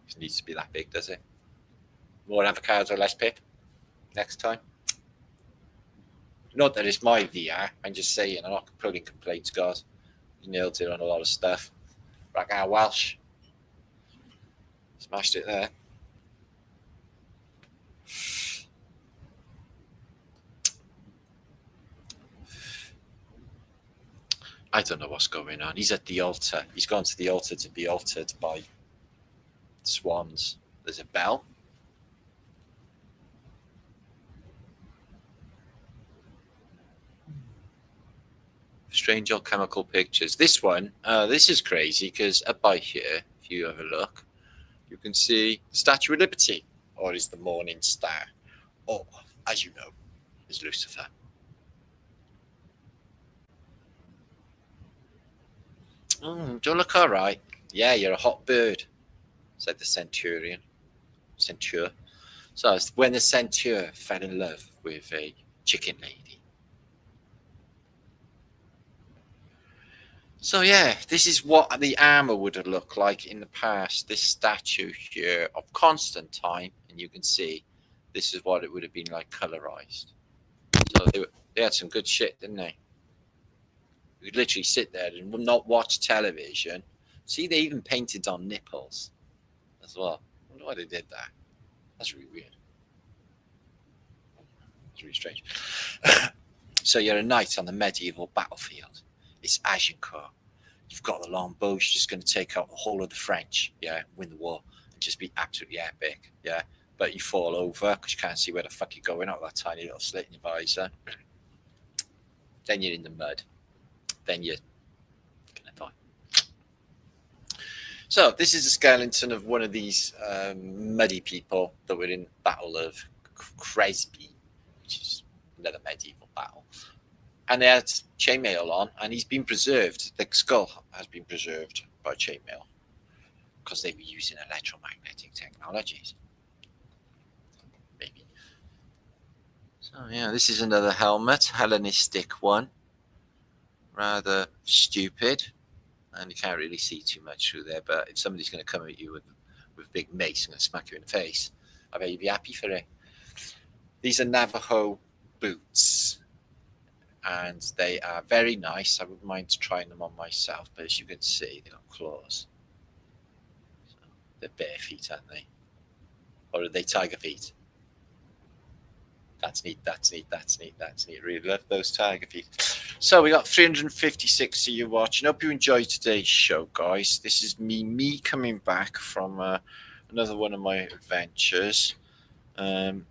It needs to be that big, does it? More avocado, less pip next time. Not that it's my VR. I'm just saying, I'm not putting complaints, God. You nailed it on a lot of stuff. Like our Welsh. Smashed it there. I don't know what's going on. He's at the altar. He's gone to the altar to be altered by swans. There's a bell. Strange alchemical pictures. This one, this is crazy because up by here, if you have a look, you can see the Statue of Liberty, or is the Morning Star, or, as you know, is Lucifer. Do you look all right? Yeah, you're a hot bird, said the centurion. Centaur. So it's when the centaur fell in love with a chicken lady. So yeah, this is what the armor would have looked like in the past. This statue here of Constantine, and you can see this is what it would have been like colorized. So they had some good shit, didn't they? You could literally sit there and not watch television. See, they even painted on nipples as well. I wonder why they did that. That's really weird. It's really strange. So you're a knight on the medieval battlefield. It's Agincourt. You've got the longbow. You're just going to take out the whole of the French, yeah, win the war, and just be absolutely epic, yeah. But you fall over because you can't see where the fuck you're going out that tiny little slit in your visor. Then you're in the mud. Then you're going to die. So this is a skeleton of one of these muddy people that were in Battle of Cresby, which is another medieval battle. And they had chainmail on, and he's been preserved. The skull has been preserved by chainmail because they were using electromagnetic technologies. Maybe. So yeah, this is another helmet, Hellenistic one. Rather stupid, and you can't really see too much through there. But if somebody's going to come at you with a big mace and smack you in the face, I bet you'd be happy for it. These are Navajo boots. And they are very nice. I wouldn't mind trying them on myself, but as you can see, they've got claws. So they're bare feet, aren't they? Or are they tiger feet? That's neat, that's neat, that's neat, that's neat. Really love those tiger feet. So we got 356 of you watching. Hope you enjoyed today's show, guys. This is me coming back from another one of my adventures. So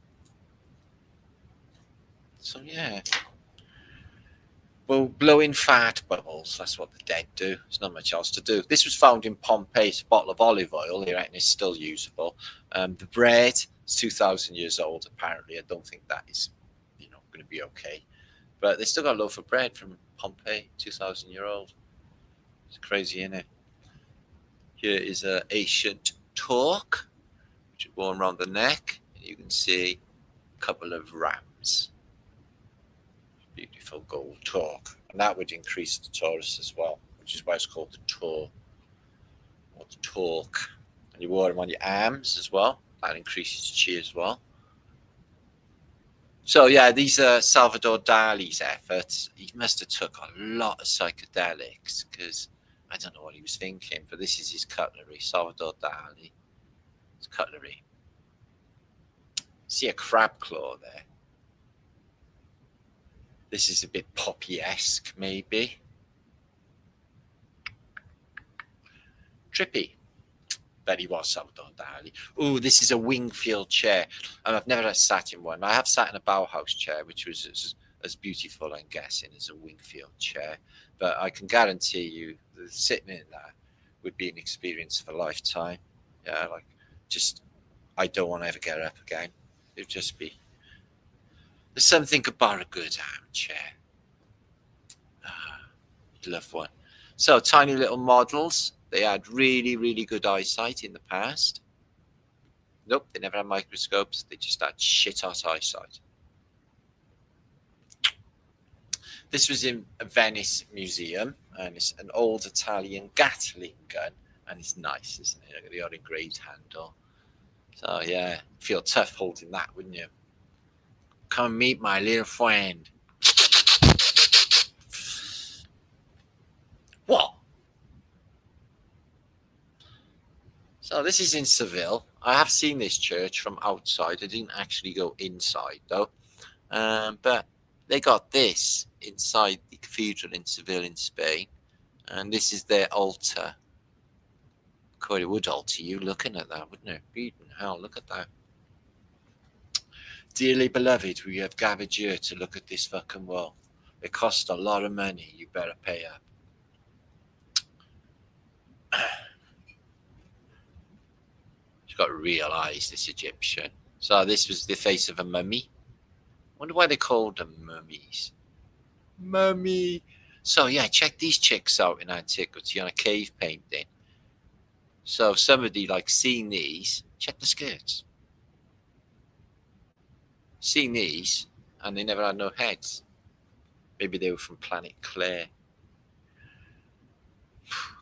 yeah. Well, blowing fart bubbles, that's what the dead do. There's not much else to do. This was found in Pompeii. It's a bottle of olive oil here, and it's still usable. The bread is 2,000 years old, apparently. I don't think that is, going to be okay. But they still got a loaf of bread from Pompeii, 2,000-year-old. It's crazy, isn't it? Here is an ancient torque, which is worn around the neck. And you can see a couple of rams. Beautiful gold torque, and that would increase the Taurus as well, which is why it's called the Tor or the torque. And you wear them on your arms as well. That increases chi as well. So yeah, these are Salvador Dali's efforts. He must have took a lot of psychedelics because I don't know what he was thinking, but this is his cutlery. Salvador Dali. It's cutlery. See a crab claw there. This is a bit Poppy-esque, maybe. Trippy. Bet he was Salvador Dali. Ooh, this is a Wingfield chair. And I've never sat in one. I have sat in a Bauhaus chair, which was as beautiful, I'm guessing, as a Wingfield chair. But I can guarantee you that sitting in that would be an experience of a lifetime. Yeah, like, just, I don't want to ever get up again. It'd just be, there's something about a good armchair. Love one. So, tiny little models. They had really, really good eyesight in the past. Nope, they never had microscopes. They just had shit hot eyesight. This was in a Venice museum, and it's an old Italian Gatling gun, and it's nice, isn't it? Look at the odd engraved handle. So yeah, feel tough holding that, wouldn't you? Come meet my little friend. What? So this is in Seville. I have seen this church from outside. I didn't actually go inside though, but they got this inside the cathedral in Seville in Spain, and this is their altar. God, it would alter you looking at that, wouldn't it? Beaten hell, look at that. Dearly beloved, we have gathered here to look at this fucking wall. It costs a lot of money. You better pay up. She's got real eyes, this Egyptian. So this was the face of a mummy. Wonder why they called them mummies. Mummy. So yeah, check these chicks out in antiquity on a cave painting. So somebody like seen these. Check the skirts. Seen these, and they never had no heads. Maybe they were from planet Claire.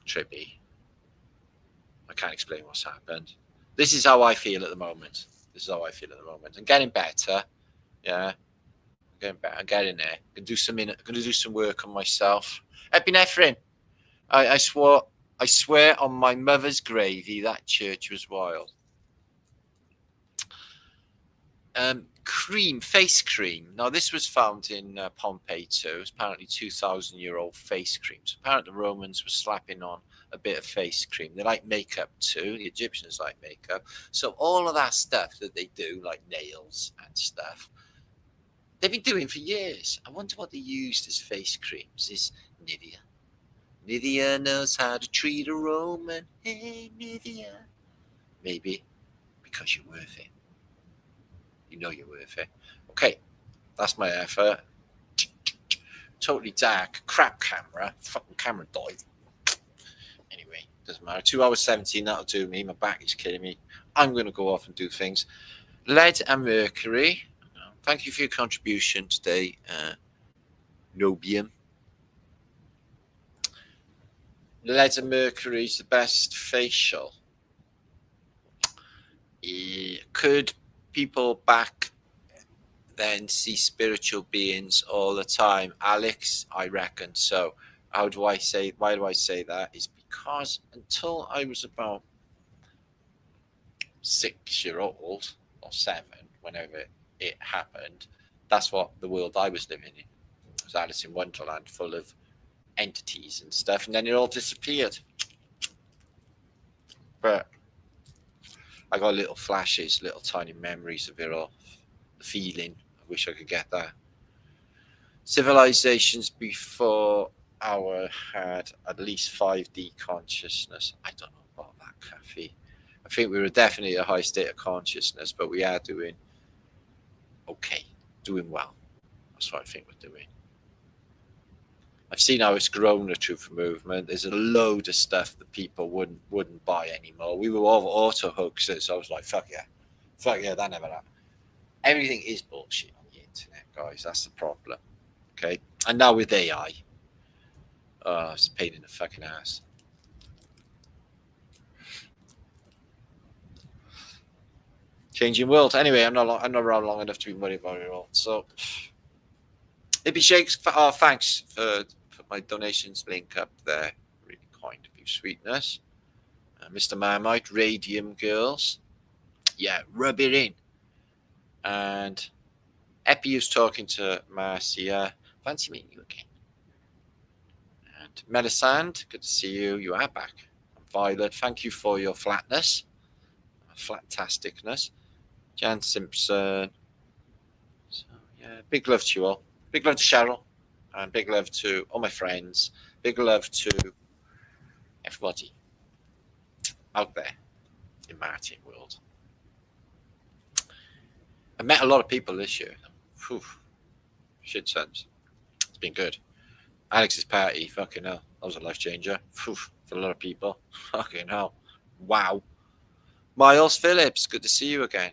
Trippy. I can't explain what's happened. This is how I feel at the moment. I'm getting better. Yeah. I'm getting better. I'm getting there. I'm gonna do some work on myself. Epinephrine. I swear on my mother's gravy that church was wild. Cream, face cream. Now this was found in Pompeii too. It's apparently 2,000-year-old face cream. So apparently the Romans were slapping on a bit of face cream. They like makeup too. The Egyptians like makeup. So all of that stuff that they do, like nails and stuff, they've been doing for years. I wonder what they used as face creams. Is Nivea. Nivea knows how to treat a Roman. Hey, Nivea. Maybe because you're worth it. You know you're worth it. Okay, that's my effort. Totally dark. Crap camera. Fucking camera died. Anyway, doesn't matter. 2 hours 17, that'll do me. My back is killing me. I'm going to go off and do things. Lead and mercury. Thank you for your contribution today, Nobium. Lead and mercury is the best facial. Could people back then see spiritual beings all the time? Alex, I reckon so. Why do I say that? Is because until I was about 6-year-old or 7, whenever it happened, that's what the world I was living in. It was Alice in Wonderland, full of entities and stuff, and then it all disappeared. But I got little flashes, little tiny memories of it all. The feeling. I wish I could get that. Civilizations before our had at least 5D consciousness. I don't know about that, Kathy. I think we were definitely a high state of consciousness, but we are doing okay, doing well. That's what I think we're doing. I've seen how it's grown, the Truth Movement. There's a load of stuff that people wouldn't buy anymore. We were all auto hoaxers. I was like, fuck yeah, that never happened. Everything is bullshit on the internet, guys. That's the problem. Okay, and now with AI, it's a pain in the fucking ass. Changing world. Anyway, I'm not around long enough to be worried about it all. So, Hippie Shakes. Thanks for my donations link up there. Really kind of you, sweetness. Mr. Marmite, Radium Girls. Yeah, rub it in. And Epi was talking to Marcia. Fancy meeting you again. And Melisande, good to see you. You are back. And Violet, thank you for your flatness. Flat-tasticness. Jan Simpson. So, yeah, big love to you all. Big love to Cheryl, and big love to all my friends. Big love to everybody out there in Martin world. I met a lot of people this year. Whew. Shit sense. It's been good. Alex's party, fucking hell. That was a life changer. Whew. For a lot of people. Fucking hell. Wow. Miles Phillips, good to see you again.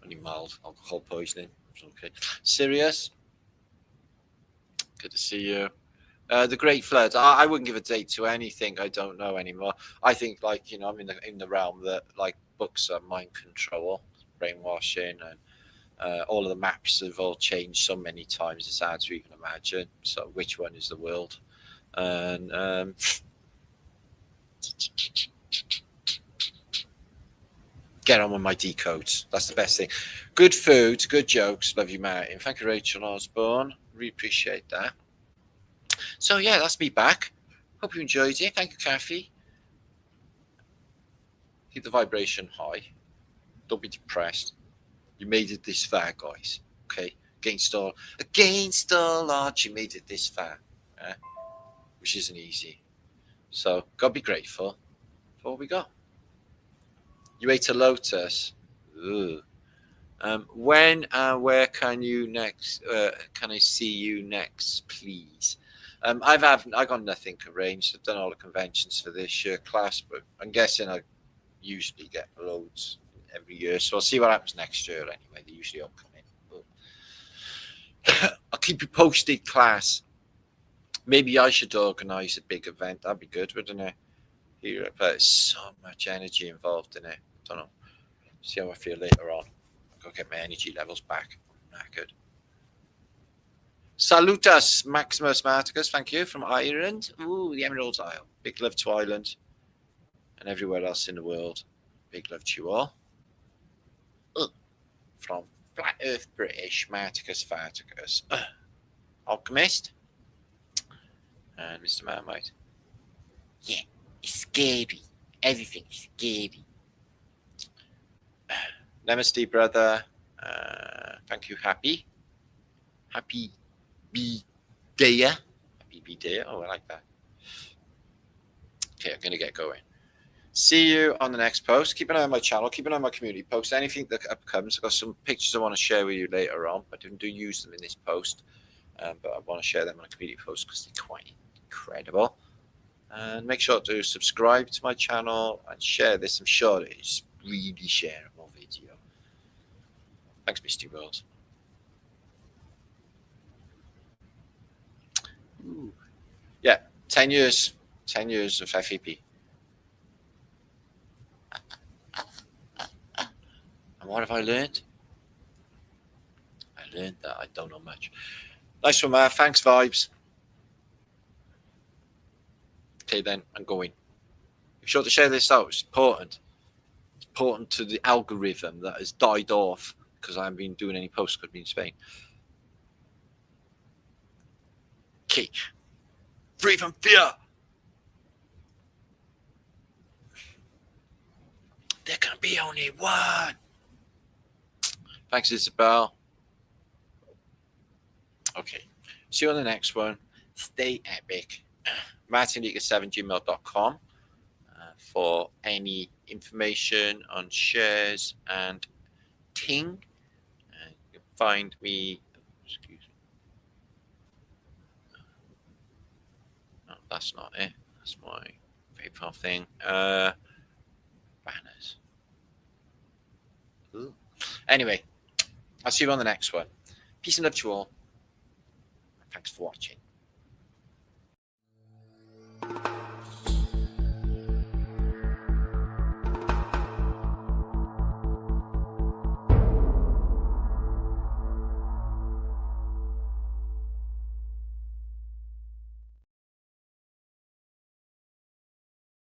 Only mild alcohol poisoning. Okay. Sirius, good to see you. The Great Flood. I wouldn't give a date to anything I don't know anymore. I think, like, you know, I'm in the realm that, like, books are mind control, brainwashing, and all of the maps have all changed so many times. It's hard to even imagine. So, which one is the world? And get on with my decodes. That's the best thing. Good food, good jokes. Love you, Martin. Thank you, Rachel Osborne. Really appreciate that. So yeah, that's me back. Hope you enjoyed it. Thank you, Kathy. Keep the vibration high. Don't be depressed. You made it this far, guys. Okay? Against all odds, you made it this far. Which isn't easy. So gotta be grateful for what we got. You ate a lotus. Ooh. When and where can you next? Can I see you next, please? I got nothing arranged. I've done all the conventions for this year class, but I'm guessing I usually get loads every year. So I'll see what happens next year anyway. They usually all come in. I'll keep you posted, class. Maybe I should organise a big event. That'd be good, wouldn't it? Here, but there's so much energy involved in it. I don't know. See how I feel later on. I'll go get my energy levels back. Not good. Salutas, Maximus Marticus, thank you, from Ireland. Ooh, the Emerald Isle. Big love to Ireland and everywhere else in the world. Big love to you all. From Flat Earth British, Marticus Farticus. Alchemist. And Mr. Marmite. Yeah, it's scary. Everything is scary. Namaste, brother. Thank you, Happy. Happy B-Day. Happy B-Day. Oh, I like that. Okay, I'm going to get going. See you on the next post. Keep an eye on my channel. Keep an eye on my community post. Anything that comes. I've got some pictures I want to share with you later on. I didn't use them in this post, but I want to share them on a community post because they're quite incredible. And make sure to subscribe to my channel and share this. I'm sure it is really shareable video. Thanks, Misty World. Ooh. Yeah, 10 years. 10 years of FEB. And what have I learned? I learned that I don't know much. Nice one, Matt. Thanks, Vibes. Okay, then, I'm going. Be sure to share this out. It's important. It's important to the algorithm that has died off because I haven't been doing any posts because I've been in Spain. Okay. Free from fear. There can be only one. Thanks, Isabel. Okay. See you on the next one. Stay epic. martinleaker7gmail.com for any information on shares and ting. You can find me. Excuse me. No, that's not it. That's my PayPal thing. Banners. Ooh. Anyway, I'll see you on the next one. Peace and love to you all. Thanks for watching.